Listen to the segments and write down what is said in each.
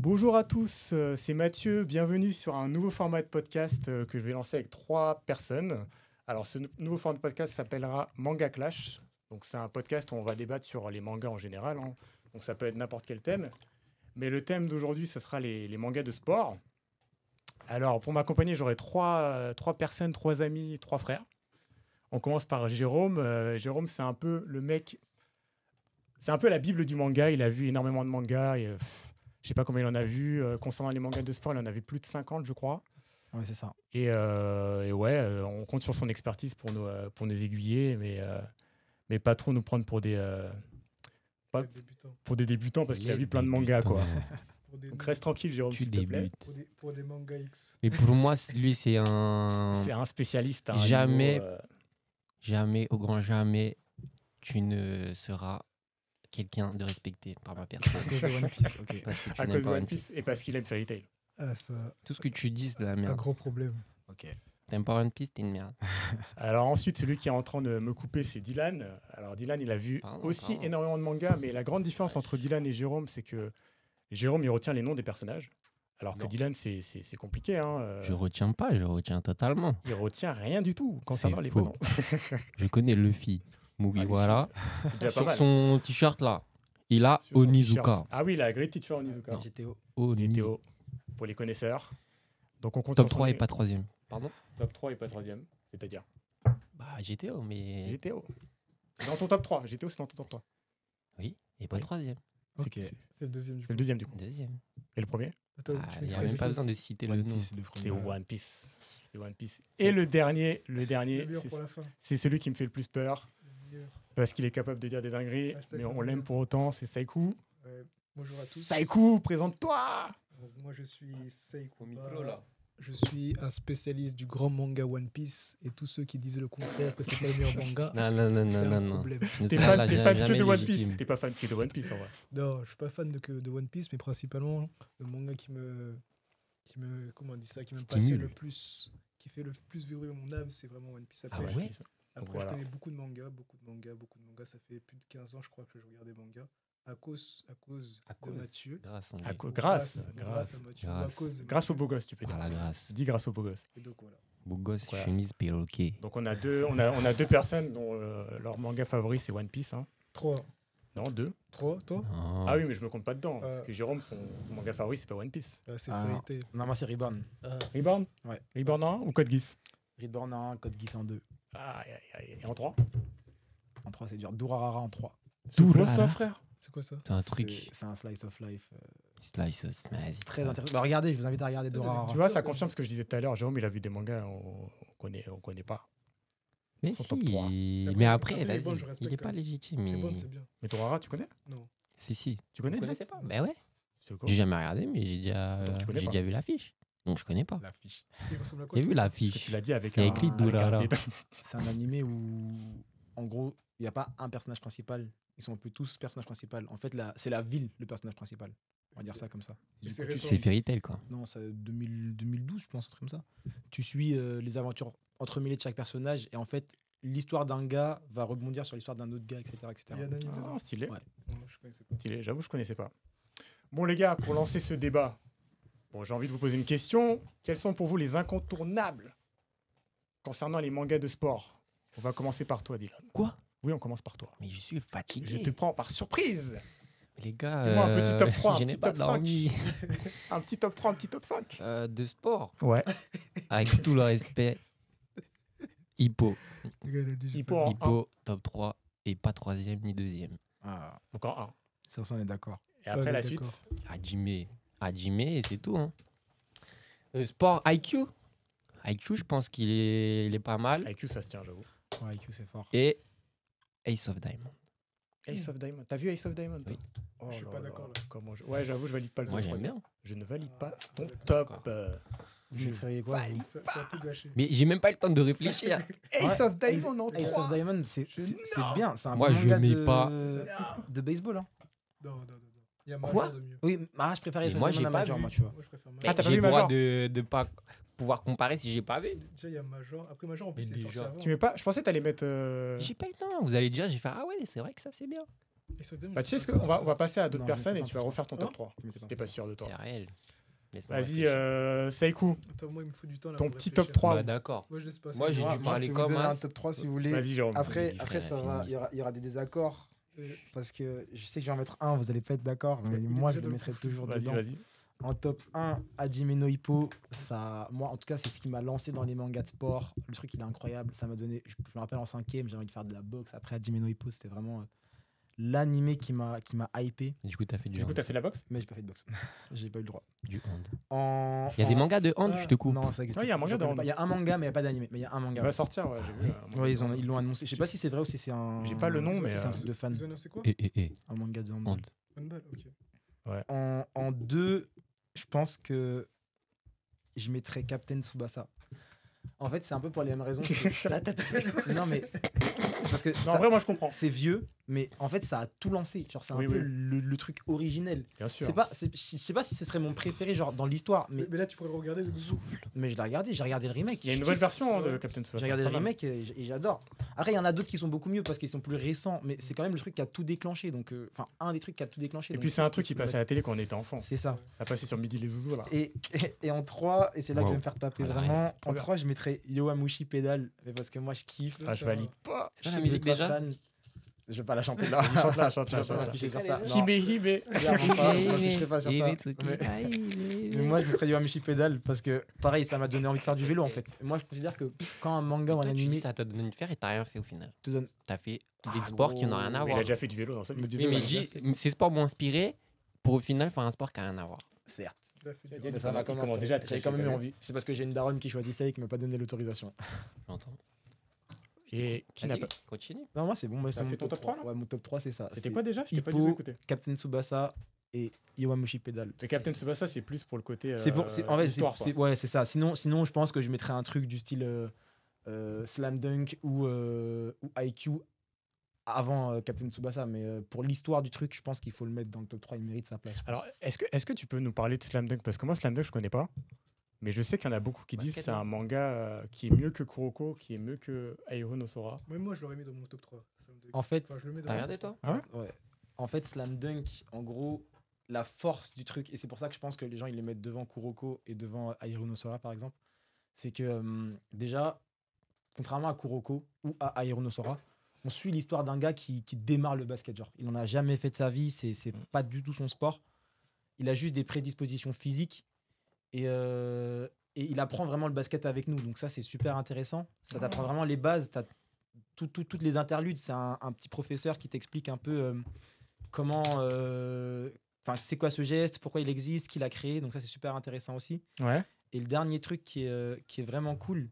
Bonjour à tous, c'est Mathieu, bienvenue sur un nouveau format de podcast que je vais lancer avec 3 personnes. Alors ce nouveau format de podcast s'appellera Manga Clash. Donc c'est un podcast où on va débattre sur les mangas en général, hein. Donc ça peut être n'importe quel thème. Mais le thème d'aujourd'hui, ce sera les mangas de sport. Alors pour m'accompagner, j'aurai 3 personnes, 3 amis, 3 frères. On commence par Jérôme. Jérôme, c'est un peu le mec... C'est un peu la bible du manga, il a vu énormément de mangas et... je sais pas combien il en a vu. Concernant les mangas de sport, il en avait plus de 50, je crois. Oui, c'est ça. Et ouais, on compte sur son expertise pour nous aiguiller, mais pas trop nous prendre pour des débutants parce qu'il a vu plein de mangas, quoi. Donc reste tranquille, Jérôme, s'il te plaît. Pour des mangas X. Mais pour moi, lui, c'est un... C'est un spécialiste. À un Jamais, niveau, jamais, au grand jamais, tu ne seras quelqu'un de respecté par ma personne. À cause de One Piece, ok. Parce que tu à n'aimes cause de pas One Piece et parce qu'il aime Fairy Tail. Ah, ça, Tout ce que tu dis, c'est de la un merde. gros problème. Ok. T'aimes pas One Piece, t'es une merde. Alors ensuite, celui qui est en train de me couper, c'est Dylan. Alors Dylan, il a vu aussi énormément de mangas, mais la grande différence entre Dylan et Jérôme, c'est que Jérôme, il retient les noms des personnages, alors que Dylan, c'est compliqué, hein. Je retiens pas, je retiens totalement. Il retient rien du tout concernant C'est les faux. prénoms. Je connais Luffy, Mugiwara. C'est déjà pas Sur mal. son t-shirt là, il a Sur son Onizuka. t-shirt. Ah oui, la Great Teacher Onizuka. Non. GTO. GTO, pour les connaisseurs. Donc on compte Top sur 3 son- et pas 3ème. Pardon Top 3 et pas 3e, c'est-à-dire Bah GTO, mais... GTO. Dans ton top 3, GTO c'est dans ton top 3. Oui, et pas Oui. 3ème. Ok. C'est le deuxième du C'est coup. le deuxième du coup. Deuxième. Et le premier Attends, Ah, tu il fais n'y a quoi, même One pas Piece besoin de citer le One nom. Piece, le C'est premier. One Piece. C'est One Piece. Et le dernier, Le meilleur pour la fin. c'est celui qui me fait le plus peur Le meilleur. parce qu'il est capable de dire des dingueries, Hashtag mais on le l'aime meilleur. pour autant, c'est Saikou. Bonjour à tous. Saikou, présente-toi. Donc, moi, je suis Seikou. Au micro, là. Je suis un spécialiste du grand manga One Piece et tous ceux qui disent le contraire que c'est pas le meilleur manga, Non, non, non, c'est non, un non, non. problème. Ne T'es seras fan, là t'es fan que jamais de One légitime. Piece. T'es pas fan que de One Piece en vrai. Non, je suis pas fan de One Piece, mais principalement le manga qui me comment on dit ça, qui me passionne Stimule. le plus, qui fait le plus vibrer mon âme, c'est vraiment One Piece. Ah Après, ouais. Après, Voilà. je connais beaucoup de mangas. Ça fait plus de 15 ans, je crois, que je regarde des mangas. À cause de Mathieu. Grâce, on dit. Grâce à Mathieu. Ou à Grâce. cause de Grâce au Mathieu. beau gosse, tu peux dire. Par la grâce. Dis grâce au beau gosse. Et donc voilà. Beau gosse, Voilà. chemise, perroquet. Donc on a deux personnes dont leur manga favori c'est One Piece. Hein. 3. Non, 2. 3, toi Non. Ah oui, mais je me compte pas dedans. Parce que Jérôme, son manga favori c'est pas One Piece. C'est Ah, Fairy Tail. Non, moi, c'est Reborn. Reborn Ouais. Reborn en 1 ou Code Geass Reborn en 1, Code Geass en 2. Ah, et en 3 En 3, c'est dur. Durarara en 3. Tout là, ça, là. frère. C'est quoi ça C'est un truc. C'est un slice of life Slice, vas-y. très intéressant. Bah, regardez, je vous invite à regarder Durarara. Tu vois, ça confirme ce que je disais tout à l'heure. Jérôme, il a vu des mangas, on connaît pas. Mais Son si. top 3. Mais après, Après, les vas-y. bonnes, je respecte Il est quand pas même. légitime. Les Mais... bonnes, c'est bien. Mais Torara, tu connais Non. Si. Tu connais Vous déjà connaissez pas Ben ouais. C'est quoi J'ai jamais regardé, mais j'ai Donc, tu connais pas. déjà vu l'affiche. Donc je connais pas. L'affiche. Il ressemble à quoi J'ai vu Parce que l'affiche. tu l'as dit avec C'est un... écrit avec un Durarara. dédain. C'est un animé où, en gros, il n'y a pas un personnage principal. Ils sont un peu tous personnages principaux. En fait, c'est la ville, le personnage principal. On va dire ça comme ça. Et Du c'est coup, tu récent. C'est Fairy Tail, quoi. Non, c'est 2012, je pense, un truc comme ça. Tu suis les aventures entremêlées de chaque personnage et en fait, l'histoire d'un gars va rebondir sur l'histoire d'un autre gars, etc. Il y a un anime dedans. Ah, stylé. Ouais. Non, je connaissais pas. Stylé. J'avoue, je connaissais pas. Bon, les gars, pour lancer ce débat, j'ai envie de vous poser une question. Quels sont pour vous les incontournables concernant les mangas de sport? On va commencer par toi, Dylan. Quoi? Oui, on commence par toi. Mais je suis fatigué. Je te prends par surprise. Les gars, Fais-moi un petit top 3, un je petit n'ai pas top 5. dormi. Un petit top 3, un petit top 5. De sport. Ouais. Avec tout le respect. Hippo. Le gars, il a dit, j'ai Hippo pas en dit. Hippo, top 3. Et pas 3ème ni 2ème. Ah, Donc en 1. sur ça, on est d'accord. Et après, la d'accord. suite. Hajime, et c'est tout. Hein. Sport IQ. IQ, je pense il est pas mal. IQ, ça se tient, j'avoue. Ouais, IQ, c'est fort. Et Ace of Diamond. Ace of Diamond. T'as vu Ace of Diamond toi? Oui. Oh Je suis là pas là, d'accord, là. comment Ouais, j'avoue, je valide pas le Moi, top j'aime 3. bien. Je ne valide pas ton D'accord. top. Vous mettriez quoi vous Ça a tout gâché. Mais j'ai même pas le temps de réfléchir. Ace of Diamond en Ace 3. of Diamond, c'est bien. C'est un Moi, bon je manga mets de, pas. de baseball. Hein. Non. Il y a Quoi Major de mieux. Oui, je préfère Ace Mais of moi, Diamond j'ai à pas Major, vu. moi, tu vois. Moi, je préfère Ah, Major. t'as pas J'ai vu le droit Major de pas pouvoir comparer si j'ai pas vu. Déjà, il y a Major. Après Major, en plus, Mais c'est sorti déjà. avant. Tu mets pas Je pensais que t'allais mettre. J'ai pas eu le temps. Vous allez déjà, j'ai fait ah ouais, c'est vrai que ça c'est bien. Et ce thème, Bah, je tu sais sais ce que pas on va, ça. on va passer à d'autres Non, personnes je et sais tu vas pas. refaire ton top Non 3. Je sais Si t'es pas sûr de toi. C'est réel. Laisse-moi Vas-y, réfléchir. Saikou, Attends, moi, il me faut du temps là. ton pour petit réfléchir. top 3. Bah, d'accord. Moi, je laisse passer. Moi, j'ai Moi, dû moi, parler je peux vous comme donner un As. top 3 si vous voulez. Vas-y, Jérôme. Après, Vas-y, après frère, ça va, féministe. il y aura des désaccords. Euh, Parce que je sais que je vais en mettre un, vous allez pas être d'accord, mais Il est moi déjà je dans le le mettrai conflit. toujours Vas-y, dedans. vas-y. En top 1, Hajime no Ippo, ça, moi en tout cas, c'est ce qui m'a lancé dans les mangas de sport. Le truc, il est incroyable. Ça m'a donné, je me rappelle en 5e, j'ai envie de faire de la boxe. Après, Hajime no Ippo, c'était vraiment l'animé qui m'a hypé. Du coup, t'as fait Du coup, t'as fait de la boxe? Mais j'ai pas fait de boxe. J'ai pas eu le droit. du hand. Il Il y a des mangas de hand, je te coupe. Non, ça existe. Ouais, il y a un manga Je connais de pas. hand. Il y a un manga, mais il n'y a pas d'animé. Mais il y a un Il manga. va sortir, ouais, j'ai vu. Ouais, ils l'ont annoncé. Je sais pas si c'est vrai ou si c'est un. J'ai pas le nom, mais, C'est un truc de fan. Ils ont annoncé quoi Un manga de handball. Hand. Handball, ok. En 2, je pense que je mettrais Captain Tsubasa. En fait, c'est un peu pour les mêmes raisons. La tête. Non, mais c'est parce que Non, en vrai, moi, je comprends. c'est vieux, mais en fait, ça a tout lancé. Genre, c'est un Oui, peu oui. le truc originel. Bien sûr. Je sais pas si ce serait mon préféré genre dans l'histoire, Mais là, tu pourrais regarder le souffle. mais je l'ai regardé. J'ai regardé le remake. Il y a une je nouvelle kiffe. version hein, de Captain Tsubasa. J'ai regardé le Pas mal. remake et j'adore. Après, il y en a d'autres qui sont beaucoup mieux parce qu'ils sont plus récents, mais c'est quand même le truc qui a tout déclenché. Donc, enfin, un des trucs qui a tout déclenché. Et donc puis, je c'est un pense truc que qui tu le passait à la télé quand on était enfant. C'est ça. Ça passait sur Midi les Zouzous, là. Et en 3, et c'est là que je vais me faire taper Voilà, vraiment. trop En bien. 3, je mettrais Yowamushi Pedal, mais parce que moi je kiffe. Ah, je valide pas. C'est pas la Je musique suis pas déjà fan. Je vais pas la chanter là. Chante là, chante Je là, vais pas chante là. m'afficher sur ça. Non, Hime, hime. clairement pas, je m'afficherai pas sur ça. Mais moi, je mettrais Yowamushi Pedal parce que, pareil, ça m'a donné envie de faire du vélo en fait. Moi, je considère que quand un manga ou un Toi, tu dis animé ça t'a donné de faire et t'as rien fait au final. te donne. T'as fait Ah, des sports qui n'ont rien à Mais il voir. a déjà fait du vélo dans sa vie. me dit Oui, vélo, mais j'ai dis, ces sports m'ont inspiré pour au final faire un sport qui n'a rien à voir. certes. Il a fait du Il a hand. Mais ça va Il commencer. commence déjà à te J'avais cacher, quand même eu quand même. envie. C'est parce que j'ai une daronne qui choisissait et qui m'a pas donné l'autorisation. J'entends. Et qui n'a Vas-y, pas. continue. Non, moi c'est bon, moi, T'as c'est mon fait ton top top 3, 3. Ouais, mon top 3, c'est ça. C'était C'est quoi déjà? Je t'ai pas du Hippo, tout écouté. Captain Tsubasa et Yowamushi Pedal. Le Captain Tsubasa, c'est plus pour le côté. En fait, histoire, quoi. ouais, c'est ça. Sinon, je pense que je mettrais un truc du style Slam Dunk ou IQ avant Captain Tsubasa. Mais pour l'histoire du truc, je pense qu'il faut le mettre dans le top 3. Il mérite sa place. je pense. Alors, est-ce que tu peux nous parler de Slam Dunk? Parce que moi, Slam Dunk, je connais pas. Mais je sais qu'il y en a beaucoup qui disent que Basket, c'est non un manga qui est mieux que Kuroko, qui est mieux que Airo no Sora. Même moi, je l'aurais mis dans mon top 3. Ça me dégoûte. En fait, Enfin, je le mets dans T'as mon regardé top toi ouais. En fait, Slam Dunk, en gros, la force du truc, et c'est pour ça que je pense que les gens ils les mettent devant Kuroko et devant Airo no Sora par exemple, c'est que déjà, contrairement à Kuroko ou à Airo no Sora, on suit l'histoire d'un gars qui démarre le basket. Genre, il n'en a jamais fait de sa vie, c'est pas du tout son sport. Il a juste des prédispositions physiques et il apprend vraiment le basket avec nous. Donc ça, c'est super intéressant. Ça t'apprend vraiment les bases. T'as toutes les interludes. C'est un petit professeur qui t'explique un peu comment... Enfin, c'est quoi ce geste, pourquoi il existe, qui l'a créé. Donc ça, c'est super intéressant aussi. Ouais. Et le dernier truc qui est vraiment cool,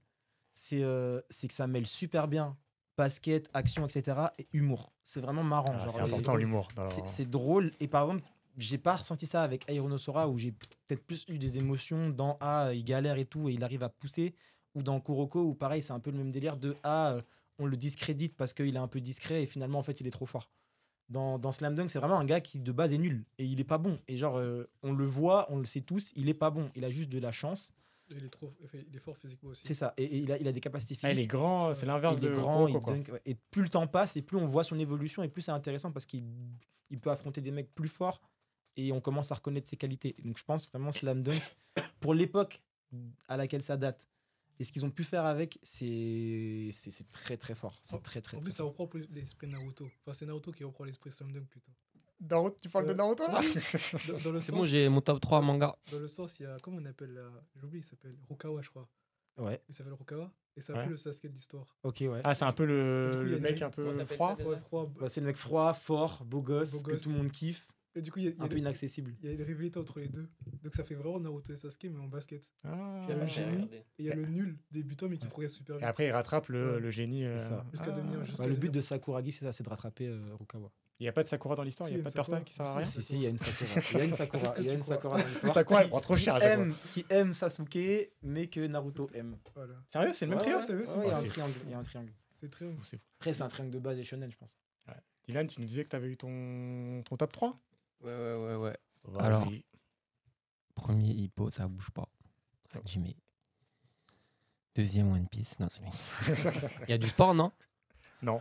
c'est que ça mêle super bien basket, action, etc. et humour. C'est vraiment marrant. Ah, Genre, c'est important l'humour. c'est drôle. Et par exemple, j'ai pas ressenti ça avec Airo no Sora où j'ai peut-être plus eu des émotions dans il galère et tout et il arrive à pousser, ou dans Kuroko où pareil, c'est un peu le même délire de on le discrédite parce qu'il est un peu discret et finalement en fait il est trop fort. Dans Slam Dunk, c'est vraiment un gars qui de base est nul et il est pas bon. Et genre, on le voit, on le sait tous, il est pas bon. Il a juste de la chance. Et il est fort physiquement aussi. C'est ça. Et il a des capacités Ah, physiques. il est grand, c'est l'inverse Il est de grand, Kuroko, il quoi. dunk, ouais. Et plus le temps passe et plus on voit son évolution et plus c'est intéressant parce qu'il peut affronter des mecs plus forts et on commence à reconnaître ses qualités. Donc je pense vraiment Slam Dunk, pour l'époque à laquelle ça date et ce qu'ils ont pu faire avec, c'est très très fort. C'est très très En très plus, ça fort. reprend l'esprit Naruto. Enfin, c'est Naruto qui reprend l'esprit Slam Dunk plutôt. Naruto, tu parles de Naruto là? Dans le C'est sens, bon, j'ai mon top 3 manga. dans le sens, il y a, comment on appelle là? J'ai oublié, il s'appelle Rukawa, je crois. Ouais, Il s'appelle Rukawa et ça Ouais. fait le Sasuke de l'histoire. ok, ouais. Ah, c'est un peu Du coup, il y le a mec une- un peu Comment t'appelles froid. ça, Ouais, froid. Bah, c'est le mec froid, fort, beau gosse, Beau que gosse. tout le monde kiffe, Et du coup, il y a un peu inaccessible. il y a une rivalité entre les deux. Donc ça fait vraiment Naruto et Sasuke, mais en basket. Ah. Il y a le Ouais, génie. regardez. Et il y a le nul débutant, mais qui progresse super Et vite. après, il rattrape le Ouais. génie. C'est ça. Jusqu'à devenir- jusqu'à Bah, le but devenir- de Sakuragi, c'est ça, c'est de rattraper Rukawa. Il n'y a pas de Sakura dans l'histoire, Si, il n'y il y a a pas de une Sakura. personnage qui sert à Si, rien. Si, si, il y a une Sakura. Il y a une Sakura, Qu'est-ce que il y a tu une crois Sakura dans l'histoire. Sakura, elle prend trop cher à chaque fois. Qui aime Sasuke, mais que Naruto aime. Voilà. Sérieux, c'est le même Ouais, trio? ouais, c'est vrai, ouais, c'est il y a vrai. un C'est triangle. Il y a un triangle. C'est très. C'est fou. Après, c'est un triangle de base et shonen, je pense. Dylan, tu nous disais que tu avais eu ton top 3? Ouais. Vas-y. Alors. Premier Hippo, ça bouge pas. Hajime. Deuxième One Piece. Non, c'est bien. Il y a du sport, non Non.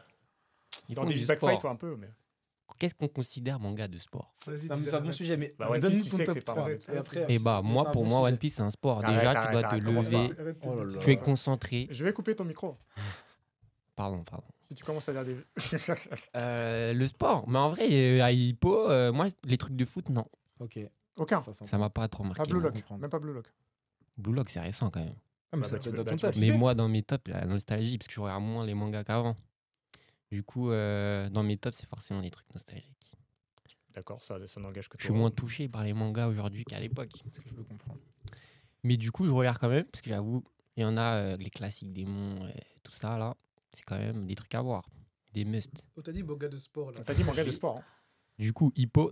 Ils Dans font des du backfights, sport. un peu, mais. qu'est-ce qu'on considère manga de sport? Vas-y, C'est un dis-la, c'est un bon vas-y. sujet, mais Bah, One donne-nous Piece, tu ton sais que top c'est pas 3. mal. Et après, Et bah, mais moi, c'est un pour bon moi, sujet. One Piece, c'est un sport. Arrête, Déjà, tu arrête, dois te arrête, commence lever, pas. Arrête tes Oh là bêtises. là. tu es concentré. Je vais couper ton micro. Pardon. Si tu commences à dire des. Le sport. Mais en vrai, à Hippo, moi, les trucs de foot, non. Ok. Aucun. Ça s'entend. Ça m'a pas trop marqué. Pas Blue non. Lock. comprendre. Même pas Blue Lock. Blue Lock, c'est récent quand même. Ah, mais Bah, ça tu peut peux- être bah, dans tu ton peux top. le Mais moi, dans mes tops, la nostalgie, parce que je regarde moins les mangas qu'avant. Du coup, dans mes tops, c'est forcément des trucs nostalgiques. D'accord, ça n'engage que Je toi. suis moins touché par les mangas aujourd'hui qu'à l'époque. Est-ce que je peux comprendre? Mais du coup, je regarde quand même, parce que j'avoue, il y en a les classiques démons, tout ça là. C'est quand même des trucs à voir. Des must. On t'a dit manga de sport là. T'as dit manga de sport. Hein. Du coup, Hippo.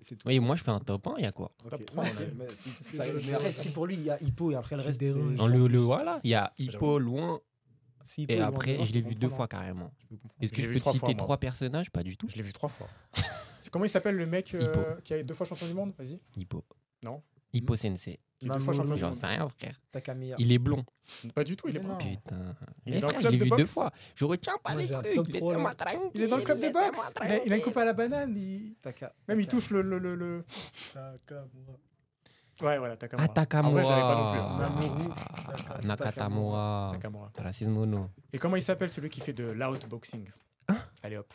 C'est tout. Oui, moi, je fais un top 1, il y a quoi? Ok. Top 3, Ouais, on a- mais mais après, si pour lui, il y a Hippo et après le reste, c'est. dérange. Dans sans le plus. voilà, il y a Hippo loin, Si Hippo et est loin après, devant, je l'ai peux vu 2 comprendre, fois hein. carrément. Je peux comprendre. Est-ce que Je je l'ai peux vu te 3 citer fois, moi. 3 personnages? Pas du tout. Je l'ai vu 3 fois. Comment il s'appelle le mec Hippo. qui a 2 fois champion du monde? Vas-y. Hippo. Non. Hippo Sensei. Qui est 2 fois Mamoru. champion du J'en monde. sais rien, frère. Takamiya. Il est blond. Pas du tout, il est Mais pas. non. Putain. Il est Mais dans le frère, club je l'ai de vu 2 boxe. fois. Je retiens pas Moi, les j'ai un trucs. top 3, Laissez-moi là. tranquille. Il est dans le club de boxe. laissez-moi Il a une coupe à la tranquille. banane. Même il touche le. Takamura. Ouais, voilà, Takamura. Ah, En vrai, je l'avais pas non plus. hein. Mamoru. Takamura. Nakatamura. Takamura. Racisme mono. Et comment il s'appelle celui qui fait de l'outboxing? Allez hop.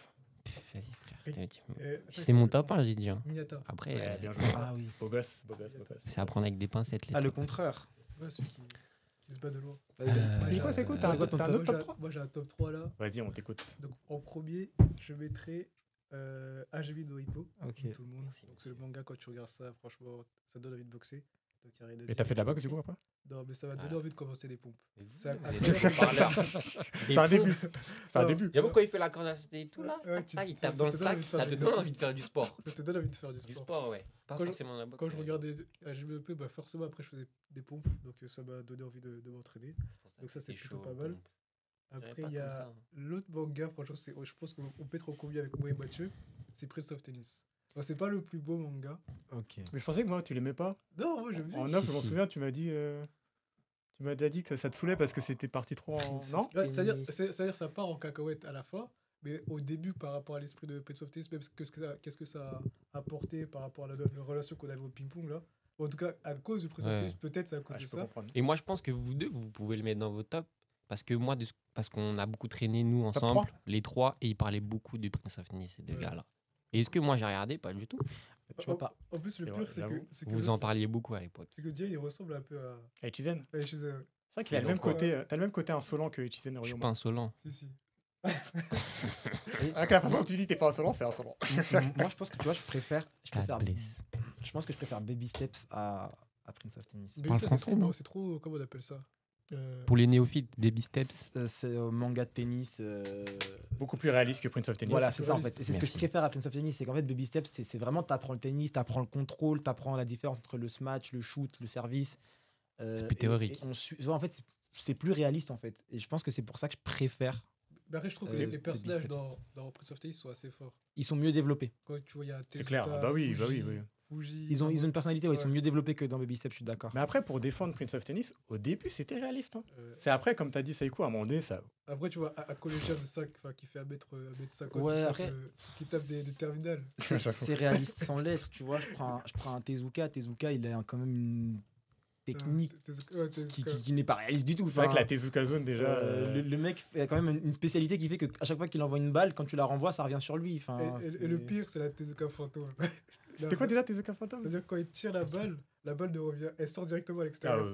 Vas-y, frère. Et- C'est mon top 1, j'ai dit. hein. Miyata. Après, Ouais, bien joué. Ah oui. Beau gosse, beau gosse, beau gosse. c'est à prendre avec des pincettes. Les Ah, le trucs. contreur. Ouais, celui qui se bat de loin. C'est quoi, c'est quoi? T'as C'est quoi ton un top autre top Moi, 3? moi j'ai un top 3 là. Vas-y, on t'écoute. Donc en premier, je mettrai Hajime no Ippo. Ok. Comme tout le monde. Donc c'est le manga, quand tu regardes ça, franchement, ça donne envie de boxer. Donc y a rien à Et dire. t'as fait de la boxe du coup après? Non, mais ça va donner Voilà. envie de commencer les pompes. Mais vous, Ça- vous après- êtes trop parleur. C'est un début. C'est un Non. début. J'avoue, quand il fait la corde à sauter et tout là, Ouais, tac, tac, il ça tape dans le te donne sac, envie de faire ça te des donne exercices. envie de faire du sport. Ça te donne envie de faire du Du sport. sport, ouais. Pas Quand je- forcément la boxe. Quand je mais regardais Hajime no bah forcément après je faisais des pompes. Donc ça m'a donné envie de m'entraîner. c'est pour Donc ça, que c'est t'es plutôt chaud, pas mal. donc. Après, pas il y comme a ça. l'autre manga, franchement, je pense qu'on peut être en combi avec moi et Mathieu. C'est Prince of Tennis. Bon, c'est pas le plus beau manga. Ok. Mais je pensais que moi, tu l'aimais pas. Non, moi j'aime bien. En off, Si, je m'en si. souviens, tu m'as dit. Tu m'as déjà dit que ça te saoulait parce que c'était parti trop en. Prince Non? of Ouais, c'est-à-dire Tennis. c'est-à-dire ça part en cacahuète à la fin, mais au début, par rapport à l'esprit de Prince of Tennis, même qu'est-ce que ça a apporté par rapport à la relation qu'on avait au ping-pong là. Bon, en tout cas, à cause du Prince of Ouais. Tennis, peut-être c'est à cause Ah, de je peux ça. comprendre. Et moi, je pense que vous deux, vous pouvez le mettre dans vos tops. Parce que moi, parce qu'on a beaucoup traîné, nous, Top ensemble, 3? les 3, et ils parlaient beaucoup de Prince of Tennis, ces deux Ouais. gars-là. Et est-ce que moi, j'ai regardé? Pas du tout. Tu vois pas. En plus, le C'est pire, vrai, c'est que, j'avoue. Vous en parliez beaucoup à l'époque. c'est que Jay, il ressemble un peu à. Echizen. Ouais, je sais, C'est vrai qu'il a Et le même donc, quoi côté. T'as le même côté insolent que Echizen Je suis Ryoma. pas insolent. si, si. Ah, que la façon dont tu dis t'es pas insolent, c'est insolent. Moi, je pense que tu vois, je préfère. God bless. Je pense que je préfère Baby Steps à Prince of Tennis. Mais Parle ça, français, non c'est trop. Comment on appelle ça Pour les néophytes, Baby Steps. C'est manga de tennis. Beaucoup plus réaliste que Prince of Tennis. Voilà, c'est ça en fait. Et c'est ce que Merci. je préfère à Prince of Tennis, c'est qu'en fait Baby Steps, c'est vraiment t'apprends le tennis, t'apprends le contrôle, t'apprends la différence entre le smash, le shoot, le service. C'est plus et- théorique. et en fait, c'est plus réaliste en fait. Et je pense que c'est pour ça que je préfère. Mais après, je trouve que Euh, les Baby personnages Steps. dans Prince of Tennis sont assez forts. Ils sont mieux développés. Quand tu vois, il y a C'est Tezuka, clair. Ah bah oui, Fuji, oui. Fuji, Ils ont une personnalité, ouais, ils sont Ouais. mieux développés que dans Baby Steps, je suis d'accord. Mais après, pour défendre Prince of Tennis, au début, c'était réaliste. Hein. Euh, C'est après, comme t'as dit, Saïko, à un moment donné, ça. Après, tu vois, un collégien de 5 qui fait 1m50, Ouais, qui tape, après- qui tape des terminales. C'est réaliste sans l'être, tu vois. Je prends un Tezuka. Tezuka, il a quand même une technique Ouais, Tezuka. qui n'est pas réaliste du tout. C'est vrai Enfin, que la Tezuka Zone, déjà. le mec a quand même une spécialité qui fait qu'à chaque fois qu'il envoie une balle, quand tu la renvoies, ça revient sur lui. Enfin, Et le pire, c'est la Tezuka fantôme. C'était quoi déjà Tezuka Phantom? C'est-à-dire quand il tire la balle ne revient, elle sort directement à Ah, l'extérieur.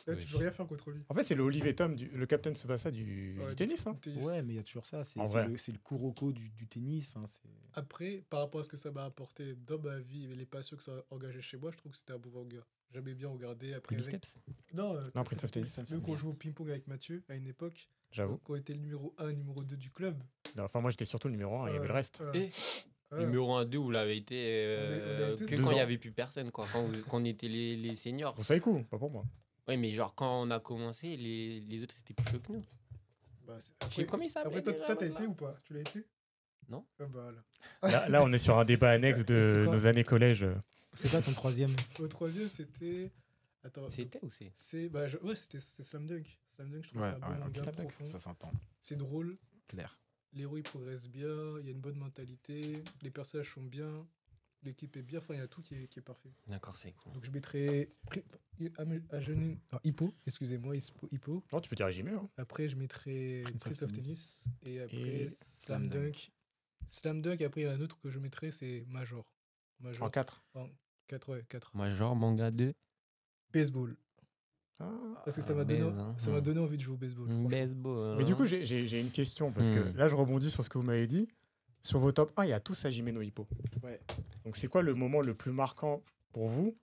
Là, oui. tu peux rien faire contre lui. En fait, c'est le Olivier Tom, le Captain Tsubasa du Ouais, tennis. Hein. tennis. Ouais, mais il y a toujours ça. C'est En vrai. c'est le Kuroko du tennis. Enfin, Après, par rapport à ce que ça m'a apporté dans ma vie et les passions que ça a engagé chez moi, je trouve que c'était un bon manga. J'aimais bien regarder. Après, Baby avec- Steps. Non, Non, Prince of Tennis. même quand on jouait au ping-pong avec Mathieu à une époque, J'avoue. quand on était le numéro 1, numéro 2 du club. Enfin, moi, j'étais surtout le numéro 1, il y avait le reste. Et numéro 1, 2, vous l'avez été, On a été que deux quand il n'y ans. avait plus personne, quoi. Quand on était les seniors. Pour Saïko, pas pour moi. Oui, mais genre, quand on a commencé, les autres, c'était plus chaud que nous. Bah, c'est- Je sais comment il s'appelait. après, toi, déjà, t'as été l'autre, là ou pas Tu l'as été Non. Ah bah voilà. Là, on est sur un débat annexe C'est de quoi nos années collège. c'est quoi ton troisième? Au troisième, c'était. Attends. C'était ou c'est Ouais, c'est Slam Dunk. Slam Dunk, je trouve Ouais, que c'est un bon ouais, manga ok. profond. Ça s'entend. C'est drôle. Clair. l'héros il progresse bien, il y a une bonne mentalité, les personnages sont bien, l'équipe est bien, enfin il y a tout qui est parfait. D'accord, c'est cool. Donc je mettrais Hippo, excusez-moi, Hippo. Non, tu peux dire régimé. Hein. Après je mettrais Prince of Tennis. Et après Et Slam Dunk. Slam Dunk, après il y a un autre que je mettrais, c'est Major. Major. En 4. 4. Major, manga 2. Baseball. Ah. Parce que ça m'a donné, baise, hein. ça m'a donné envie de jouer au baseball. franchement. Baseball. Mais du coup, j'ai une question, parce que là, je rebondis sur ce que vous m'avez dit. Sur vos top 1, il y a tous Hajime no Ippo. Ouais. Donc, c'est quoi le moment le plus marquant pour vous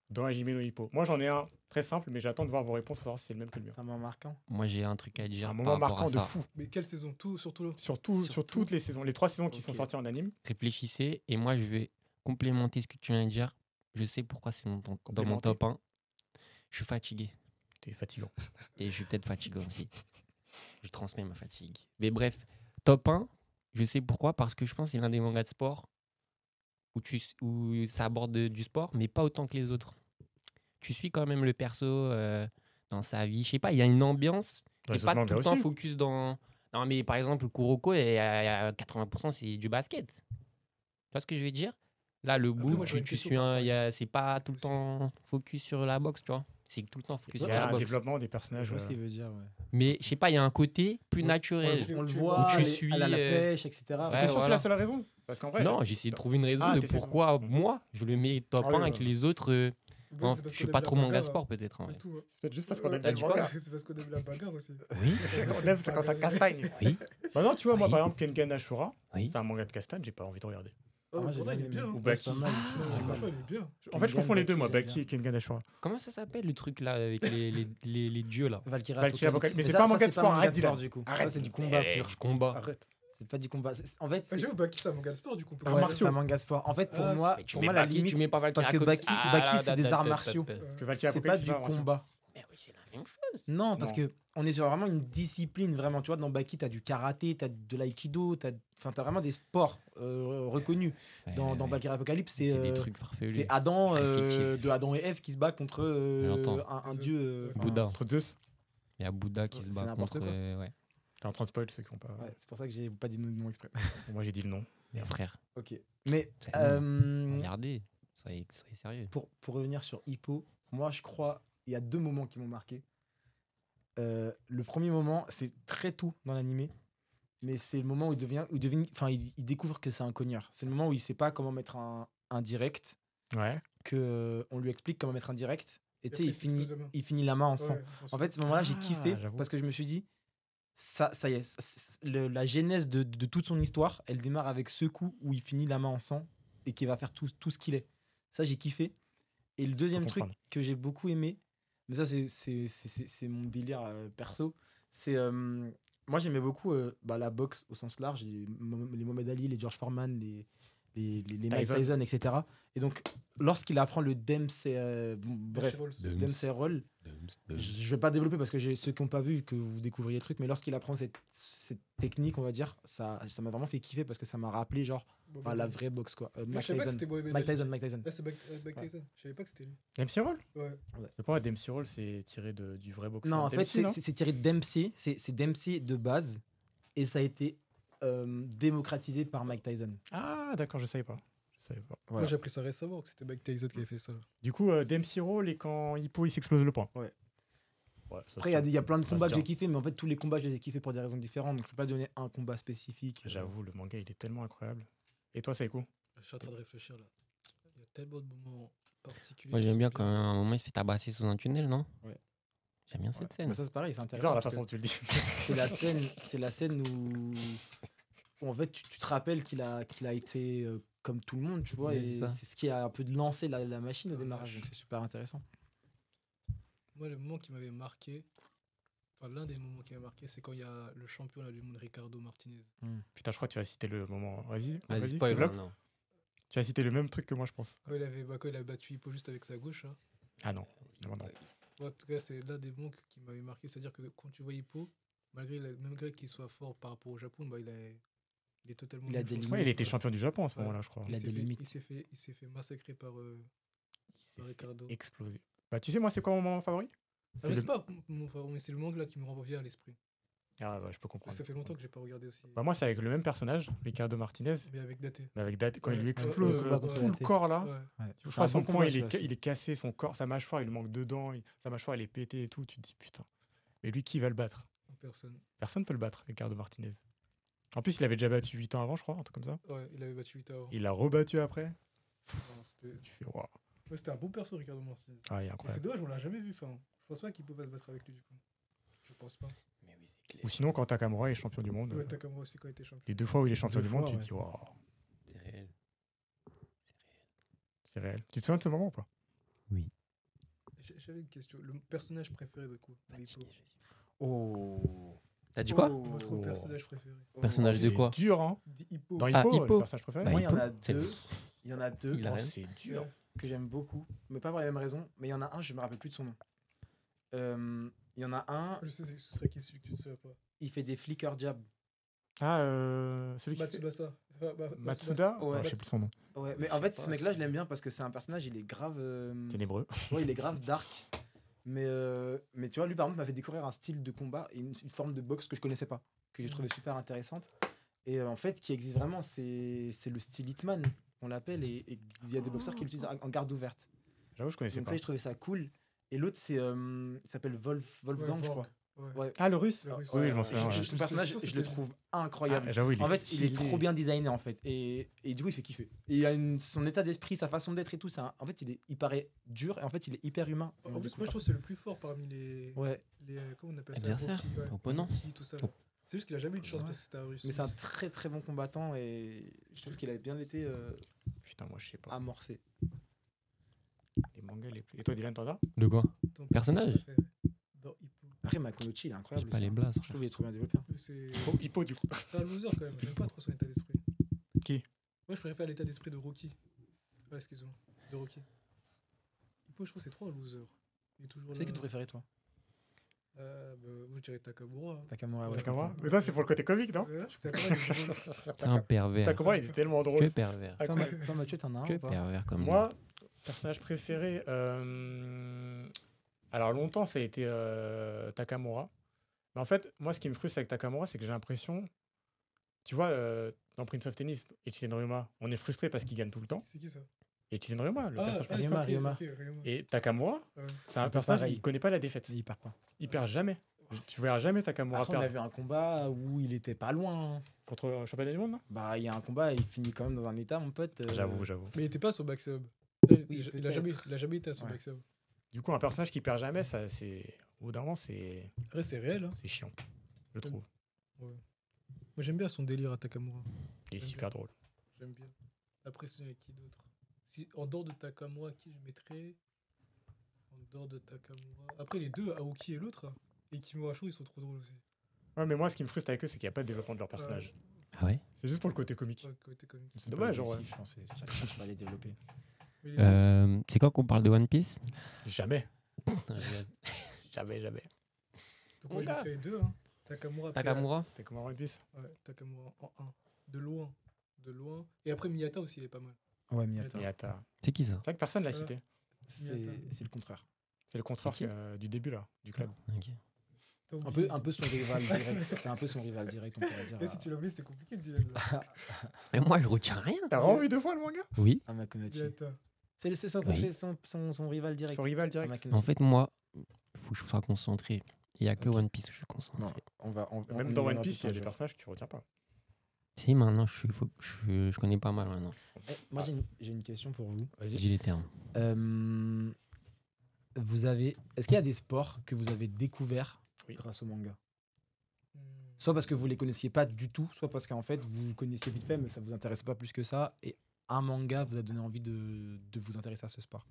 dans Hajime no Ippo? Moi, j'en ai un très simple, mais j'attends de voir vos réponses pour savoir si c'est le même que le mien. Un moment marquant. Moi, j'ai un truc à dire. Un par moment rapport marquant à de ça. fou. Mais quelle saison? Surtout là. Sur Surtout. toutes les saisons, les 3 saisons qui sont Ok. sorties en anime. Réfléchissez, et moi, je vais complémenter ce que tu viens de dire. Je sais pourquoi c'est dans mon Complémenter. top 1. Je suis fatigué. T'es fatigant. Et je suis peut-être fatigué aussi. Je transmets ma fatigue. Mais bref, top 1, je sais pourquoi. Parce que je pense que c'est l'un des mangas de sport où ça aborde du sport, mais pas autant que les autres. Tu suis quand même le perso dans sa vie. Je sais pas, il y a une ambiance. Dans C'est les pas autres tout le mangas temps aussi. focus dans... Non, mais par exemple, Kuroko, à 80%, c'est du basket. Tu vois ce que je veux dire? Là, le bout, moi, j'aurais une tu question suis par un... rapport à c'est pas tout le temps focus sur la boxe, tu vois. C'est tout le temps focus Il y sur la a un boxe. développement des Je personnages. vois ce qu'il veut dire. Ouais. Mais je sais pas, il y a un côté plus On- naturel. On le Tu voit, vois, tu elle suis, elle a la pêche, etc. Ouais, T'es sûr que c'est voilà. la seule raison? Parce qu'en vrai. Non, j'ai essayé de trouver une raison Ah, de t'essaies de- pourquoi moi, je le mets top Ah oui, 1 avec ouais. les autres. Mais Non, c'est parce je suis qu'on pas aime trop la manga bagarre, sport peut-être. en C'est vrai. tout. C'est peut-être juste parce qu'on Ouais, aime t'as le dit manga. C'est parce qu'on aime la bagarre aussi. Oui, On aime, c'est quand ça castagne. oui, Bah non, tu vois, moi, Oui. par exemple, Kengan Ashura, oui. c'est un manga de castagne, j'ai pas envie de regarder. Oh, moi, j'ai pourtant, il bien est bien. aimé. hein. Ou Ouais, c'est Baki. pas mal. Non, c'est pas mal. franchement, il est bien. En fait, je confonds les deux, moi, Baki, Baki et Kengan Ashura. Comment ça s'appelle le truc là avec les dieux là? Valkyrie Valkyrie Apocalypse. Mais c'est ça, pas un ça, manga de c'est sport, pas un arrête, manga de sport, Dylan. du coup. Arrête. Ça, c'est du combat Eh, pur. du combat. Arrête. C'est pas du combat. En fait, Ah, c'est j'avoue, Baki, c'est un manga de sport, du coup. on peut ouais, pas- martiaux. c'est un manga de sport. En fait, pour Ah, moi, Mais tu pour mets moi, la Baki, limite, tu mets pas parce que Valkyrie Baki, c'est des arts martiaux. Que Valkyrie C'est pas Apocalypse, du c'est pas un combat. Mais oui, c'est la même chose. Non, parce Non. que on est sur vraiment une discipline, vraiment. Tu vois, dans Baki, t'as du karaté, t'as de l'aïkido, t'as vraiment des sports reconnus. Dans Ouais, Valkyrie Apocalypse, c'est des c'est trucs farfelus. c'est Adam, Restrictif. de Adam et Ève qui se bat contre J'entends. un dieu. enfin, Bouddha. Entre Zeus, Il y a Bouddha qui se C'est bat n'importe contre. quoi. Ouais, t'es en train de spoil ceux qui ont pas. ouais, c'est pour ça que j'ai pas dit le nom exprès. Moi, j'ai dit le nom. mais frère, Ok. Mais c'est bon. Regardez, soyez sérieux. pour revenir sur Hippo, moi je crois il y a 2 moments qui m'ont marqué. Le premier moment, c'est très tôt dans l'animé, mais c'est le moment où il découvre que c'est un cogneur. C'est le moment où il sait pas comment mettre un direct, Ouais. que on lui explique comment mettre un direct, et tu sais, après, il s'explose la main. il finit la main en sang. Ouais, je pense En que- fait, ce moment-là, j'ai Ah, kiffé j'avoue. parce que je me suis dit, ça y est, la genèse de toute son histoire, elle démarre avec ce coup où il finit la main en sang et qu'il va faire tout ce qu'il est. Ça, j'ai kiffé. Et le deuxième truc comprendre. que j'ai beaucoup aimé, mais ça, c'est mon délire perso, c'est. Moi, j'aimais beaucoup la boxe au sens large, les Mohamed Ali, les George Foreman, les Mike Tyson. Tyson, etc. Et donc, lorsqu'il apprend le Dempsey, bref, Rolls. Dempsey Roll, je vais pas développer parce que j'ai ceux qui n'ont pas vu que vous découvriez le truc, mais lorsqu'il apprend cette technique, on va dire, ça m'a vraiment fait kiffer parce que ça m'a rappelé genre la vraie boxe quoi. Moi, Mike je savais pas que Tyson. c'était Mohamed Mike Ali. Tyson, Mike Tyson. Ah, c'est Mike Tyson. Je savais pas que c'était lui. Dempsey Roll Ouais. Mais pour moi, Dempsey Roll, c'est tiré du vrai boxeur. Non, en fait, Dempsey, non c'est tiré de Dempsey, c'est Dempsey de base et ça a été démocratisé par Mike Tyson. Ah, d'accord, je savais pas. Je savais pas. Voilà. Moi, j'ai appris ça récemment, que c'était Mike Tyson qui avait fait ça. Du coup, Dempsey Roll et quand Hippo il s'explose le poing. Ouais. Ouais, ça Après, se il y a plein de ça se combats que tient. j'ai kiffé, mais en fait, tous les combats, je les ai kiffés pour des raisons différentes, donc je peux pas donner un combat spécifique. J'avoue, le manga, il est tellement incroyable. Et toi, c'est quoi? Je suis en train de réfléchir là. Il y a tellement de moments particuliers. Moi qui j'aime sont bien quand à un moment il se fait tabasser sous un tunnel, non? Ouais. J'aime bien cette scène. Mais ça, c'est pareil, c'est Bizarre intéressant. la parce façon que dont tu le dis. c'est la scène où en fait, tu te rappelles qu'il a été comme tout le monde, tu vois, Ouais, et c'est ça. c'est ce qui a un peu lancé la machine au Ça démarrage, marche. donc c'est super intéressant. Moi, le moment qui m'avait marqué, enfin, l'un des moments qui m'a marqué, c'est quand il y a le champion là, du monde, Ricardo Martinez. Putain, je crois que tu as cité le moment. Vas-y, Vas-y, spoil, développe. non. Tu as cité le même truc que moi, je pense. Quand il a battu Hippo juste avec sa gauche. Hein. Ah non, évidemment non. Moi, en tout cas, c'est l'un des moments qui m'avait marqué. C'est-à-dire que quand tu vois Hippo, malgré qu'il soit fort par rapport au Japon, bah, il est totalement. Il a nul des contre Ouais, ça. il était champion du Japon à ce Ouais. moment-là, je crois. Il a des limites. Il s'est fait massacrer par Ricardo. Explosé. Bah, tu sais, moi, c'est quoi mon moment favori? Ah, mais le- c'est pas mon favori, mais c'est le moment là qui me revient à l'esprit. Ah ouais, je peux comprendre. Ça fait longtemps que j'ai pas regardé aussi. Bah, moi, c'est avec le même personnage, Ricardo Martinez, Mais avec Date. mais avec Date, quand il lui Ouais. explose Ouais, contre tout le Date. corps là. Ouais. Ouais. Je C'est crois un son bon poing, combat, il celui-là est, aussi. il est cassé, son corps, sa mâchoire, il lui manque deux dents, sa mâchoire, elle est pétée et tout. Tu te dis, putain. Mais lui, qui va le battre? Personne. Personne peut le battre, Ricardo Martinez. En plus, il avait déjà battu 8 ans avant, je crois, un truc comme ça. Ouais, il avait battu 8 avant. Il l'a rebattu après. Non, c'était Tu fais, waouh. ouais, c'était un bon perso, Ricardo Martinez. Ah, il est Et c'est incroyable. dommage, on l'a jamais vu. Enfin, je pense pas qu'il peut pas se battre avec lui du coup. Je pense pas. Mais oui, c'est clair. Ou sinon, quand Takamura est champion du monde, Ouais, Takamura aussi quand il était champion. les 2 fois où il est champion Deux du monde, fois, tu te ouais. dis, waouh, C'est réel. c'est réel. Tu te souviens de ce moment ou pas? J'avais une question. Le personnage préféré de coup Oh. T'as dit quoi? Oh. Votre personnage préféré Personnage de C'est quoi? dur, hein. Dit Hippo. Dans Ah, Hippo, Hippo. le personnage préféré. Bah, Moi, il y en a c'est deux. Il y en a deux Il a Oh, rien. c'est dur. que j'aime beaucoup, mais pas pour les mêmes raisons. Mais il y en a un, je me rappelle plus de son nom. Il y en a un, Je sais, ce serait qui celui que tu ne sais pas. il fait des flicker jabs. Ah, celui qui fait... Matsubasa. Matsuda Ouais. Je sais plus son nom. Ouais, mais en fait, ce mec-là, je l'aime bien parce que c'est un personnage, il est grave. Ténébreux. Ouais, il est grave dark. Mais tu vois, lui, par exemple, m'a fait découvrir un style de combat et une forme de boxe que je connaissais pas, que j'ai trouvé super intéressante. Et en fait, qui existe vraiment, c'est le style Hitman, on l'appelle, et il y a des boxeurs qui l'utilisent en garde ouverte. J'avoue, je connaissais Donc pas. ça, je trouvais ça cool. Et l'autre, c'est il s'appelle Wolfgang, je crois. Ouais. Ah, le russe Le russe. Oui, je m'en Ouais, souviens. ouais. ouais. Son personnage, sûr, je c'était- le trouve incroyable. Ah, j'avoue, il est En fait, il est stylé. trop bien designé en fait, et du coup, il fait kiffer. Et il a son état d'esprit, sa façon d'être et tout. En fait, il paraît dur et en fait, il est hyper humain. En plus, moi, je trouve que c'est le plus fort parmi les. Ouais, Comment on appelle ça Adversaire, Rocky, ouais. opponent. Rocky, tout ça. Oh. C'est juste qu'il a jamais eu de chance Ouais. parce que c'était un russe. mais c'est un très très bon combattant et je trouve qu'il a bien été Putain, moi, je sais pas. amorcé. Les mangas les plus. Et toi, Dylan, t'en as? De quoi? Ton personnage préféré dans Hippo. Après, Makonochi, il est J'ai incroyable. pas aussi, les hein. blases. Je trouve qu'il est trop bien développé. En plus, c'est Hippo, du coup. c'est un loser quand même. J'aime pas trop son état d'esprit. Qui? Moi, je préfère l'état d'esprit de Rocky. Ouais, excuse-moi. De Rocky. Hippo, je trouve que c'est trop un loser. Il est toujours C'est là. qui ton préféré, toi? Moi, je dirais Takamura. Takamura, ouais. Takamura Mais ça, c'est pour le côté comique, non? Ouais, Takamura, il est drôle. C'est un pervers. Takamura, il est tellement Tu es drôle. pervers. Ah, Toi, quoi. Toi, Mathieu, t'en as un Tu es ou pas? pervers comme Moi, personnage préféré. Alors, longtemps, ça a été Takamura. Mais en fait, moi, ce qui me frustre avec Takamura, c'est que j'ai l'impression. Tu vois, dans Prince of Tennis, Ichisen Ryoma, on est frustré parce qu'il gagne tout le temps. C'est qui ça Ichisen Ryoma, le personnage c'est principal. pas- ok, Ryoma. ok, Ryoma. Et Takamura, Ouais. c'est un peu personnage, pareil. il connaît pas la défaite. Il perd pas. Il perd jamais. Tu verras jamais Takamura Après, on perdre avait un combat où il était pas loin. contre le championnat du monde, non? Bah, il y a un combat, il finit quand même dans un état, mon pote. J'avoue. Mais il était pas sur Back Sub. Oui, Il a jamais été à son Ouais. Back Sub. Du coup, un personnage qui perd jamais, ça, c'est. Au bout d'un moment, c'est Après, c'est réel. Hein. chiant, je trouve. Moi, j'aime bien son délire à Takamura. Il est J'aime super drôle. J'aime bien. Après, sinon, il y a qui d'autre en dehors de Takamura, qui je mettrais en dehors de Takamura. Après, les deux, Aoki et l'autre, et Kimura Sho, ils sont trop drôles aussi. Ouais, mais moi, ce qui me frustre avec eux, c'est qu'il n'y a pas de développement de leur personnage. Ah ouais? C'est juste pour le côté comique. Ouais, côté comique. C'est dommage, en vrai. Je pense que je vais les développer. Mais les deux, C'est quand qu'on parle de One Piece? Jamais. Jamais. donc moi, je mettrais les deux. Hein. Takamura. après, Takamura? T'es comment One Piece? Ouais, Takamura en 1. De loin. Et après, Miyata aussi, il est pas mal. Ouais, Miyata. Miyata. C'est qui ça? C'est vrai que personne l'a Ouais. cité. C'est le contraire. C'est le contraire C'est qui du début, là, du club. Ok. T'as Un oublié. peu son rival direct. C'est un peu son rival direct, on pourrait dire. Et si tu l'as oublié, c'est compliqué de dire. là. Mais moi, je retiens rien. T'as vraiment vu deux fois le manga? Oui. À Makonochi. Miyata. C'est son, Oui. c'est son rival direct. Son rival direct. Makonochi. En fait, moi, faut que je sois concentré. Il n'y a que Ok. One Piece où je suis concentré. Non, Même on dans y One reviendra Piece, il y a plus des tard. personnages que tu retiens pas. Si, maintenant, je connais pas mal maintenant. Moi, j'ai une question pour vous. J'ai les termes. Est-ce qu'il y a des sports que vous avez découverts Oui. grâce au manga? Hmm. Soit parce que vous les connaissiez pas du tout, soit parce qu'en fait vous connaissiez vite fait mais ça vous intéressait pas plus que ça et un manga vous a donné envie de vous intéresser à ce sport.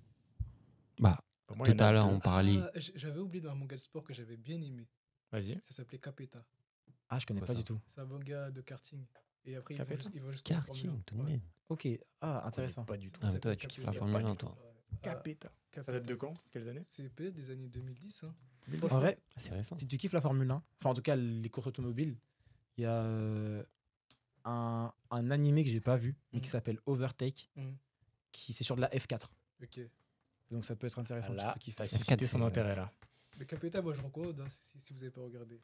Bah, Pour moi, il y tout en a à l'heure, deux. on parlait. J'avais oublié d'un manga de sport que j'avais bien aimé. Vas-y. Ça s'appelait Capeta. Ah, je connais Quoi pas ça du tout. C'est un manga de karting. Et après, Capeta. ils vont jusqu'en Formule Karting, 1. tout de Ouais. même. Ok, ah intéressant. Pas du tout. Ah, mais Ça toi, s'appelle tu kiffes Capeta. la Formule Pas 1, du toi. Capeta. Ça Capeta. date de quand? Quelles années? C'est peut-être des années 2010. Hein. En vrai, Ah, c'est récent. si tu kiffes la Formule 1, enfin en tout cas les courses automobiles, il y a un animé que j'ai pas vu mais qui Mhm. s'appelle Overtake Mhm. qui c'est sur de la F4. Ok. Donc ça peut être intéressant. Là, tu peux kiffer. t'as F4, suscité son c'est- intérêt, là. Mais Capeta, moi je recommande hein, si vous n'avez pas regardé.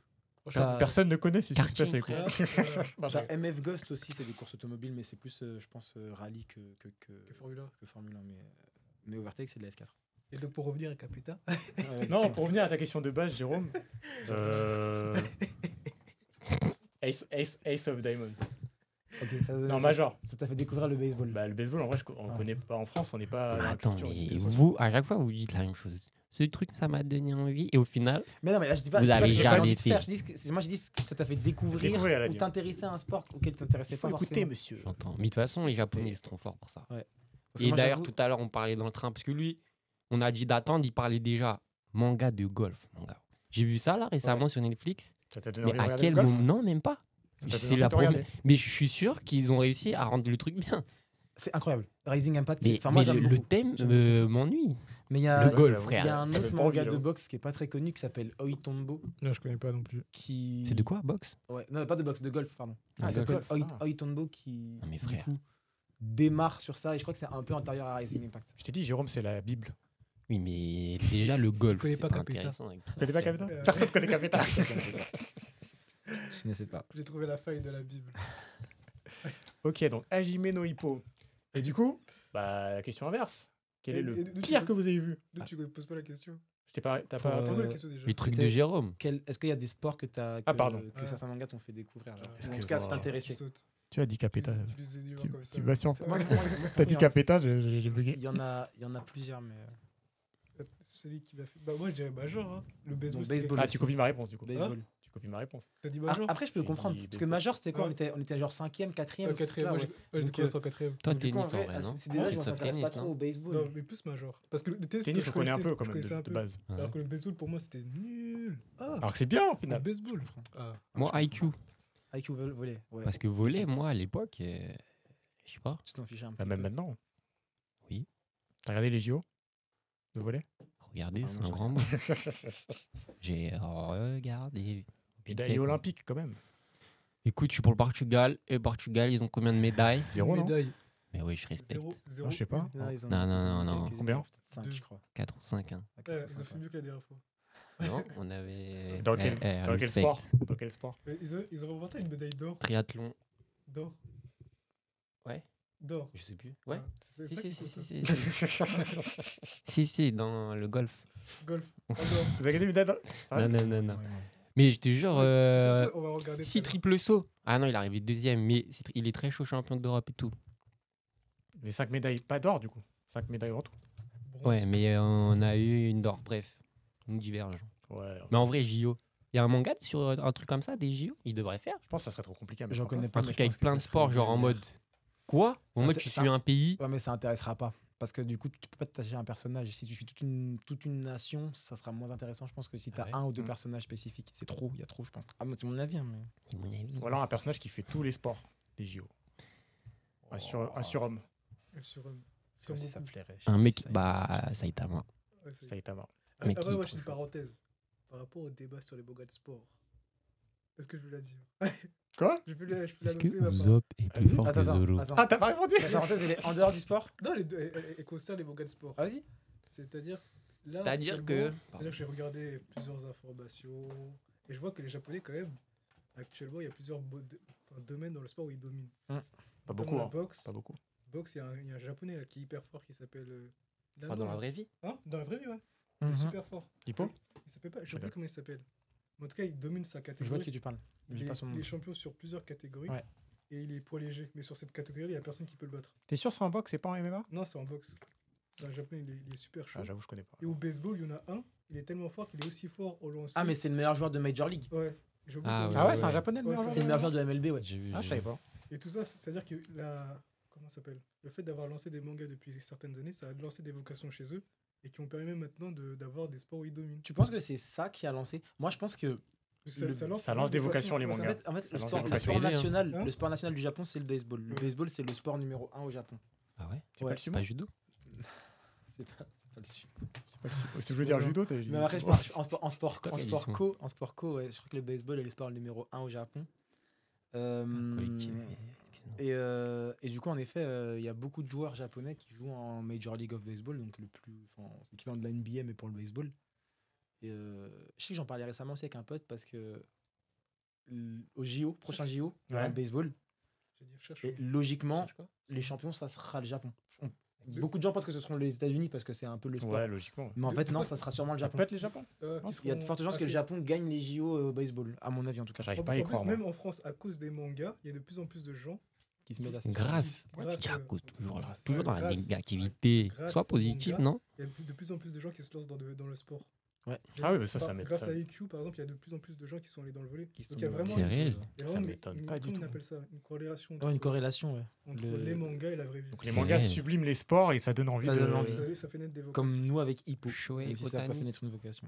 T'as- Personne ne connaît ces Karting, suspects, c'est quoi frère. Non, T'as MF Ghost aussi, c'est des courses automobiles, mais c'est plus, je pense, rallye Que Formula. que Formule 1. Mais Overtake, c'est de la F4. Et donc, pour revenir à Capeta, Non, pour revenir à ta question de base, Jérôme. Ace of Diamond. Non, Major. Ça t'a fait découvrir le baseball. Bah, le baseball, en vrai, on Ouais. connaît pas en France, on n'est pas. dans la Attends, culture du mais baseball. vous, à chaque fois, vous dites la même chose. Ce truc, ça m'a donné envie. Et au final, Mais non, mais là, je dis pas, Vous je dis pas avez que j'ai pas jamais envie de été. faire. Moi, je dis que ça t'a fait découvrir Découvrir, elle a ou dit. t'intéresser à un sport auquel tu t'intéressais Il faut pas écouter, forcément. monsieur. j'entends. Mais de toute façon, les Japonais, ils sont trop forts pour ça. Parce que Et moi, d'ailleurs, j'avoue- tout à l'heure, on parlait dans le train. Parce que lui, on a dit d'attendre. Il parlait déjà manga de golf. Manga. J'ai vu ça là récemment sur Netflix. Ça t'a donné Mais envie de à regarder quel le golf moment Non, même pas. Ça t'a donné C'est envie la de première. regarder Mais je suis sûr qu'ils ont réussi à rendre le truc bien. C'est incroyable. Rising Impact, Mais, enfin, moi, mais j'aime le beaucoup. thème J'aime m'ennuie. Mais il y a, Le golf, j'avoue, frère. il y a un Ça autre fait pas manga envie, de j'avoue. boxe qui est pas très connu qui s'appelle Oitombo. non, je connais pas non plus. Qui... C'est de quoi, boxe Ouais, non, pas de boxe, de golf, pardon. Ah, Il de s'appelle golf, ah. Oitombo qui, Ah, mais du frère. coup, démarre sur ça. Et je crois que c'est un peu antérieur à Rising Impact. Je t'ai dit, Jérôme, c'est la Bible. Oui, mais déjà le golf, connais c'est pas pas Capeta. intéressant. avec tout Tu connais pas ça. Capita Personne connaît Capita. Je ne sais pas. J'ai trouvé la faille de la Bible. Ok, donc Hajime no Hippo. Et du coup, bah, la question inverse. Quel est Et le nous, tu pire poses- que vous avez vu Nous, tu ne poses pas la question. Je t'ai pas. T'as Pour, pas. C'est quoi Euh, la question déjà Les trucs de C'était- Jérôme. Est-ce qu'il y a des sports que, Ah, pardon. que Ah. certains mangas t'ont fait découvrir genre, ou en tout Excuse-moi. cas Tu t'intéresser? sautes. Tu as dit Capeta. Tu les énumères Tu, comme ça. tu vas sur. Moi, T'as dit Capeta, j'ai bugué. il y en a plusieurs, mais. Celui qui m'a fait. Bah, moi, je dirais Major. Hein. Le baseball. Bon, c'est baseball. Ah, aussi. tu copies ma réponse du coup. Baseball. Tu copies ma réponse. T'as dit Ah, Major après, je peux J'ai comprendre. dit Parce que baseball. Major, c'était quoi Ouais. on était genre 5ème, 4ème. Quatrième. Moi, je Donc, commence en quatrième. Toi, Du coup, en tennis, en vrai, vrai, non c'est des âges où on Sauf s'intéresse tennis, pas trop non au baseball. Non, mais plus Major. Parce que le tennis, Tennis, je on connaît un connaissais- peu quand je même connaissais un de peu. base. Ouais. Alors que le baseball, pour moi, c'était nul. Ah, Alors que c'est bien au le final. baseball. Ah. Moi, IQ. IQ voler. Ouais. Parce que voler, moi, à l'époque, je sais pas. Tu t'en fichais un Bah, petit même peu. maintenant. Oui. T'as regardé les JO de volet Regardez, Ah, c'est moi, un je grand mot. J'ai regardé. Médaille olympique quand même. Écoute, je suis pour le Portugal. Et Portugal, ils ont combien de médailles? Zéro, non Médaille. Mais oui, je respecte. Zéro. Zéro. je sais pas. une. Non, Non, ils ont non, mis non. quelques-unes, Combien peut-être 5, Deux. je crois. 4 ou 5. Hein. Ah, Ouais, 4 ou ils ont 5, fait mieux que la dernière fois. Non, on avait. Dans quel, dans quel respect. sport Dans quel sport Mais ils ont remporté une médaille d'or. Triathlon. D'or. Ouais. D'or. Je sais plus. Ouais. Ah, c'est Si, ça si, qui si, compte, si, hein. si, si. Si, dans le golf. Golf. En d'or. Vous avez gagné une médaille d'or Non, non, non, Ouais, non. ouais. Mais je te jure, Ça, on va regarder. 6 tout à l'heure. triple sauts. Ah non, il est arrivé deuxième, mais il est très chaud champion d'Europe et tout. Mais 5 médailles, pas d'or du coup. 5 médailles en tout. Bronze. Ouais, mais on a eu une d'or. Bref, on diverge. Ouais. Mais en vrai, JO. Il y a un manga sur un truc comme ça, des JO. Il devrait faire. Je pense que ça serait trop compliqué. mais J'en je crois connais pas. pas. Un mais truc je avec pense que plein ça de serait sports, genre en galère. mode. Quoi En Ça mode, te- tu ça- suis un pays. Ouais, mais ça intéressera pas. Parce que du coup, tu peux pas t'attacher à un personnage. Et si tu suis toute une nation, ça sera moins intéressant, je pense, que si tu as Ouais. un ou deux Mm. personnages spécifiques. C'est trop, il y a trop, je pense. Ah, moi, c'est mon avis, hein, mais. C'est mon avis. Ou alors un personnage qui fait tous les sports des JO. Un surhomme. Sur, Ça aussi, ça me beaucoup. plairait. Un mec, Ça, bah, Saitama. Ouais, c'est- Saitama. Mais Après, qui moi, est je fais une trop chaud. parenthèse par rapport au débat sur les mangas de sport. Est-ce que je veux la dire Quoi Je peux l'annoncer. Est-ce que ma part. Usopp est plus Vas-y. fort que Attends, Zoro attends. Ah, t'as pas répondu La parenthèse, elle est en dehors du sport. Non, les deux, elle concerne les mangas de sport. Ah, vas-y. C'est-à-dire. Là, C'est-à-dire actuellement, que- C'est-à-dire que j'ai regardé plusieurs informations et je vois que les Japonais, quand même, actuellement, il y a plusieurs domaines dans le sport où ils dominent. Pas Notamment beaucoup. la hein. boxe. Pas beaucoup. Boxe, il y a un Japonais là, qui est hyper fort qui s'appelle. Pas dans la vraie vie. Hein dans la vraie vie, ouais. Il est Mhm. super fort. Hippo Il s'appelle pas. Je sais D'accord. pas comment il s'appelle. Mais en tout cas, il domine sa Je vois de catégorie. qui tu parles. Il J'ai est, pas son nom. il est champion sur plusieurs catégories. Ouais. Et il est poids léger. Mais sur cette catégorie, il n'y a personne qui peut le battre. T'es sûr c'est en boxe, c'est pas en MMA Non, c'est en boxe. C'est un japonais, il est super chaud. Ah, j'avoue, je connais pas. Et au baseball, il y en a un. Il est tellement fort qu'il est aussi fort au lancer. Ah, mais c'est le meilleur joueur de Major League. Ouais. J'ai oublié Ah comment il Ah ouais, s'appelle. c'est un japonais le Ouais, meilleur c'est C'est le joueur meilleur joueur de MLB, ouais. J'ai vu. Ah, je savais pas. Et tout ça, c'est-à-dire que comment ça s'appelle le fait d'avoir lancé des mangas depuis certaines années, ça a lancé des vocations chez eux et qui ont permis même maintenant d'avoir des sports où ils dominent. Tu penses que c'est ça qui a lancé? Moi, je pense que. ça lance des vocations, les ouais, mangas. En fait, Ça lance des le vocations. sport Aider, hein. national, Hein le sport national du Japon, c'est le baseball. Le Ouais. baseball, c'est le sport numéro 1 au Japon. Ah ouais C'est Ouais. pas le C'est sumo pas judo C'est pas le sumo. C'est pas le sumo. Si je veux dire Non. judo, t'as dit Mais après, je sumo. parle en sport quoi qui a dit co, sumo ouais, je crois que le baseball est le sport numéro 1 au Japon. Collectif. Excuse-moi. Et du coup, en effet, il y a beaucoup de joueurs japonais qui jouent en Major League of Baseball, donc c'est l'équivalent de la NBA, mais pour le baseball. Et je sais que j'en parlais récemment aussi avec un pote parce que au JO, prochain JO, Ouais. le baseball. Je vais dire, cherche. Et logiquement, Cherche quoi les champions, ça sera le Japon. Beaucoup de gens pensent que ce seront les États-Unis parce que c'est un peu le sport. Ouais, logiquement. Mais en De- fait, de non, quoi ça ça- sera sûrement le Ça Japon. peut être les Japon. Il y a de fortes chances que le Japon gagne les JO au baseball, à mon avis en tout cas. J'arrive En pas à y plus, croire. moi. même en France, à cause des mangas, il y a de plus en plus de gens. Qui se mettent à Grâce. Grâce, Diago, toujours là. grâce- Toujours dans la grâce- négativité. grâce Sois au positif, manga. non Il y a de plus en plus de gens qui se lancent dans le sport. Ouais. Ah oui, mais ça m'étonne. Grâce à IQ, par exemple, il y a de plus en plus de gens qui sont allés dans le volley. Qui Donc sont il y a dans- vraiment C'est réel. il y a Ça vraiment m'étonne une- pas du comment tout. on appelle ça une corrélation Ouais, une corrélation, ouais. entre Le- les mangas et la vraie vie. Donc les C'est mangas réel. subliment les sports et ça donne envie Ça de. donne envie. Ça fait naître des vocations. Comme nous avec Hippo. Shohei Même si ça n'a pas fait Ohtani. naître une vocation.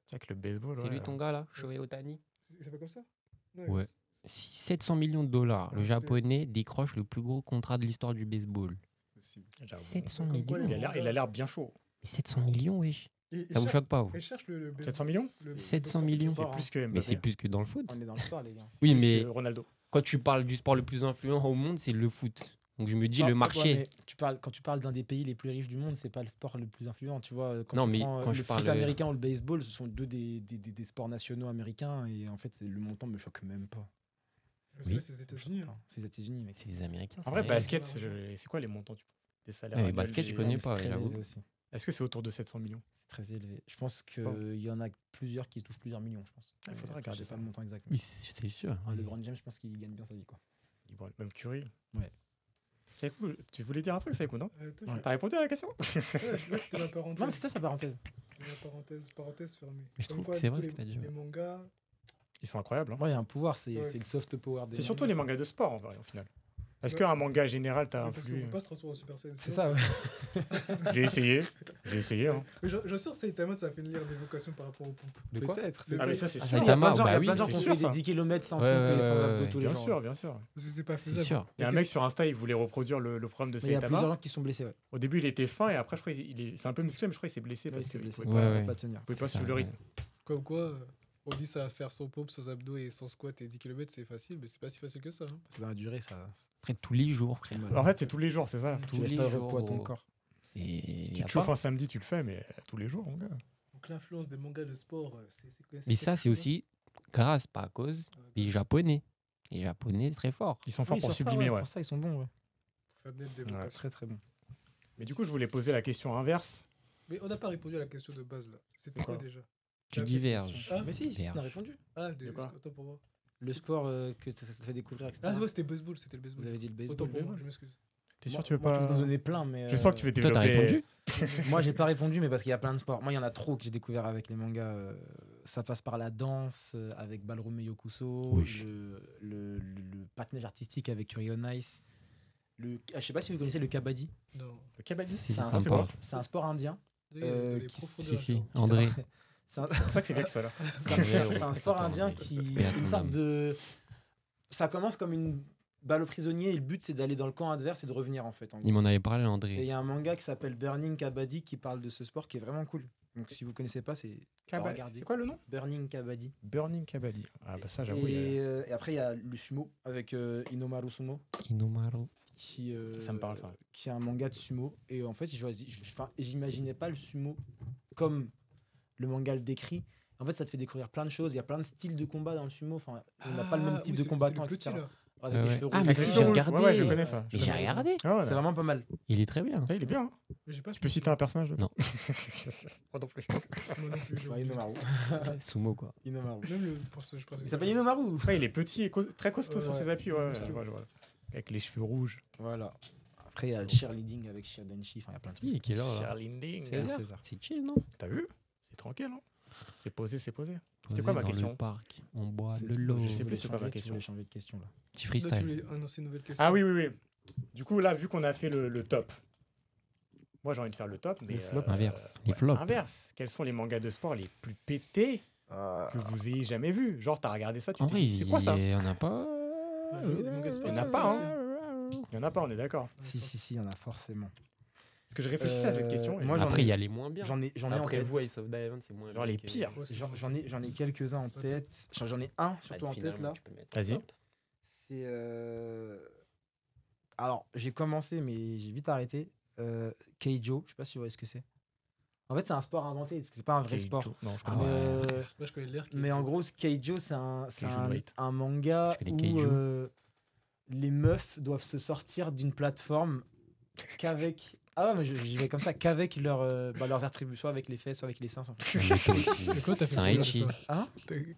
C'est vrai que le baseball. C'est ouais. lui ton gars là, Shohei Ohtani. C'est pas comme ça Ouais. 700 millions de dollars. Le Ouais, japonais décroche le plus gros contrat de l'histoire du baseball. J'avoue. 700 Comme quoi, millions. Il a l'air bien chaud. Mais 700 millions, wesh. Et Ça vous choque pas, vous Et cherche le 700 millions 700 millions. C'est plus que Mais Mbappé. c'est plus que dans le foot. On est dans le sport, les gars. Oui, Plus mais que Ronaldo. quand tu parles du sport le plus influent au monde, c'est le foot. Donc je me dis, Ah, le ouais, marché. mais quand tu parles d'un des pays les plus riches du monde, c'est pas le sport le plus influent. Tu vois, quand Non, tu mais prends quand le je foot parle- américain ou le baseball, ce sont deux des sports nationaux américains. Et en fait, le montant me choque même pas. C'est c'est les États-unis. hein. C'est les États-unis, mec. C'est les Américains. En vrai, c'est basket, Ouais. c'est quoi les montants des salaires Ouais, mais annuels basket, je des- connais C'est pas, très j'avoue. élevé aussi. Est-ce que c'est autour de 700 millions C'est très élevé. Je pense Pas. qu'il y en a plusieurs qui touchent plusieurs millions, je pense. Ah, il faudrait Mais regarder je sais ça. pas le montant exact. Oui, c'est sûr. LeBron James, je pense qu'il gagne bien sa vie, quoi. Bon, même Curry. Ouais. Saïkou, tu voulais dire un truc, Saïkou, non Toi, Ouais. T'as répondu à la question là, c'était la parenthèse. Non, mais c'était sa parenthèse. La parenthèse fermée. Mais je Comme trouve quoi, que c'est du coup, vrai ce que t'as dit, Les ouais. mangas. Ils sont incroyables. Hein. Moi, il y a un pouvoir, c'est Ouais, c'est le soft power des C'est surtout les mangas de sport, en vrai, au final. Est-ce Ouais. qu'un manga général t'a Parce qu'on influé peut pas se transformer en Super Saiyan. C'est ça, ouais. J'ai essayé. Hein. Mais j'en suis sûr, Saitama, ça fait lire des vocations par rapport aux pompes. De quoi Peut-être. Le- Ah, mais ça, c'est Ah, sûr. Il y a plein de gens, bah il y a oui, plein de gens c'est qui ont sûr, fait des ça. 10 km sans Ouais, pompe et ouais, sans ouais, abdos ouais. tous les Bien jours. sûr, bien sûr. C'est pas C'est faisable. sûr. Il y a un mec sur Insta, il voulait reproduire le programme de Mais il y a plusieurs Saitama. gens qui sont blessés, ouais. Au début, il était fin et après, je crois c'est un peu musclé, mais je crois qu'il s'est blessé Ouais, parce il s'est qu'il blessé. pouvait Ouais, pas, ouais. Pas tenir. pouvait pas Ça, suivre le rythme. Comme quoi, on dit ça, faire sans pompe, sans abdos et sans squat et 10 km, c'est facile, mais c'est pas si facile que ça. hein. C'est dans la durée, ça. Après, tous les jours. Très mal. En fait, c'est tous les jours, c'est ça. Tu tous laisses les pas le jours, repos à ton gros. corps. Tu te chauffes un samedi, tu le fais, mais tous les jours, mon gars. Donc l'influence des mangas de sport, c'est quoi Mais ça, c'est aussi grâce, pas à cause des Japonais. Les Japonais, très forts. Ils sont forts Oui, pour sur ça, sublimer, ouais, ouais. Pour ça, ils sont bons, ouais. Pour faire naître des Ouais. vocations. Très, très bons. Mais du coup, je voulais poser la question inverse. Mais on n'a pas répondu à la question de base là. C'était Quoi quoi déjà Tu La diverges. question. Ah, Mais si, on a Berge. répondu. Ah, De quoi autant pour moi. Le sport que ça te fait découvrir, etc. Ah, ouais, c'était baseball, c'était le baseball. Vous avez dit le Autant baseball. pour moi, je m'excuse. T'es sûr Moi- que tu veux moi, pas. je peux vous en donner plein, mais. Je sens que tu veux Toi, t'as développer. répondu Moi, j'ai pas répondu, mais parce qu'il y a plein de sports. Moi, il y en a trop que j'ai découvert avec les mangas. Ça passe par la danse avec Ballroom Yokuso, Oui. le patinage artistique avec Yuri on Ice. Je sais pas si vous connaissez le kabaddi. Non. Le kabaddi, Si, C'est un, sympa. sport- c'est un sport indien. De les qui- profondeurs, Si, si. genre. André. C'est un, C'est pour ça que c'est bien que ça là. c'est un sport Attends, indien mais qui. paix à C'est une ton sorte âme. de. Ça commence comme une balle au prisonnier et le but c'est d'aller dans le camp adverse et de revenir en fait. En gros. Il m'en avait parlé, Et il André. y a un manga qui s'appelle Burning Kabaddi qui parle de ce sport qui est vraiment cool. Donc si vous connaissez pas, c'est Kabaddi. regardez. C'est quoi le nom Burning Kabaddi. Burning Kabaddi. Ah bah ça, j'avoue. il y a- Et après il y a le sumo avec Inomaru Sumo Inomaru. qui me parle, ça. qui est un manga de sumo et en fait j'imaginais pas le sumo comme le manga le décrit. En fait, ça te fait découvrir plein de choses. Il y a plein de styles de combat dans le sumo. Enfin, on n'a pas le même Ah, type oui, de c'est- combattant, c'est le petit, etc. là. Avec Ah des ouais. cheveux Ah, rouges. mais Avec les si, cheveux j'ai rouges. regardé. Ouais, ouais, je connais ça. Mais j'ai regardé. Ah ouais, C'est vraiment pas mal. Il est très bien. Ah, il est bien. hein. Mais j'ai pas Tu peux citer un personnage Non. Moi non plus. Moi non plus, j'ai Ouais, oublié. Inomaru. Sumo, quoi. Inomaru. Même le pour ça, je pense. Il s'appelle Inomaru. Ouais, il est petit et très costaud sur Ouais. ses appuis. Ouais, Costaud. je vois. Avec les cheveux rouges. Voilà. Après, il y a le cheerleading avec Shirdenshi. Enfin, il y a plein de trucs. Il est quelle heure, là Charlinding. C'est César. César. C'est chill, non T'as vu C'est tranquille, hein C'est posé, c'est posé. Posé quoi ma dans question le parc, on boit C'est le tout. lot. Je sais plus, Tu c'est quoi ma voulais question. changer de question là. Petit Là, tu freestyle. voulais annoncer une nouvelle question. Ah oui, oui, oui. Du coup, là, vu qu'on a fait le top, moi j'ai envie de faire le top, mais. Les flops. Inverse. Les flops. Inverse. Quels sont les mangas de sport les plus pétés que vous ayez jamais vus? Genre, t'as regardé ça, tu En t'es vrai, dit, c'est quoi ça? il y en a pas. Ah, il y a des mangas de sport, Il y en a ça, pas, ça, hein. Il y en a pas, on est d'accord. Si, il y en a forcément. Parce que je réfléchissais à cette question. et moi, j'en Après, ai- il y a les moins bien. J'en ai en Après tête. vous, Ace of Diamond, c'est moins Genre bien les que- pires. Ouais, c'est- J'en ai quelques-uns en tête. J'en ai un surtout Bah, en tête finalement, là. tu peux mettre Vas-y. top. C'est. Alors, j'ai commencé, mais j'ai vite arrêté. Keijo, je sais pas si vous voyez ce que c'est. En fait, c'est un sport inventé, parce que c'est pas un vrai Keijo. sport. Non, je Ah connais Mais, pas. ouais. Moi, je connais l'air. mais en gros, Keijo, c'est Keiju no Hate. un manga Je connais où Keiju. les meufs doivent se sortir d'une plateforme qu'avec. Ah ouais, mais j'y vais comme ça, qu'avec leurs attributs, soit avec les fesses, soit avec les seins. Sans fait. Mais comment t'as fait C'est un trouver ecchi. ça Hein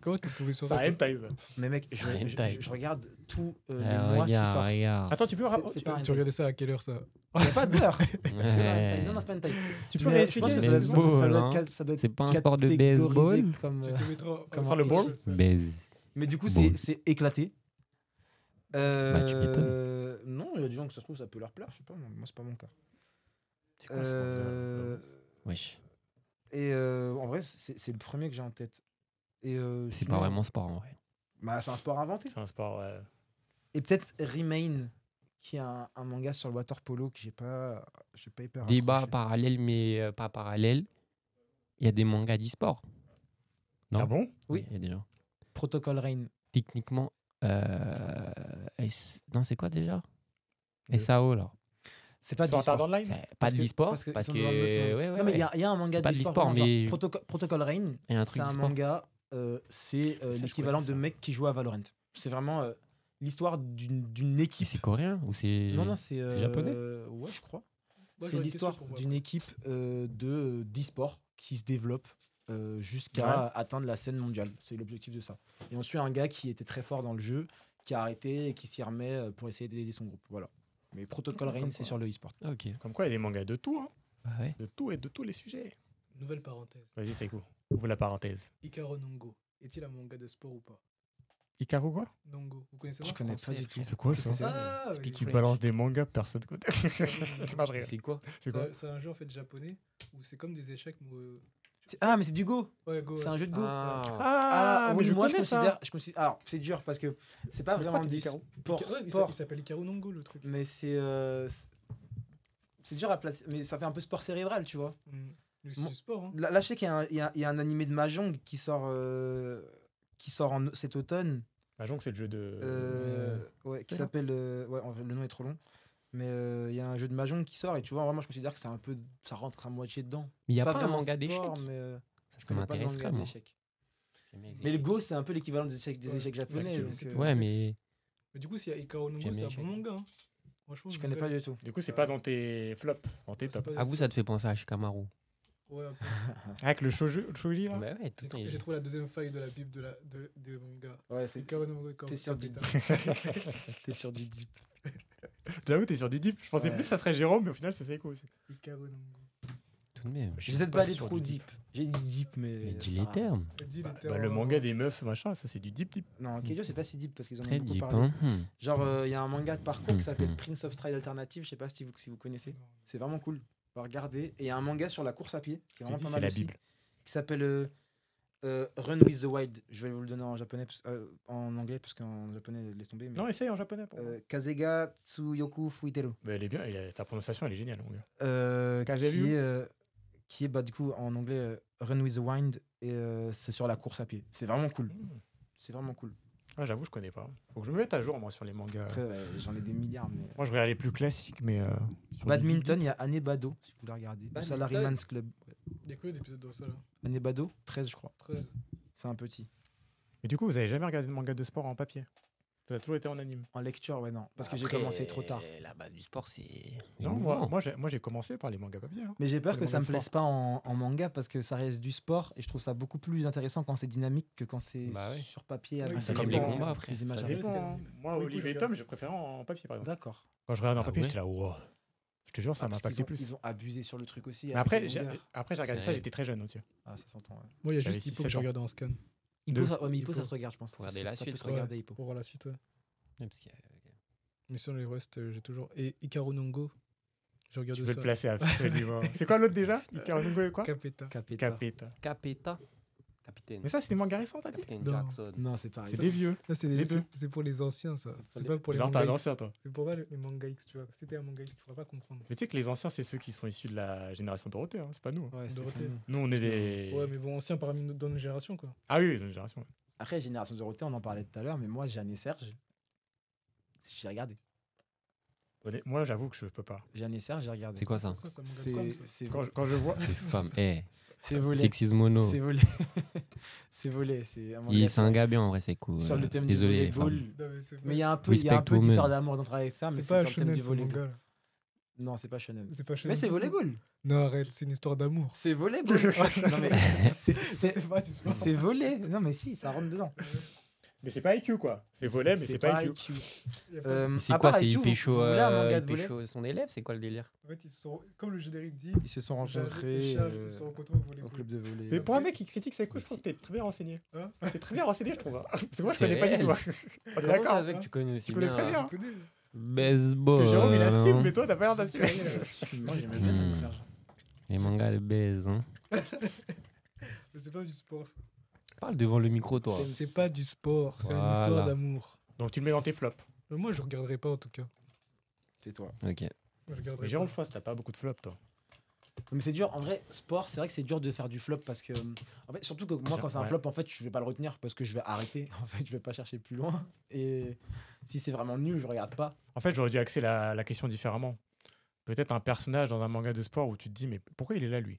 Comment t'es tombé sur C'est ça un hentai, ça. Mais mec, C'est un hentai. je regarde tous les Ah, mois ce qui regarde, sort. regarde. Attends, tu peux C'est pas un Tu hentai. regardais ça à quelle heure ça Il n'y a pas d'heure. Ouais. Non, c'est pas un hentai. Tu peux Mais je pense réexpliquer que les ça baseball, doit hein. être ça doit être C'est pas un sport de catégorisé baseball. comme, Je te mettrai Comment Enfin, le ball Baise. Mais du coup, Bon. c'est éclaté. Bah, tu m'étonnes. Non, il y a des gens que ça se trouve, ça peut leur plaire. Je sais pas, moi, c'est pas mon cas. C'est quoi ce manga, là Wesh. Et en vrai, c'est le premier que j'ai en tête. Et C'est sinon, pas vraiment sport en vrai. Bah, c'est un sport inventé. C'est un sport, ouais. Et peut-être Remain, qui est un manga sur le water polo que j'ai pas hyper Débat accroché. parallèle, mais pas parallèle. Il y a des mangas d'e-sport. Non. Ah bon? Oui. Il y a des gens. Protocol Rain. Techniquement, non, c'est quoi déjà? Le- SAO là. C'est pas Sur du sport. Sword Art Online? C'est pas Parce de que- l'e-sport. parce que ils Parce sont que. dans un autre monde. Ouais, ouais, Non, mais ouais. il y a un manga C'est pas de d'e-sport, l'e-sport, vraiment, genre mais- Protocol Rain, Il y a un c'est truc un d'e-sport. manga, c'est je l'équivalent connais de ça. mecs qui jouent à Valorant. C'est vraiment l'histoire d'une Et équipe. c'est coréen ou c'est. Non, c'est japonais ouais, je crois. Moi, C'est j'aurais une l'histoire question pour d'une voir. équipe d'e-sport qui se développe jusqu'à atteindre la scène mondiale. C'est l'objectif de ça. Et on suit un gars qui était très fort dans le jeu, qui a arrêté et qui s'y remet pour essayer d'aider son groupe. Voilà. Mais Protocol Rain, Comme c'est quoi. sur le e-sport. Ah, ok. Comme quoi, il y a des mangas de tout, hein. Bah ouais. De tout et de tous les sujets. Nouvelle parenthèse. Vas-y, c'est cool. Ouvre la parenthèse. Icaro Nongo. Est-il un manga de sport ou pas? Ikaru quoi? Nongo. Vous connaissez Je ça? connais pas français, du tout. frère. C'est quoi Qu'est-ce ça? que c'est Ah, oui. Speak Tu French. balances des mangas, personne connaît. Non, je rigole. C'est quoi? C'est quoi? C'est un jeu en fait japonais où c'est comme des échecs. Ah, mais c'est du Go. Ouais, go. C'est un jeu de Go. Ah, oui, mais moi connais je considère. Alors, c'est dur parce que c'est pas Mais vraiment pas du Ikaru. sport. Ouais, mais sport. il s'appelle Icaro Nongo le truc. Mais c'est dur à placer. Mais ça fait un peu sport cérébral, tu vois. Mais c'est Moi- du sport. Hein. Là, je sais qu'il y a un animé de Mahjong qui sort cet automne. Mahjong, c'est le jeu de. Ouais, qui c'est ça s'appelle. Ouais, le nom est trop long. Mais il y a un jeu de Mahjong qui sort et tu vois, vraiment, je considère que c'est un peu. Ça rentre à moitié dedans. Mais il n'y a C'est pas un vraiment manga d'échecs. sport, mais Ça je connais pas de m'intéresserait, manga moi. d'échecs. J'aime bien les Mais le échecs. Go, c'est un peu l'équivalent des échecs Ouais. japonais. Ouais, donc, c'est- Ouais, mais. Mais du coup, s'il y a Icaro Nongo, J'aime c'est un les bon échecs. manga. Hein. Franchement, je connais pas du tout. Du coup, c'est pas dans tes flops, dans tes C'est tops. pas- À vous, ça te fait penser à Shikamaru. Ouais, un peu. Avec le shoji là? Bah ouais, tout J'ai le temps. trouvé, j'ai trouvé la deuxième faille de la Bible de manga. Ouais, c'est Icaro Nongo, Icaro T'es sur du Putain. T'es sur du deep. J'avoue, t'es sur du deep. Je pensais Ouais. plus que ça serait Jérôme, mais au final, c'est Seiko aussi. Icaro Nongo. Tout de même. J'essaie de pas aller trop deep. J'ai dit deep, mais. Mais dis ça- les termes. Dis les Bah, termes, le manga des meufs, machin, ça c'est du deep. Non, Keijo, c'est pas si deep parce qu'ils en ont Très beaucoup deep, parlé. hein. Genre, il y a un manga de parcours qui s'appelle Mhm. Prince of Stride Alternative. Je sais pas si vous connaissez. Non. C'est vraiment cool. On va regarder. Et il y a un manga sur la course à pied qui est vraiment pas C'est mal la aussi, Bible. qui s'appelle Run with the Wild. Je vais vous le donner en japonais, en anglais parce qu'en japonais laisse tomber. Mais, Non, essaye en japonais. pour moi. Kazega Tsuyoku Fuiteru. Mais elle est bien, ta prononciation elle est géniale, mon gars. Qui Kazeru est bah, du coup en anglais Run with the Wind et c'est sur la course à pied. C'est vraiment cool. C'est vraiment cool. Ah, j'avoue, je connais pas. Faut que je me mette à jour, moi, sur les mangas. Après, j'en ai des milliards. Mais... Moi, je regarde les plus classiques, mais. sur Badminton, il y a Anebado, si vous voulez regarder. Ou Badminton. Salaryman's Club. Ouais. Il y a combien d'épisodes dans ça là? Anebado, 13, je crois. 13. C'est un petit. Mais du coup, vous avez jamais regardé de manga de sport en papier? Ça a toujours été en anime. En lecture, ouais, non. Parce que j'ai Après, commencé trop tard. Là-bas, du sport, c'est. Non, mouvement. moi j'ai commencé par les mangas papier. Hein. Mais j'ai peur Les que ça me mangas de plaise pas en manga parce que ça reste du sport et je trouve ça beaucoup plus intéressant quand c'est dynamique que quand c'est Bah ouais. sur papier Oui, avec c'est des comme les images- combats, frère. des images Ça réelles. dépend. c'est Hein. quel- Moi, Oui, Olivier et oui, Tom, je préfère en papier, par exemple. D'accord. Quand je regarde en Ah papier, ouais j'étais là, wow. Je te jure, ça Ah, m'a parce impacté qu'ils ont- plus. Ils ont abusé sur le truc aussi. Mais avec après, les j'ai longueurs. regardé C'est ça, vrai. j'étais très jeune aussi. Ah, ça s'entend. Ouais. Moi, il y a J'avais juste 6, Hippo que 7 j'ai ans. regardé en scan. Hippo, Deux. ça, ouais, mais Hippo, ça Hippo. se regarde, je pense. Faut regarder Ça- la ça suite, peut se ouais. regarder Hippo. Pour voir la suite, ouais. Ouais, parce qu'il y a- Mais sinon, les restes, j'ai toujours. Et Icaro Nongo, j'ai regardé Tu peux ça. te placer à absolument. C'est quoi l'autre déjà? Ikaru et quoi? Capeta. Capeta. Capeta. Capeta. Capitaine. Mais ça, c'est des mangas récents, t'as dit? Capitaine Non. Jackson. Non, c'est pareil. C'est des vieux. Ça, c'est Les deux. c'est pour les anciens, ça. C'est pas pour les Genre, t'es un mangas ancien, X. toi. C'est pour pas les mangas X, tu vois. Si t'es un manga X, tu pourras pas comprendre. Mais tu sais que les anciens, c'est ceux qui sont issus de la génération Dorothée, hein, c'est pas nous. Hein. Ouais, c'est Dorothée. fou. Nous, on est des. Ouais, mais bon, anciens parmi dans notre génération, quoi. Ah oui, notre génération. Après, Génération Dorothée, on en parlait tout à l'heure, mais moi, Jeanne et Serge, j'ai regardé. Moi, j'avoue que je peux pas. J'ai un essai, j'ai regardé. C'est quoi ça? Ça me regarde comme ça. C'est Quand je vois. Les femmes. Eh, c'est volé. sexisme mono. C'est volé. C'est volé. C'est un manga C'est un sur- gars bien en vrai, c'est cool. sur le thème Désolé, du les femmes. volleyball. Non, mais c'est Mais il y a un peu, Respect women. d'histoire d'amour d'entrer avec ça, mais c'est c'est pas sur le thème shonen du ce volleyball. manga. Non, c'est pas shonen. C'est pas shonen Mais c'est du tout. volleyball. Non, arrête, c'est une histoire d'amour. C'est volleyball. Non mais c'est C'est pas du sport. c'est volé. Non mais si, ça rentre dedans. Mais c'est pas IQ, quoi. C'est volet, mais c'est pas IQ. Y a pas- C'est à quoi? part C'est IQ, il vous pécho, voulez un manga de il volley pécho son élève? C'est quoi le délire? En fait, ils se sont, comme le générique dit, Ils se sont Jade rencontrés et Charles, ils se sont rencontrés au au volleyball. club de volley. Mais pour un mec qui critique Psycho, je trouve que t'es très bien renseigné. Hein T'es très bien renseigné, je trouve. Parce que moi, je C'est connais pas du tout. réel. On est Comment d'accord. ça se fait que tu connais aussi Tu connais bien, très bien. Tu connais Baseball. Parce que Jérôme, il assume, hein. mais toi, t'as pas l'air d'assumer. Moi j'aimais bien Hmm. Serge. Les mangas de baise, hein. Mais c'est pas du sport, ça. Parle devant le micro, toi. C'est pas du sport, c'est une Voilà. histoire d'amour. Donc, tu le mets dans tes flops. Mais moi, je regarderai pas en tout cas. C'est toi. Ok. Je regarderai Mais Jérôme, pas. je pense que t'as pas beaucoup de flops, toi. Mais c'est dur, en vrai, sport, c'est vrai que c'est dur de faire du flop parce que. En fait, surtout que moi, quand c'est un Ouais. flop, en fait, je vais pas le retenir parce que je vais arrêter. En fait, je vais pas chercher plus loin. Et si c'est vraiment nul, je regarde pas. En fait, j'aurais dû axer la question différemment. Peut-être un personnage dans un manga de sport où tu te dis, mais pourquoi il est là, lui?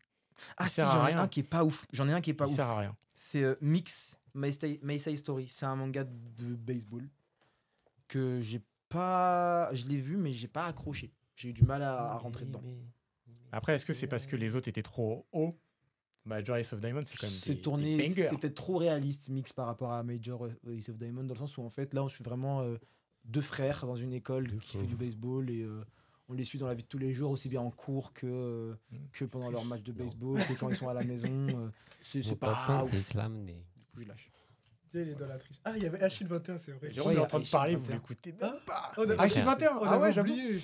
Ah Il si, sert à j'en ai rien. un qui est pas ouf. J'en ai un qui est pas Il ouf. sert à rien. C'est Mix Meisei Story. C'est un manga de baseball que j'ai pas. Je l'ai vu, mais j'ai pas accroché. J'ai eu du mal à rentrer dedans. Après, est-ce que c'est parce que les autres étaient trop hauts? Major Ace of Diamond, c'est quand même C'est des tourné, bangers. c'est peut-être trop réaliste, Mix par rapport à Major Ace of Diamond, dans le sens où en fait là on suit vraiment deux frères dans une école Deux qui fait frères. du baseball et on les suit dans la vie de tous les jours, aussi bien en cours que pendant leur match de baseball, que quand ils sont à la maison. C'est Mon pas top 1, ouf. c'est Slam. Du coup, je lâche. Tiens, il est dans la triche. Ah, il y avait Achille 21, c'est vrai. Jérôme, Ouais, il est en il y a train de Achille parler, 21. vous l'écoutez même Ah, pas. on a- Achille 21, On ah avait ouais, j'avoue. oublié.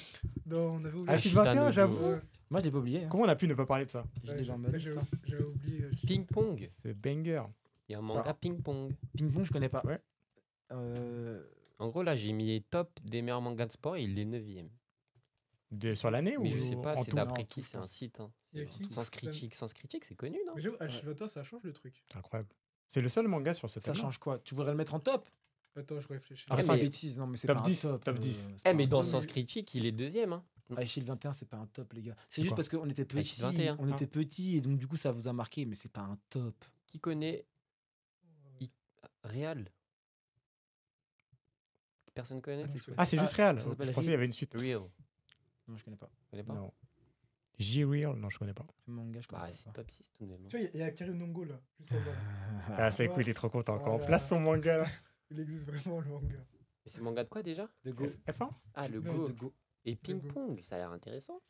Non, on avait oublié. Achille 21, j'avoue. Ouais. Moi je l'ai pas oublié. hein. Comment on a pu ne pas parler de ça? Je l'ai dans ma liste. hein. J'avais oublié. Achille. Ping Pong. C'est banger. Il y a un manga Ah. Ping Pong. Ping pong, je connais pas. Ouais. En gros, là, j'ai mis top des meilleurs mangas de sport et il est 9ème. Sur l'année ou Mais je sais pas, en c'est tout? d'après En qui, tout, je c'est un pense. site. Hein. Il y a qui Sens Critique. Sens Critique, c'est connu, non? Mais j'avoue, Achille 21, ça change le truc. Incroyable. C'est le seul manga sur ce Ça thème. change quoi? Tu voudrais le mettre en top? Attends, je réfléchis. Ah, Arrête mais- la bêtise, non mais c'est Top pas 10, un top. top 10. c'est Eh, pas mais un dans top. Sens Critique, il est 2ème. Hein. Achille 21, c'est pas un top, les gars. C'est C'est juste quoi parce qu'on était petits. Achille 21, On était petits et donc du coup ça vous a marqué, mais c'est pas un top. Qui connaît Real? Personne connaît? Ah, c'est juste Real. ça Je s'appelle pensais qu'il y avait une suite. Real. Non, je connais pas. Tu connais pas? Non. J-Real, non, je connais pas. Le manga, je connais Bah, pas. c'est top 6 tout de même. Tu vois, il y a Karim Nongo là, juste en bas. Ah, c'est cool, il est trop content. Quand on Voilà. place son manga là. Il existe vraiment le manga. Mais c'est manga de quoi déjà? De Go. F1? Ah, le Non, Go. De Go. Et Ping Go. Pong, ça a l'air intéressant.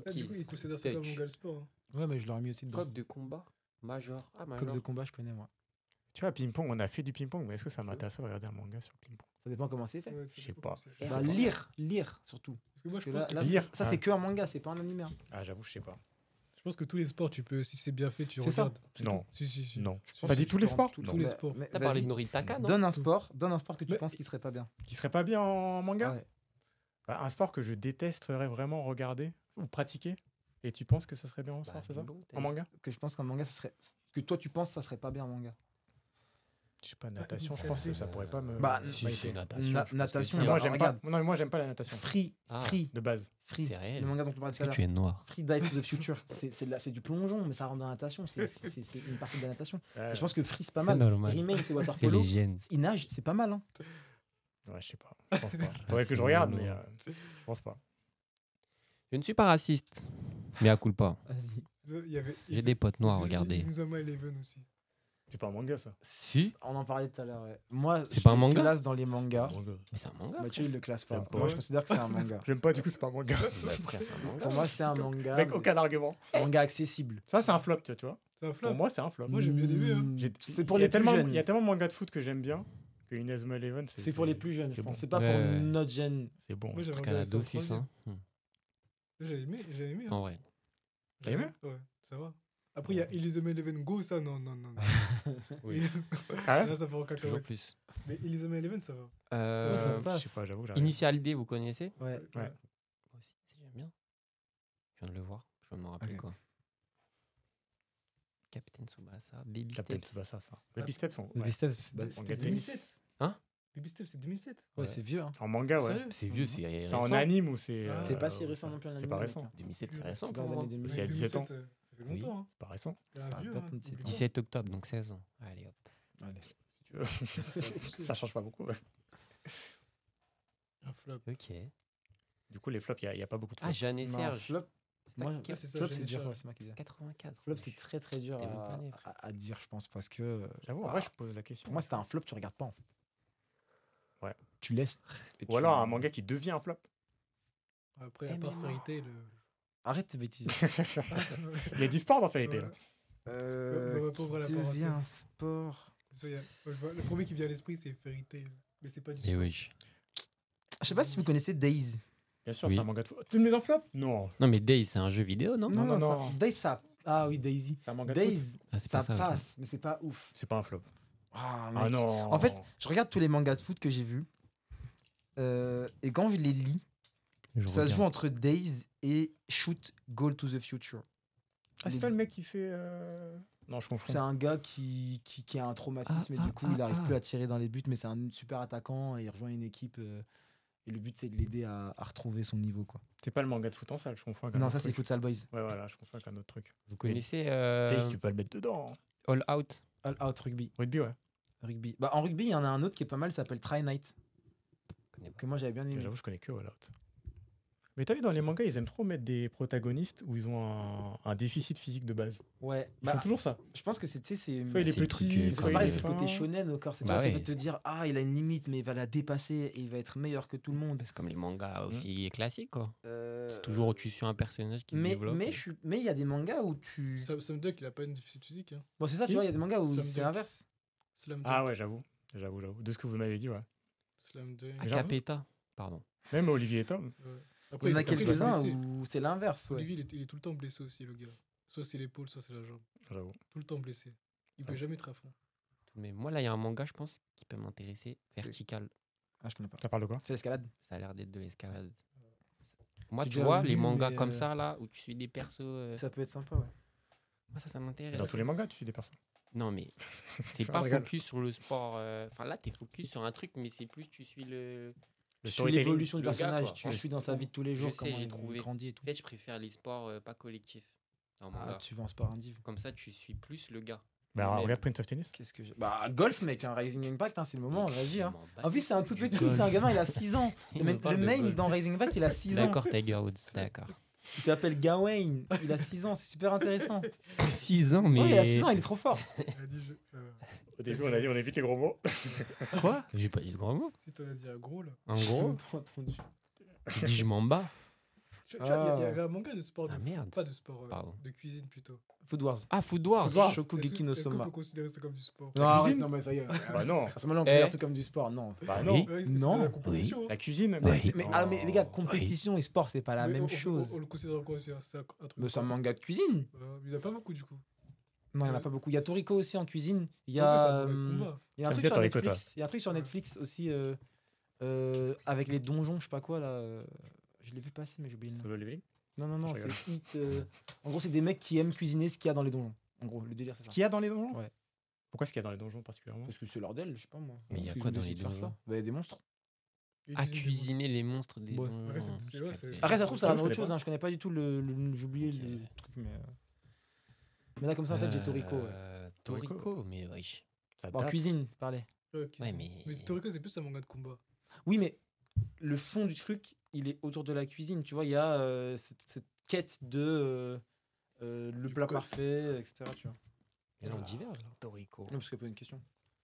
Ah, du coup, il considère ça comme Touch. manga de sport. hein. Ouais, mais je l'aurais mis aussi dedans. Coq de combat. Major. Ah, Coq Major. de combat, je connais moi. Tu vois, ping-pong, on a fait du ping-pong, mais est-ce que ça m'intéresse de regarder un manga sur ping-pong? Ça dépend comment c'est fait. Ouais, Je ça sais dépend pas. comment c'est fait. Bah, lire surtout. Parce que moi, Parce je que pense là, que, là, lire, ça ah. c'est que un manga, c'est pas un animé. hein. Ah, j'avoue, je sais pas. je pense que tous les sports, tu peux, si c'est bien fait, tu C'est ça. regardes. Non, Si, si, si. non. Je pense T'as que dit tu tous les peux sports? tous Non. les Mais- sports. T'as parlé de Noritaka, non? Donne un sport que tu Mais- penses qui serait pas bien. Qui serait pas bien en manga? Ouais. Bah, un sport que je détesterais vraiment regarder ou pratiquer. Et tu penses que ça serait bien en Bah, sport, c'est ça? bon, t'as En dit. manga? Que je pense qu'un manga, ça serait. Que toi tu penses, ça serait pas bien en manga. Je sais pas, natation, je pense que ça pourrait pas me. Bah, Si, m'aider. c'est natation. je pense que natation, si, Mais moi, alors, j'aime pas. regarde. Non, mais moi, j'aime pas la natation. Free, Ah. De base. C'est réel. le manga dont on parlait Est-ce tout à que l'heure. tu es noir? Free Dive to the Future, c'est du plongeon, mais ça rentre dans la natation. C'est une partie de la natation. Ouais, Et je pense que Free, c'est pas C'est mal. normal. Remain, c'est water C'est polo. les gènes. Il nage, c'est pas mal. Hein. ouais, je sais pas. Je pense pas. Faudrait que je regarde, mais je pense pas. Je ne suis pas raciste. Mais à coup pas. Il y avait. J'ai des potes noirs, regardez. Inuzuma Eleven aussi. C'est pas un manga, ça. Si. On en parlait tout à l'heure. Ouais. Moi, C'est je pas un les manga classe dans les mangas. Manga. Mais c'est un manga. Mathieu, il le classe pas. J'aime pas. Moi, je considère que c'est un manga. J'aime pas, du coup, c'est pas un manga. Bah, frère, c'est un manga. Pour moi, c'est un manga. Mec, mais aucun argument. c'est un manga accessible. Ça, c'est un flop, tu vois. C'est un Pour flop. moi, c'est un flop. Moi, j'ai bien aimé, hein. C'est pour Il y a les plus tellement- jeunes. Il y a tellement de mangas de foot que j'aime bien que Inazuma Eleven, C'est pour les plus jeunes, je c'est pense. bon. C'est pas Ouais, pour ouais. notre gène. C'est bon. Moi, j'avais Parce qu'elle a regardé ça en Dofus, troisième. hein. J'ai aimé. Hein. En vrai. T'as aimé? Ouais, ça va. Après, il y a Inuzuma Eleven Go, ça, non. Oui. Ah ouais? Là, ça part en Toujours cacahuète. plus. Mais Inuzuma Eleven, ça va. Euh, ça Je passe. sais pas, j'avoue. j'arrive. Initial D, vous connaissez? Ouais. Ouais. Moi aussi, j'aime bien. Je viens de le voir. Je viens de m'en rappeler Ok. quoi. Captain Tsubasa, Baby Captain Steps. Tsubasa, ça. Les Steps sont. Les ouais. Steps, bah, On c'était gagne 2007. Hein? Baby Step, c'est 2007. Ouais, Ouais. c'est vieux. Hein. En manga, ouais. Sérieux? C'est vieux, c'est C'est en récent. anime ou c'est. Ah. C'est pas si récent non plus en C'est anime, pas mec. récent. 2007, c'est C'est récent dans pour les moi. années 2000. C'est il y a 17 ans. Ça fait Oui. longtemps. Hein. C'est pas récent. C'est Ça un va vieux, pas hein. te mentir. Oublie pas. 17 octobre, donc 16 ans. Allez hop. Allez. Si tu veux. Ça a poussé. Ça change pas beaucoup. Ouais. Un flop. Ok. Du coup, les flops, il n'y a pas beaucoup de Ah, flops. Jeanne et Non, Serge. flop. Moi, Ouais, c'est ça, flop, j'ai c'est dit dur. ça. Ouais, c'est moi qui disais. 84. Flop, c'est très très dur T'es même pas né, frère. à dire, je pense, parce que J'avoue, en vrai, je pose la question. pour moi, c'était un flop, tu regardes pas en fait. Ouais. Tu laisses. et Ou tu- alors un manga qui devient un flop. Après, à part MMA. Fairy Tail. Arrête tes bêtises. Il y a du sport dans Fairy Tail. Ouais. Ouais, pauvre la devient parenthèse. un sport. Ça, y a- je vois- Le premier qui vient à l'esprit, c'est Fairy Tail. Mais c'est pas du Et sport. wesh. Je sais pas si vous connaissez Days. Bien sûr, Oui. c'est un manga de foot. Tu me mets dans le flop? Non. Non, mais Day, c'est un jeu vidéo, non Non, non, non. Days, ça. Ah oui, Daisy. C'est un manga de foot. Days, Ah, c'est ça pas ça. ok. passe, mais c'est pas ouf. C'est pas un flop. Ah, Ah mec. non. En fait, je regarde tous les mangas de foot que j'ai vus. Et quand je les lis, Je ça se regarde. joue entre Days et Shoot Goal to the Future. Ah, c'est les- pas le mec qui fait. Non, je confonds. C'est un gars qui a un traumatisme et du coup, il n'arrive plus à tirer dans les buts, mais c'est un super attaquant et il rejoint une équipe. Et le but, c'est de l'aider à retrouver son niveau. Quoi. C'est pas le manga de foot en salle, je confonds avec un Non, autre ça, c'est truc. Futsal Boys. Ouais, voilà, je confonds avec un autre truc. Vous connaissez Days, tu peux pas le mettre dedans. hein. All Out All Out Rugby. Rugby, ouais. Rugby. Bah, en rugby, il y en a un autre qui est pas mal, ça s'appelle Try Night. Je connais pas. Que moi, j'avais bien aimé. J'avoue, je connais que All Out. Mais t'as vu, dans les mangas, ils aiment trop mettre des protagonistes où ils ont un déficit physique de base. Ouais. Ils Bah, font toujours ça. je pense que c'est. Tu sais, c'est. Soit il est c'est le truc, petit, c'est soit C'est il pareil, est c'est le fin. côté shonen au corps. C'est Bah ça ouais. veut te dire, ah, il a une limite, mais il va la dépasser et il va être meilleur que tout le monde. C'est comme les mangas aussi classiques, quoi. Euh, C'est toujours où tu suis un personnage qui se Mais développe. mais il y a des mangas où tu. Sam Duck, il a pas une déficit physique. Hein. Bon, c'est ça, tu Qui vois, il y a des mangas où Slam c'est Dunk. l'inverse. Slam Dunk. Ah ouais, j'avoue. J'avoue. De ce que vous m'avez dit, ouais. Slam Dunk. j'ai l'impression- Capeta, pardon. Même Olivier et Tom. Ouais. Il Après, y en a après, il est quelques-uns blessé. où c'est l'inverse. Ouais. Olivier, il est tout le temps blessé aussi, le gars. Soit c'est l'épaule, soit c'est la jambe. J'avoue. Tout le temps blessé. Il peut Ouais. jamais être à fond. Mais moi, là, il y a un manga, je pense, qui peut m'intéresser. C'est- Vertical. Ah, je connais pas. Ça parle de quoi? C'est l'escalade. Ça a l'air d'être de l'escalade. Moi, J'ai tu déjà vois, lu, les mangas mais, comme ça, là, où tu suis des persos. Ça peut être sympa, ouais. Moi, ça m'intéresse. Dans tous les mangas, tu suis des personnes. Non, mais c'est Ça pas me régale. focus sur le sport. Enfin, là, t'es focus sur un truc, mais c'est plus tu suis le. Le Tu suis storytelling. l'évolution du Le gars, personnage, quoi. tu Ouais. suis dans sa vie de tous les jours, Je sais, comment j'ai il trouvé. grandit et tout. En fait, je préfère les sports pas collectifs. En manga. Ah, tu vas en sport indiv. Comme ça, tu suis plus le gars. Bah, Mais- regarde Prince of Tennis. Qu'est-ce que j'ai. Bah, golf, mec, hein, Rising Impact, hein, c'est le moment, vas-y. Hein. Je m'en bats En plus, c'est un tout du petit, golf. c'est un gamin, il a 6 ans. Il Le, me parle le de main golf. dans Rising Impact, il a 6 ans. D'accord, Tiger Woods, d'accord. Il s'appelle Gawain, il a 6 ans, c'est super intéressant. 6 ans, mais. Ouais, il a 6 ans, il est trop fort. Il a dit, Au début, on a dit on évite les gros mots. Quoi J'ai pas dit de gros mots. si t'en as dit un gros là. En J'ai gros, même pas entendu. j'ai dit je m'en bats. Tu vois, il y a Ah. un manga de sport. Ah, de, merde. Pas de sport, Pardon. de cuisine plutôt. Food Wars. Ah, Food Wars. Food Wars. Shokugeki no Est-ce qu'on Soma. peut considérer ça comme du sport Non, arrête, cuisine non, mais ça y est. Bah non. À ce moment-là, on peut Eh. dire tout comme du sport. Non. Bah Oui. non. Ouais, c'est Non. de la compétition. La cuisine. Oui. Mais les gars, compétition et sport, c'est pas la Mais même on chose. le considère quoi c'est un truc. Mais c'est un manga de cuisine. Il n'y en a pas beaucoup du coup. Non, il n'y en a pas beaucoup. Il y a Toriko aussi en cuisine. Il y Toriko, c'est a, un vrai combat. il y a un T'aimes truc bien sur Toriko, Netflix. Il y a un truc sur Netflix aussi avec les donjons, je sais pas quoi là. Je l'ai vu passer, mais j'ai oublié le nom. Solo leveling. Non, Je c'est rigole. Hit. En gros, c'est des mecs qui aiment cuisiner ce qu'il y a dans les donjons. En gros, le délire, c'est Ce ça. qu'il y a dans les donjons? Ouais. Pourquoi ce qu'il y a dans les donjons particulièrement? Parce que c'est leur d'elle, je sais pas moi. Mais il y a Parce qu'ils quoi ont dans décidé les de faire donjons ça. Bah, il y a des monstres. Ils À disent des cuisiner les monstres des Ouais. donjons. Après, c'est- J'ai ouais, capté. c'est- Après, ça se trouve, ça Ah, va je dans autre connais chose. pas. Hein. Je connais pas du tout j'ai oublié Ok. le truc, mais là, comme ça, en tête, j'ai Toriko. Ouais. Toriko. Toriko, mais wesh. Ça Bon, date. cuisine, parlez. Ouais, Ouais, mais. Mais Toriko, c'est plus un manga de combat. Oui, mais le fond du truc, il est autour de la cuisine. Tu vois, il y a cette quête de le Du plat code. parfait, etc. Tu vois. Mais là, on diverge, là. Toriko. Non, parce qu'il y a pas une question.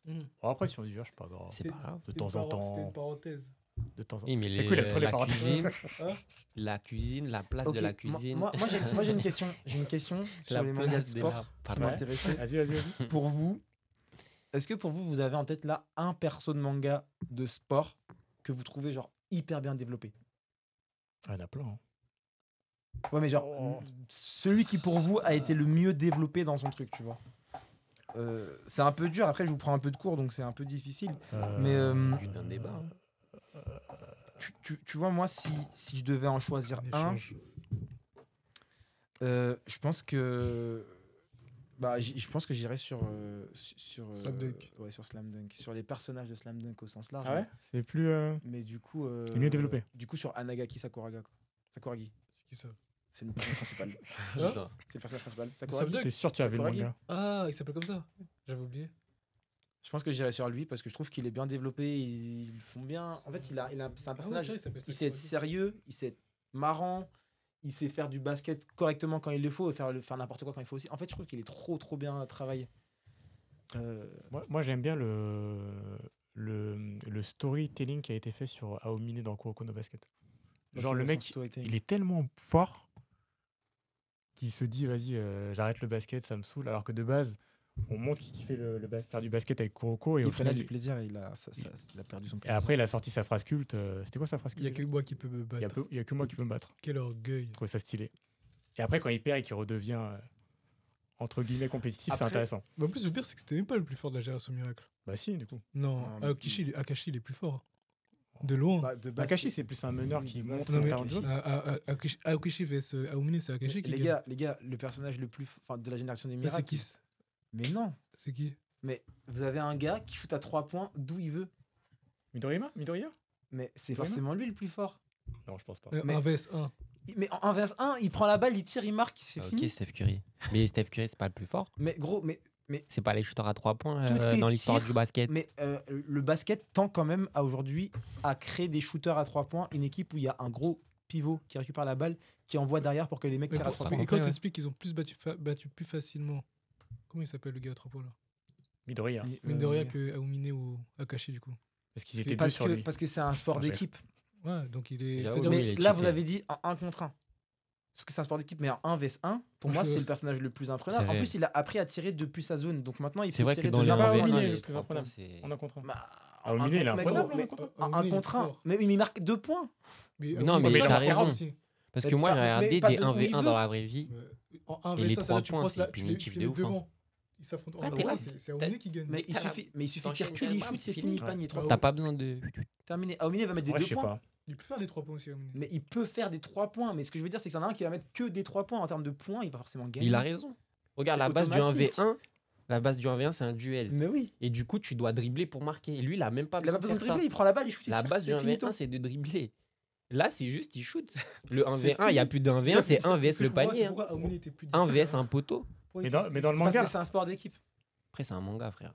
Bon, après, si on diverge, pas grave. C'est pas grave. De temps en temps. C'était une parenthèse. De temps en temps. Oui, mais C'est cool, il aime trop les la parenthèses. cuisine, Hein la cuisine, la place Ok, de la moi- cuisine. Moi, j'ai une question. J'ai une question sur la les mangas de place de sport la. qui Pardon. Ouais. m'intéressait. Vas-y. Pour vous, est-ce que pour vous, vous avez en tête là un perso de manga de sport que vous trouvez genre hyper bien développé? Il y en a plein. hein. Ouais, mais genre Oh. celui qui pour vous a été le mieux développé dans son truc, tu vois. C'est un peu dur. Après, je vous prends un peu de cours, donc c'est un peu difficile. Mais C'est le but d'un débat. hein. tu vois, moi, si je devais en choisir un, je pense que Bah, je pense que j'irais sur Slam Dunk. ouais, sur Slam Dunk, sur les personnages de Slam Dunk au sens large. Ah ouais hein. C'est plus. Mais du coup, C'est mieux développé. Du coup, sur Anagaki Sakuragi, quoi. Sakuragi, C'est qui ça? c'est le personnage principal. Qui Hein ça C'est le personnage principal. Slam Sakuragi. Dunk. T'es sûr que tu as vu le Sakuragi. manga? Ah, il s'appelle comme ça. J'avais oublié. Je pense que j'irais sur lui parce que je trouve qu'il est bien développé. Ils le font bien. En fait, c'est un personnage. il s'appelle Il sait être Sakuragi. sérieux, il sait être marrant, il sait faire du basket correctement quand il le faut et faire n'importe quoi quand il faut aussi. En fait, je trouve qu'il est trop bien travaillé. Moi, j'aime bien le storytelling qui a été fait sur Aomine dans Kuroko no Basket. Genre, le mec, il est tellement fort qu'il se dit, vas-y, j'arrête le basket, ça me saoule. Alors que de base, on montre qu'il fait faire du basket avec Kuroko. Et au il prenait final, du plaisir et il a perdu son et plaisir. après, il a sorti sa phrase culte. C'était quoi sa phrase Il y a culte que moi qui peux me battre. Il y a que moi qui peux me battre. Quel orgueil. Je trouve ça stylé. Et après, quand il perd et qu'il redevient, entre guillemets, compétitif, c'est Après- intéressant. Mais en plus, le pire, c'est que c'était même pas le plus fort de la génération miracle. Bah si, du coup. Non, Ah, mais- Akashi, il est plus fort. De loin. Bah, de base, Akashi, c'est plus un meneur qui de base, monte Non, en mais terrain de jeu. Akashi vs Aomine, c'est Akashi qui les gagne. gars, le personnage le plus de la génération des Mais c'est miracles. qui Mais non, C'est qui mais vous avez un gars qui shoot à 3 points d'où il veut. Midoriya Mais c'est Vraiment forcément lui le plus fort. Non, je pense pas. Mais- 1 vs 1. Mais en 1 vs 1, il prend la balle, il tire, il marque, c'est Ok, fini. Steph Curry. Mais Steph Curry, c'est pas le plus fort. Mais gros, C'est pas les shooters à 3 points Tous tes dans l'histoire tirs, du basket. mais le basket tend quand même à aujourd'hui à créer des shooters à 3 points, une équipe où il y a un gros pivot qui récupère la balle, qui envoie derrière pour que les mecs Mais tirent à pour 3 ça, points. Et compris, quand ouais. t'expliques qu'ils ont plus battu plus facilement. Comment il s'appelle le gars à 3 points là Midoriya. Midoriya que Aomine ou Akashi du coup. Parce qu'ils étaient deux parce sur que, lui. parce que c'est un sport En fait. d'équipe. Ouais, donc il est. J'avoue, c'est-à-dire oui, Mais il est là, cheaté. vous avez dit en 1 contre 1. Parce que c'est un sport d'équipe, mais en 1 vs 1, pour moi, Je- c'est le personnage le plus C'est imprenable. En vrai. plus, il a appris à tirer depuis sa zone. Donc maintenant, il C'est peut vrai que tirer dans de les C'est pas 1v1, Aomine, les le plus 3 points, imprenable. c'est. On a contre un. Bah, Aomine, il est mais imprenable, gros, on a mais contre un. en Aomine, il est contre 1. fort. Mais il marque 2 points. Non, mais il t'as a raison. aussi. Parce Mais que moi, pas- j'ai mais regardé pas des de où il 1v1 veut. dans la vraie vie. En 1 Et vs les 1, trois tu points, crosses là, c'est tu une les équipe tu de les ouf, hein. devant. Ils s'affrontent. Ah, En t'es vrai, là. c'est Aomine qui gagne. Mais il t'as la- suffit qu'il t'enchaînes recule, il bam, shoot, c'est c'est fini, fini. panier. 3 Ouais. T'as pas besoin de. Terminé. Aomine va mettre des Ouais, 2 je sais points. pas. Il peut faire des 3 points aussi, Aomine. Mais il peut faire des 3 points. Mais ce que je veux dire, c'est qu'il y en a un qui va mettre que des 3 points. En termes de points, il va forcément gagner. Il a raison. Regarde, C'est la base du automatique. 1v1, la base du 1v1, c'est un duel. Mais oui. Et du coup, tu dois dribbler pour marquer. Et lui, il a même pas Il a pas besoin besoin de de faire ça. dribbler, il prend la balle, il shoot, il La tire, base du c'est finito. 1v1, c'est de dribbler. Là, c'est juste, il shoot. Le C'est 1v1, il n'y a plus de 1v1, c'est 1 vs le panier. hein. Pourquoi Aomine était plus 1 vs un poteau. Mais dans le Parce manga, que c'est un sport d'équipe. Après, c'est un manga, frère.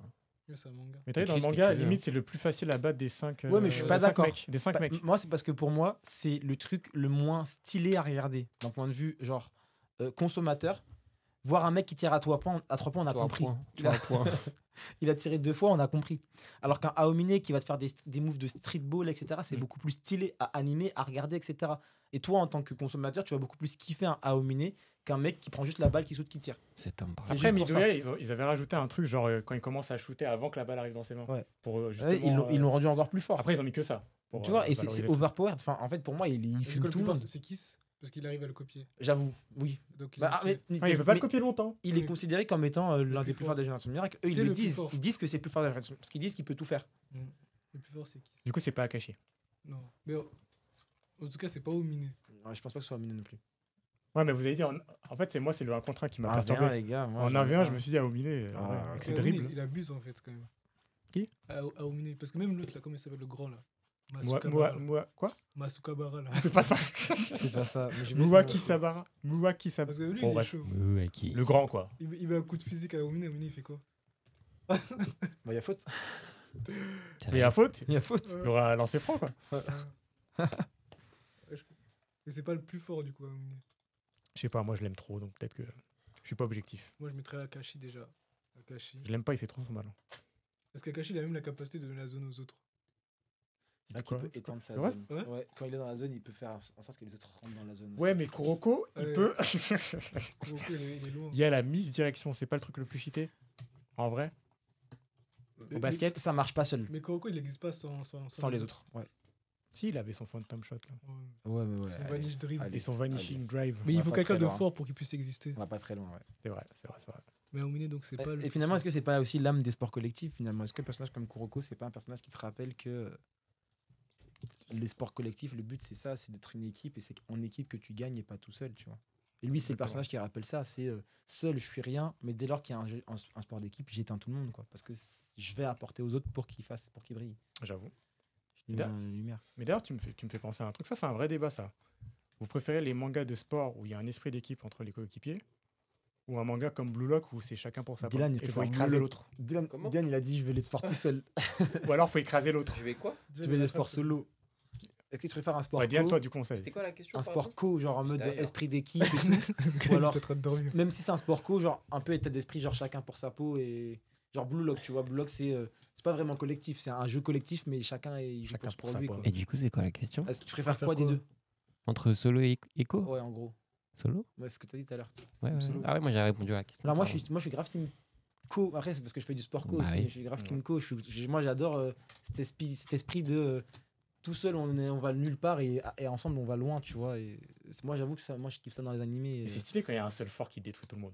Ouais, c'est un manga. mais t'as vu, dans le Écris ce que manga, tu veux, limite, c'est le plus facile à battre des 5 Ouais, mais je suis pas d'accord. Des 5 Bah, mecs. moi, c'est parce que pour moi, c'est le truc le moins stylé à regarder d'un point de vue genre consommateur. Voir un mec qui tire à 3 points, on a compris. Il a- Il a tiré 2 fois, on a compris. Alors qu'un Aomine qui va te faire des moves de streetball, etc., c'est beaucoup plus stylé à animer, à regarder, etc. Et toi, en tant que consommateur, tu vas beaucoup plus kiffer un Aomine qu'un mec qui prend juste la balle, qui saute, qui tire. C'est un bras. C'est Après, juste pour Midoriya, ils avaient rajouté un truc, genre quand il commence à shooter avant que la balle arrive dans ses mains. Ouais. Pour, Ouais, justement, ils l'ont rendu encore plus fort. Après, ils ont mis que ça. pour, tu vois, et c'est valoriser le overpowered. Enfin, en fait, pour moi, il C'est filme quoi le tout plus le fort monde. C'est Kiss Parce qu'il arrive à le copier. J'avoue, oui. Donc, Bah, c'est- truc. Ah, il peut pas mais le copier longtemps. il est considéré comme étant l'un des plus plus forts de la génération de miracle. Eux, C'est ils le le plus disent. fort. Ils disent que c'est le plus fort de la génération. Parce qu'ils disent qu'il peut tout faire. le plus fort, c'est Kiss. Du coup, c'est pas Akashi. Non. Mais en tout cas, c'est pas Aomine. Ouais, je pense pas que ce soit Mine non plus. Ouais, mais vous avez dit, en fait, c'est moi, c'est le 1 contre 1 qui m'a En perturbé. 1v1, les gars. moi, En j'aime 1v1, pas. je me suis dit, Aomine, Ah, avec C'est ses Aomine, dribbles. il abuse en fait quand même. Qui Aomine. Parce que même l'autre, là, comment il s'appelle le grand là Quoi Masukabara là. C'est pas ça. C'est pas ça. mais j'ai oublié Muwaki son nom. Sabara. Muwaki Sabara. Parce que lui, Bon, il est bref. chaud. Ouais, qui. Le grand, quoi. Il met un coup de physique à Aomine, Aomine il fait quoi Bah, il y a faute. Mais à faute, Il y a faute. il aura lancé franc, quoi. Et c'est pas le plus fort du coup, Aomine. Je sais pas, moi, je l'aime trop, donc peut-être que je suis pas objectif. Moi je mettrais Akashi déjà. Akashi. Je l'aime pas, il fait trop son mal. Parce qu'Akashi il a même la capacité de donner la zone aux autres. C'est vrai Quoi qu'il peut étendre sa Ouais. zone. Ouais. Ouais, quand il est dans la zone, il peut faire en sorte que les autres rentrent dans la zone. Ouais, mais Kuroko, il Ouais. peut. Kuroko il est loin. Il y a la misdirection, c'est pas le truc le plus cheaté. En vrai. Au basket, ça marche pas seul. Mais Kuroko il n'existe pas sans Les autres. Ouais. Si, il avait son phantom shot, là. Ouais. Ouais, mais ouais. Son vanish dribble. allez. Et son vanishing drive. Mais On il va faut pas quelqu'un très de loin. fort pour qu'il puisse exister. On va pas très loin, ouais. C'est vrai, c'est vrai, c'est vrai. Mais Aomine donc c'est pas le. Et finalement, est-ce que c'est pas aussi l'âme des sports collectifs finalement? Est-ce que un personnage comme Kuroko, c'est pas un personnage qui te rappelle que les sports collectifs, le but c'est ça, c'est d'être une équipe et c'est en équipe que tu gagnes et pas tout seul, tu vois. Et lui, c'est le Exactement. personnage qui rappelle ça. C'est seul, je suis rien, mais dès lors qu'il y a un sport d'équipe, j'éteins tout le monde, quoi. Parce que je vais apporter aux autres pour qu'ils brillent. J'avoue. Je Da- la lumière. Mais d'ailleurs, tu me fais penser à un truc. Ça, c'est un vrai débat, ça. Vous préférez les mangas de sport où il y a un esprit d'équipe entre les coéquipiers ou un manga comme Blue Lock où c'est chacun pour sa part Dylan, il et il faut préfère Blue écraser Lock. l'autre. Comment Dylan, il a dit je vais les sports tout seul. Ou alors, il faut écraser l'autre. Je vais quoi Tu veux des sports solo. Est-ce que tu préfères un sport Ouais, Dylan, co, toi, du conseil. C'était quoi la question un pardon sport co, genre en mode J'étais ailleurs. esprit d'équipe et tout, ou alors T'es en train de dormir. même si c'est un sport co, genre un peu état d'esprit, genre chacun pour sa peau et genre Blue Lock, tu vois, Blue Lock c'est pas vraiment collectif, c'est un jeu collectif mais chacun il joue Chacun pour pour sa lui peau. quoi. Et du coup, c'est quoi la question Est-ce que tu préfères préfères quoi des quoi deux? Entre solo et éco Ouais, en gros. Solo Ouais, c'est ce que tu as dit tout à l'heure. Ouais, ouais. Solo. Ah ouais, moi j'ai répondu à la question. Alors moi pardon. je suis grave team co. Après c'est parce que je fais du sport co Bah aussi, oui. mais je suis grave team co. Moi j'adore cet esprit de tout seul on va nulle part et ensemble on va loin, tu vois. Et moi j'avoue que moi je kiffe ça dans les animés. Et c'est stylé quand il y a un seul fort qui détruit tout le monde.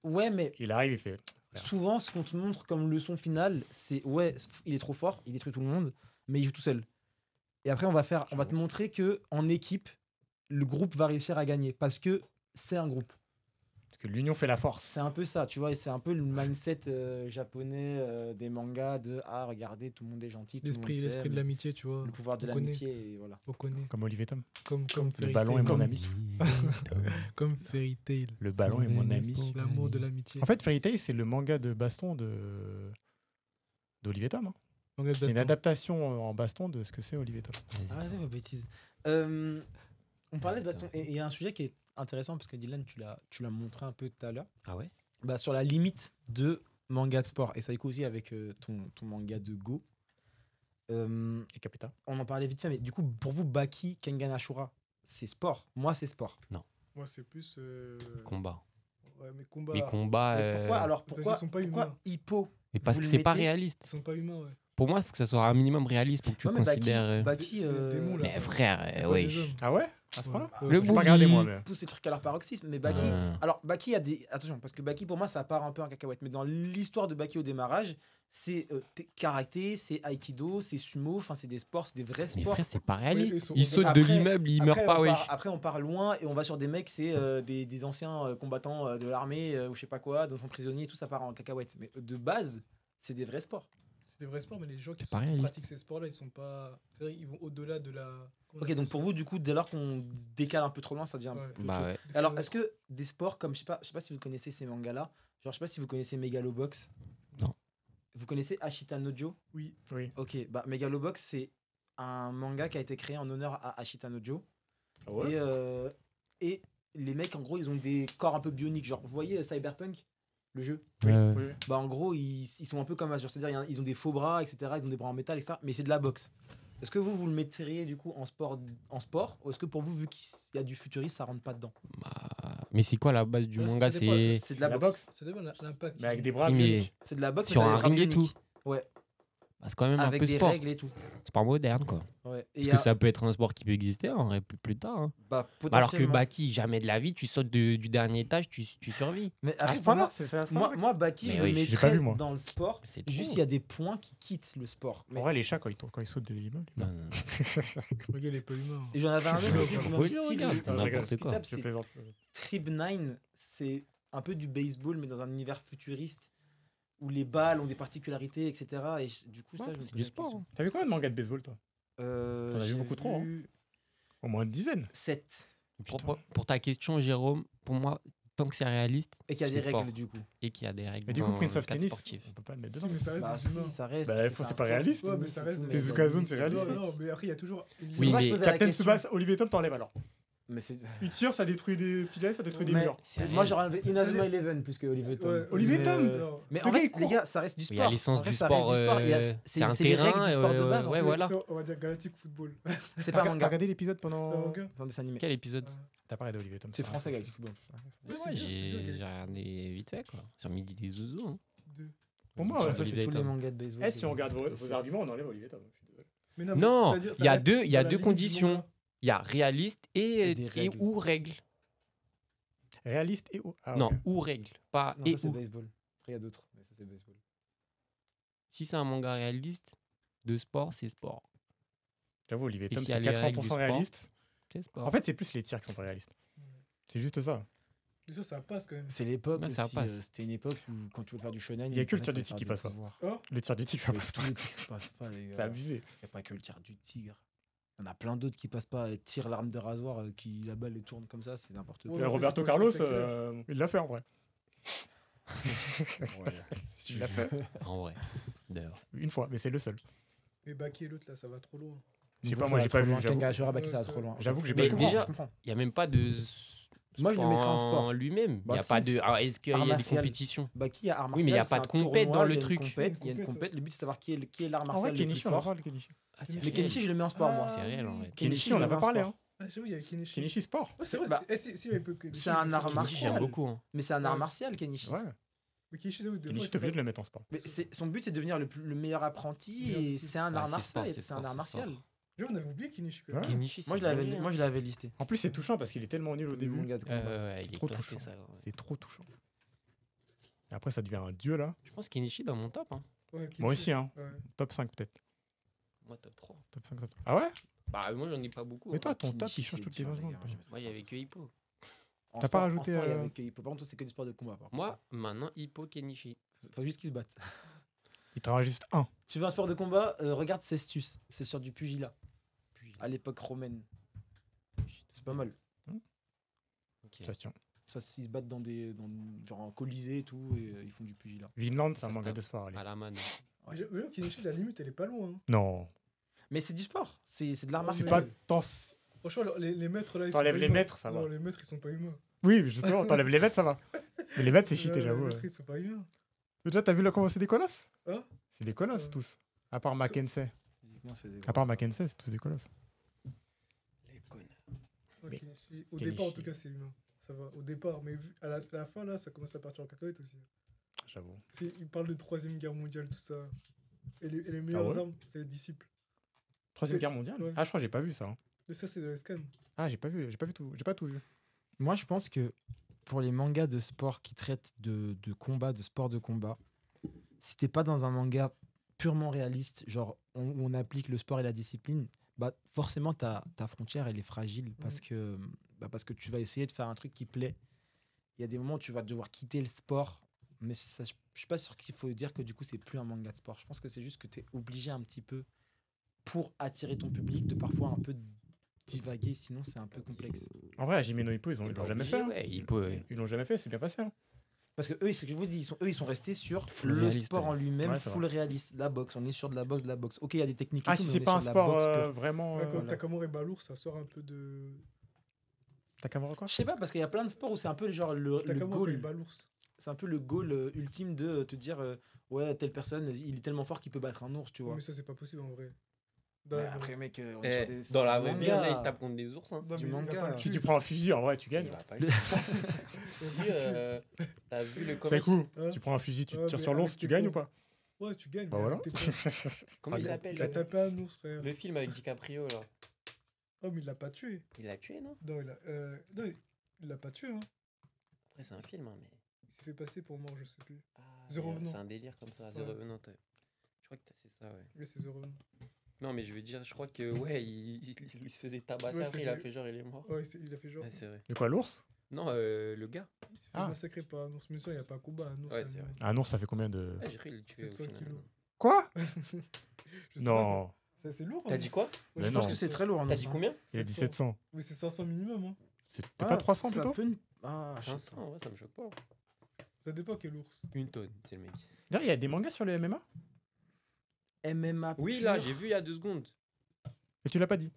Ouais, mais Il arrive, il fait. souvent ce qu'on te montre comme leçon finale, c'est ouais, il est trop fort, il détruit tout le monde, mais il joue tout seul. Et après on va te montrer que en équipe, le groupe va réussir à gagner parce que c'est un groupe. Parce que l'union fait la force. C'est un peu ça, tu vois, et c'est un peu le mindset japonais des mangas de ah regardez tout le monde est gentil, tout le monde L'esprit s'aime, de l'amitié, tu vois. le pouvoir de on connaît. l'amitié et voilà. On connaît. Comme Olivier Tom. Comme Le Fairy ballon est Tail. mon ami. Comme Fairy Tail. Le ballon est mon ami. L'amour de l'amitié. En fait, Fairy Tail, c'est le manga de baston d'Olivier Tom. Hein. Manga de C'est une baston. adaptation en baston de ce que c'est Olivier Tom. Ah vas-y vos bêtises. On parlait de baston et il y a un sujet qui est intéressant parce que Dylan tu l'as montré un peu tout à l'heure. Ah ouais Bah, sur la limite de manga de sport et ça écho aussi avec ton manga de Go. Et Capita. On en parlait vite fait mais du coup pour vous Baki Kengan Ashura c'est sport. Moi c'est sport. Moi, c'est plus. Combat. Ouais, mais combat. Les combats. Mais pourquoi alors parce pourquoi qu'ils sont pas pourquoi humains. Hippo Mais parce vous que le c'est pas mettez- Ils réaliste. sont pas humains, ouais. Pour moi, il faut que ça soit un minimum réaliste pour que tu Ouais, mais considères. Baki C'est des démons, là. Mais frère, C'est pas ouais. des hommes. Ah ouais À ce Ouais. point-là Ouais, Le J'ai c'est- pas regardé Boogie. moi, mais. pousse ces trucs à leur paroxysme mais Baki Ah. alors Baki a des attention parce que Baki pour moi ça part un peu en cacahuète mais dans l'histoire de Baki au démarrage c'est karaté, c'est aikido, c'est sumo, enfin c'est des sports, c'est des vrais Mais sports. frère, c'est pas réaliste. ils sont- Il saute de Après- l'immeuble, il meurt pas, wesh. Après, on part loin et on va sur des mecs, c'est des anciens combattants de l'armée ou je sais pas quoi, dans son prisonnier et tout, ça part en cacahuète. Mais de base, c'est des vrais sports. C'est des vrais sports, mais les gens qui C'est pas qui réaliste. pratiquent ces sports-là, ils sont pas. C'est vrai, ils vont au-delà de la. comment on Ok, appelle donc ça pour vous, du coup, dès lors qu'on décale un peu trop loin, ça devient. Ouais. un peu Bah chaud. ouais. Alors, est-ce que des sports comme, je sais pas si vous connaissez ces mangas-là, genre, je sais pas si vous connaissez Megalobox. Non. Vous connaissez Ashita Nojo? Oui. Oui. Ok, bah Megalobox, c'est un manga qui a été créé en honneur à Ashita Nojo. Ah ouais Et les mecs, en gros, ils ont des corps un peu bioniques. Genre, vous voyez Cyberpunk, le jeu? Oui, Ouais. oui, oui. Bah, en gros, ils sont un peu comme Azure. C'est-à-dire, ils ont des faux bras, etc. Ils ont des bras en métal, etc. Mais c'est de la boxe. Est-ce que vous le mettriez du coup en sport, ou est-ce que pour vous, vu qu'il y a du futuriste, ça rentre pas dedans? Bah, mais c'est quoi la base du Ouais, ça manga dépend. C'est C'est de la La boxe. Ça dépend de l'impact. Mais avec des bras Oui, mais bioniques. C'est de la boxe Sur mais un avec des bras ring et bioniques. Ouais, bah, c'est quand même un avec peu des sport. règles et tout. C'est pas moderne, quoi. Ouais. Et Parce que ça peut être un sport qui peut exister en vrai plus tard. Hein. bah, Alors que potentiellement. Baki, jamais de la vie, tu sautes du dernier étage, tu survis. Mais À après, ce pour point-là, moi, c'est ça. moi, Baki, Mais je oui, le j'ai pas mettrais vu, moi. dans le sport. C'est Juste, trop. il y a des points qui quittent le sport. Mais- En vrai, les chats, quand ils sautent de l'immeuble. Non, non, non. Le gars, il est pas humain. Et j'en avais un autre aussi du Faut même le style. regarder, mais c'est c'est n'importe quoi. discutable, Je c'est plaisante. Trib 9, c'est un peu du baseball, mais dans un univers futuriste où les balles ont des particularités, etc. Et du coup, ça, Ouais, je me c'est posais du la sport. question. T'as vu quoi de manga de baseball, toi T'en as vu beaucoup trop, Au moins une dizaine. 7. Pour ta question, Jérôme, pour moi, tant que c'est réaliste, Et qu'il y a c'est des sport. règles, du coup. Et qu'il y a des règles. Mais du coup, dans Prince le of cadre Tennis, sportif. on peut pas le mettre Si, dedans. mais ça reste Bah, des si, humains. ça reste. Bah, parce que c'est pas un sport. réaliste. Ouais, mais ça reste des occasions, c'est réaliste. Non, mais après, il y a toujours. Oui, Faudra que je mais pose la Captain question. Tsubasa, Olivier Tom, t'enlèves alors. Mais c'est. Il tire, ça détruit des filets, ça détruit des Mais- murs. C'est Moi, réel. j'aurais enlevé C'est- Inazuma c'est- Eleven plus que Olivier Tom. Ouais, Olivier Mais, Tom Mais Le en gars, fait, il court. les gars, ça reste du Il sport. y a l'essence En vrai, du ça reste sport. du sport. Il y a- C'est un c'est les règles terrain. du sport de base. Ouais, en fait. voilà. On va dire Galactic Football. C'est pas un T'as manga. regardé l'épisode C'est un pendant. manga. C'est un dessin animé. Quel épisode T'as parlé d'Olivier Tom. C'est français, Galactic Football. Ouais, c'est Ouais, bien, c'était bien, j'ai Galactic. regardé vite fait, quoi. Sur Midi des Zouzous. Hein. Deux. Pour moi, Ça, ouais, c'est Olivier tous les Tom. mangas de baseball. Eh, si on regarde vos arguments, on enlève Olivier Tom. Je suis désolé. Mais mais Non, c'est-à-dire, ça il y a reste deux dans la limite du conditions. manga. Il y a réaliste Et des et règles. ou règle. Réaliste et. Ah, Non, ok. ou règle. Pas Non, et ça, c'est ou. baseball. Après, il y a d'autres, mais ça, c'est baseball. Si c'est un manga réaliste de sport, c'est sport. J'avoue, Olivier Et Tom, s'il y a c'est les règles du 80% sport, réaliste. C'est sport. En fait, c'est plus les tirs qui sont pas réalistes. C'est juste ça. Mais ça passe quand même. C'est l'époque Ouais, ça aussi. passe. C'était une époque où quand tu veux faire du shonen, Il y a que le fallait tir du faire tigre qui des passe pas. pouvoirs. Oh, Le tir du tigre, ça Mais passe tous pas. les tirs passent pas, les C'est gars. abusé. Il n'y a pas que le tir du tigre. Il y en a plein d'autres qui passent pas. Tire l'arme de rasoir, qui la balle les tourne comme ça, c'est n'importe quoi. Ouais, Et mais Roberto c'est pas Carlos, spectaculaire. il l'a fait en vrai. Ouais. Il l'a fait En vrai. D'ailleurs. une fois, mais c'est le seul. Mais Baki et l'autre là, ça va trop loin. Je sais Donc, pas, ça moi va j'ai trop pas vu. loin. J'avoue. Kenga Ashura, Baki, ça va Ouais, trop ça- loin. J'avoue que j'ai Mais pas je vu. comprends, déjà- je comprends. Il n'y a même pas de. Moi, je le mettrais en sport. lui-même. Il Bah, n'y a si. pas de. Alors, est-ce qu'il y Art a des martial. compétitions Baki, il y a art Oui, martial. mais il y a c'est pas un de compète tournoi, dans le il y a une truc. compète, Il y a une Compète, compète. Le but, c'est de savoir qui est l'art En martial vrai, le plus Kenichi, on va fort. voir le Kenichi. Ah, c'est Mais Mais réel. Kenichi, je le mets en sport, moi. C'est réel, en vrai. Kenichi, on n'a je le pas mets en parlé. sport. Hein. Ah, j'avoue, il y a Kenichi. Kenichi Sport. Ouais, c'est vrai. Bah, Si, il y avait peu Kenichi, c'est un mais art Kenichi, Kenichi, j'aime martial. beaucoup. Hein. Mais c'est un art Ouais. martial, Kenichi. Ouais. Mais Kenichi, j'avoue, des fois, Kenichi, c'est t'es obligé pas- de le mettre en sport. Mais son but, c'est de devenir le meilleur apprenti Meilleur et disciple. c'est un Ouais, art c'est martial. sport, C'est c'est un sport, art c'est martial. sport. Genre, on avait oublié Kenichi quand même. Ouais. Kenichi, Moi, c'est je l'avais dingue, hein. moi, je l'avais listé. En plus, c'est touchant parce qu'il est tellement nul au Le début. manga de combat. Il est Trop classé, touchant. ça. Ouais. C'est trop touchant. Et après, ça devient un dieu là. Je pense Kenichi dans mon top. Hein. Ouais, Kenichi. Moi aussi, hein. Ouais. Top 5 peut-être. Moi, top 3. Top 5, top. Ah ouais. Bah, moi, j'en ai pas beaucoup. Mais hein. toi, ton top, Kenichi, il change c'est toutes les dur, 20 les secondes. gars. Moi, il y avait que Hippo. En T'as sport- pas en rajouté, sport, il y avait que Hippo. Par contre, c'est que du sport de combat. par contre. Moi, maintenant, Hippo, Kenichi. Faut juste qu'ils se battent. Il t'en reste juste un. Tu veux un sport de combat, regarde Cestus. C'est sur du pugilat. À l'époque romaine. C'est pas mal. Ok. Ça se tient. Ça, ils se battent dans genre un colisée et tout, et ils font du pugilat. Vinland, c'est Ça un se manga tape. de sport. Allez. À la man. Ouais. J'avoue, Kenichi, la limite, elle est pas loin. hein. Non. Mais c'est du sport. C'est de l'art Ouais, C'est martial. pas tant. Franchement, les maîtres là, ils T'enlèves sont pas les humains. maîtres, ça va. Non, les maîtres, ils sont pas humains. Oui, mais justement, t'enlèves les maîtres, ça va. Mais les maîtres, c'est cheaté, Ouais, j'avoue. Les maîtres, ils sont pas humains. Mais toi, t'as vu là comment c'est des colosses Hein C'est des colosses Ouais. tous. À part C'est- Mackenzie. Physiquement, c'est des À part Mackenzie, c'est tous des colosses. les connards. Ouais, Mais- Kenichi. Au Kenichi. départ, en tout cas, c'est humain. Ça va. Au départ, mais à la fin, là, ça commence à partir en cacahuète aussi. J'avoue. Il parle de 3ème guerre mondiale, tout ça. Et les meilleures ouais armes, c'est les disciples. Troisième guerre mondiale Ouais. Ah, je crois que j'ai pas vu ça. Hein. Mais ça, c'est de la scan. Ah, j'ai pas vu tout. J'ai pas tout vu. Moi, je pense que pour les mangas de sport qui traitent de combat, de sport de combat, si t'es pas dans un manga purement réaliste, genre où on applique le sport et la discipline, bah forcément ta frontière elle est fragile parce que tu vas essayer de faire un truc qui plaît. Il y a des moments où tu vas devoir quitter le sport, mais ça, je suis pas sûr qu'il faut dire que du coup c'est plus un manga de sport. Je pense que c'est juste que tu es obligé un petit peu pour attirer ton public de parfois un peu divaguer, sinon c'est un peu complexe. En vrai, Hajime no Ippo, ils l'ont jamais fait. Hein. Ouais, Hippo, ouais. Ils l'ont jamais fait, c'est bien passé. Hein. Parce que eux, ce que je vous dis, ils sont restés sur Full le réaliste, sport en lui-même, Ouais, c'est full réaliste. La boxe, on est sur de la boxe. Ok, il y a des techniques. et Ah, tout, si mais c'est on est pas sur un de la sport boxe pure. vraiment. Ouais, quand voilà. Takamura et Balourd, ça sort un peu de. Takamura quoi Je sais pas, parce qu'il y a plein de sports où c'est un peu genre le Takamura et goal. Balourd. C'est un peu le goal ultime de te dire ouais, telle personne, il est tellement fort qu'il peut battre un ours, tu vois. Mais ça, c'est pas possible en vrai. Dans Mais la- après, mec, on est sur des. Dans la du vraie vie, manga. il se tape contre des ours. Hein. Non, du mais il va manga. pas le Si tuer. tu prends un fusil, en vrai, tu Il gagnes. va pas Le- le- Il va pas le tuer. T'as vu le C'est comment cool. Hein Tu prends un fusil, tu Ouais, tires mais sur l'ours, avec tu tes gagnes poings. ou pas Ouais, tu gagnes. Bah mais voilà. avec tes poings. Comment il Ah, s'appelle Il a tapé un ours, frère. le film avec DiCaprio là. Oh, mais il l'a pas tué. Il l'a tué, non Non, il l'a pas tué. Hein. Après, c'est un film, hein, mais. Il s'est fait passer pour mort, je sais plus. Ah, The mais, Revenant. c'est un délire comme ça, The Ouais. Revenant. Ouais. Je crois que c'est ça, ouais. Mais c'est The Revenant. Non, mais je veux dire, je crois que, ouais, il se faisait tabasser Ouais, après, c'est il a vrai. fait genre, il est mort. Ouais, il a fait genre. Ouais, c'est vrai. De quoi, l'ours Non, le gars. Il s'est fait Ah. massacrer par un ours. Mais ça, il n'y a pas combat. Un ours, Ouais, ça c'est me- vrai. Un ours, ça fait combien de. Ah, j'ai cru qu'il le tuait au 700 final. kilos. Quoi Je sais Non. pas. C'est lourd. T'as un dit ours. quoi Ouais, Mais je non. pense Je pense que c'est très lourd. un T'as ours, dit hein. combien Il a dit 700. 700. Oui, c'est 500 minimum. Hein. C'était Ah, pas 300 ça plutôt peut... Ah, je sais 500, pas. ouais, ça me choque pas. Ça dépend quel ours. Une tonne, c'est le mec. D'ailleurs, il y a des mangas sur le MMA MMA. Oui, pur. là, j'ai vu il y a 2 secondes. Et tu l'as pas dit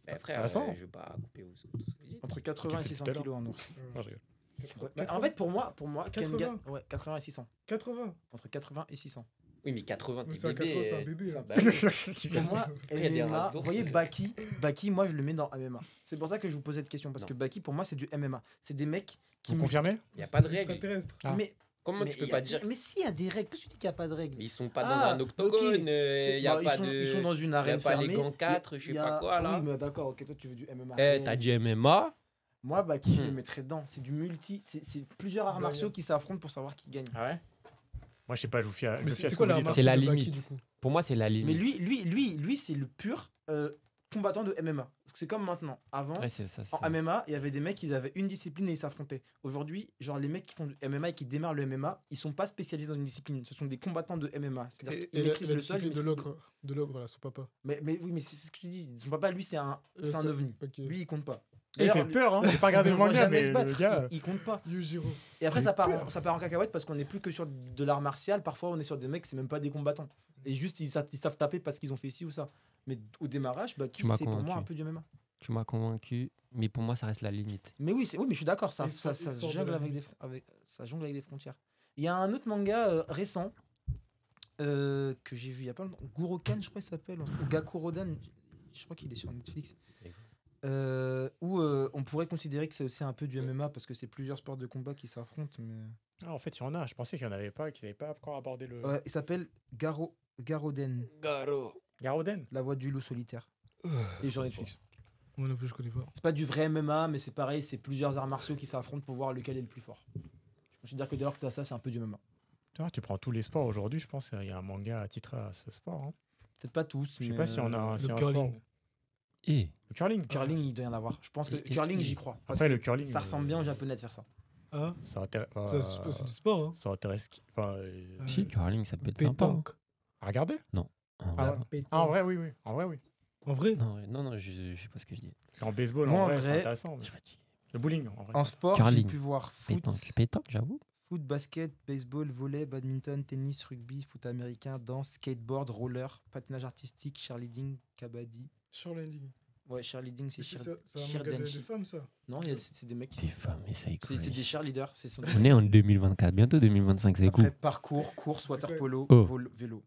Mais frère, intéressant. je veux pas couper tout ce que vous dites. Entre 80 et Tu fais 600 tout à l'heure. kilos un ours. Non, je rigole. Mais en fait, pour moi, 80. Kengan, ouais, 80 et 600. 80. Entre 80 et 600. Oui, mais 80, Mais t'es c'est un bébé. 80, c'est un bébé. hein. Bah oui. Pour moi, il y a des MMA, races vous d'ours, voyez euh. Baki, moi je le mets dans MMA. C'est pour ça que je vous posais cette question, parce Non. que Baki pour moi c'est du MMA. C'est des mecs qui. Vous confirmez Il n'y a pas de C'est règles. extraterrestre. Ah. Mais, Comment mais tu peux y a- pas dire Mais si, il y a des règles. Qu'est-ce que tu dis qu'il n'y a pas de règles? Mais ils sont pas Ah, dans un ok. octogone, il C'est- y a bah, pas ils sont dans une y a arène pas fermée. les gants 4, je sais Il y pas a- quoi là. Oui, mais d'accord, ok, toi tu veux du MMA. Eh, t'as dit MMA. Moi, Baki, je le Hmm. mettrais dedans. C'est du multi. C'est plusieurs arts Gagnant. martiaux qui s'affrontent pour savoir qui gagne. Ah ouais Moi, je sais pas, je vous fie à, je Mais me fie à c'est ce quoi que vous la dites. remarque C'est la de Baki, limite. du coup Pour moi, c'est la limite. Mais lui c'est le pur. combattants de MMA. Parce que c'est comme maintenant. Avant, Ouais, c'est ça. en MMA, il y avait des mecs qui avaient une discipline et ils s'affrontaient. Aujourd'hui, genre les mecs qui font du MMA et qui démarrent le MMA, ils sont pas spécialisés dans une discipline. Ce sont des combattants de MMA. C'est-à-dire Et qu'ils maîtrisent le sol. ils de maîtrisent l'ogre, là, son papa. Mais oui, mais c'est ce que tu dis. Son papa, lui, c'est un ovni. Ok. Lui, il compte pas. Il fait peur, hein. J'ai pas regardé on le le voit manga, jamais mais se battre, le gars. il compte pas. Yujiro. Et après, Il ça fait part, peur. ça part en cacahuète parce qu'on n'est plus que sur de l'art martial. Parfois, on est sur des mecs, c'est même pas des combattants. Et juste, ils savent taper parce qu'ils ont fait ci ou ça. Mais au démarrage, bah, Tu m'as c'est pour moi convaincu. un peu du MMA. Tu m'as convaincu, mais pour moi, ça reste la limite. Mais oui, oui, mais je suis d'accord, ça, Il ça, sort- il ça sort de jongle la avec limite. ça jongle avec des frontières. Il y a un autre manga récent que j'ai vu il y a pas longtemps. Gurokan, je crois qu'il s'appelle. Ou Gakurodan, je crois qu'il est sur Netflix. Où on pourrait considérer que c'est aussi un peu du MMA parce que c'est plusieurs sports de combat qui s'affrontent. Mais... Ah, en fait, il y en a. Je pensais qu'il n'y en avait pas, qu'ils n'avaient pas encore abordé le. Il s'appelle Garoden, Garoden. la voix du loup solitaire. Et sur Netflix. Moi non plus, je connais pas. C'est pas du vrai MMA, mais c'est pareil, c'est plusieurs arts martiaux qui s'affrontent pour voir lequel est le plus fort. Je considère que dès lors que tu as ça, c'est un peu du MMA. Tu vois, tu prends tous les sports aujourd'hui, je pense qu'il y a un manga attitré à ce sport. Hein. Peut-être pas tous. Je sais mais, pas si on a un, si le un curling. sport. Et Le curling. Curling, il doit y en avoir. Je pense que curling, j'y crois. Parce Après, que le curling. ça ressemble bien aux japonais de faire ça. Ah, Ça intéresse. c'est du sport, hein. Ça intéresse. Enfin, si, curling, ça peut être sympa. hein. Pétanque. à regarder En Ah, vrai, ouais. Ah, en vrai, oui, oui. En vrai, oui. En vrai non, je sais pas ce que je dis. En baseball, Moi, en en vrai, vrai, c'est intéressant. Je suis fatigué. Le bowling, en vrai. En sport, j'ai Curling. pu voir foot, Pétanque, j'avoue. foot, basket, baseball, volley, badminton, tennis, rugby, foot américain, danse, skateboard, roller, patinage artistique, cheerleading, kabaddi. Surlanding. Ouais, cheerleading, c'est C'est cheer... un manga de cheerdancing. femmes, ça. Non, c'est des mecs. Des femmes, mais ça C'est des cheerleaders. C'est son... On est en 2024, bientôt 2025, c'est Après, cool. parcours, course, water polo, Oh. vélo.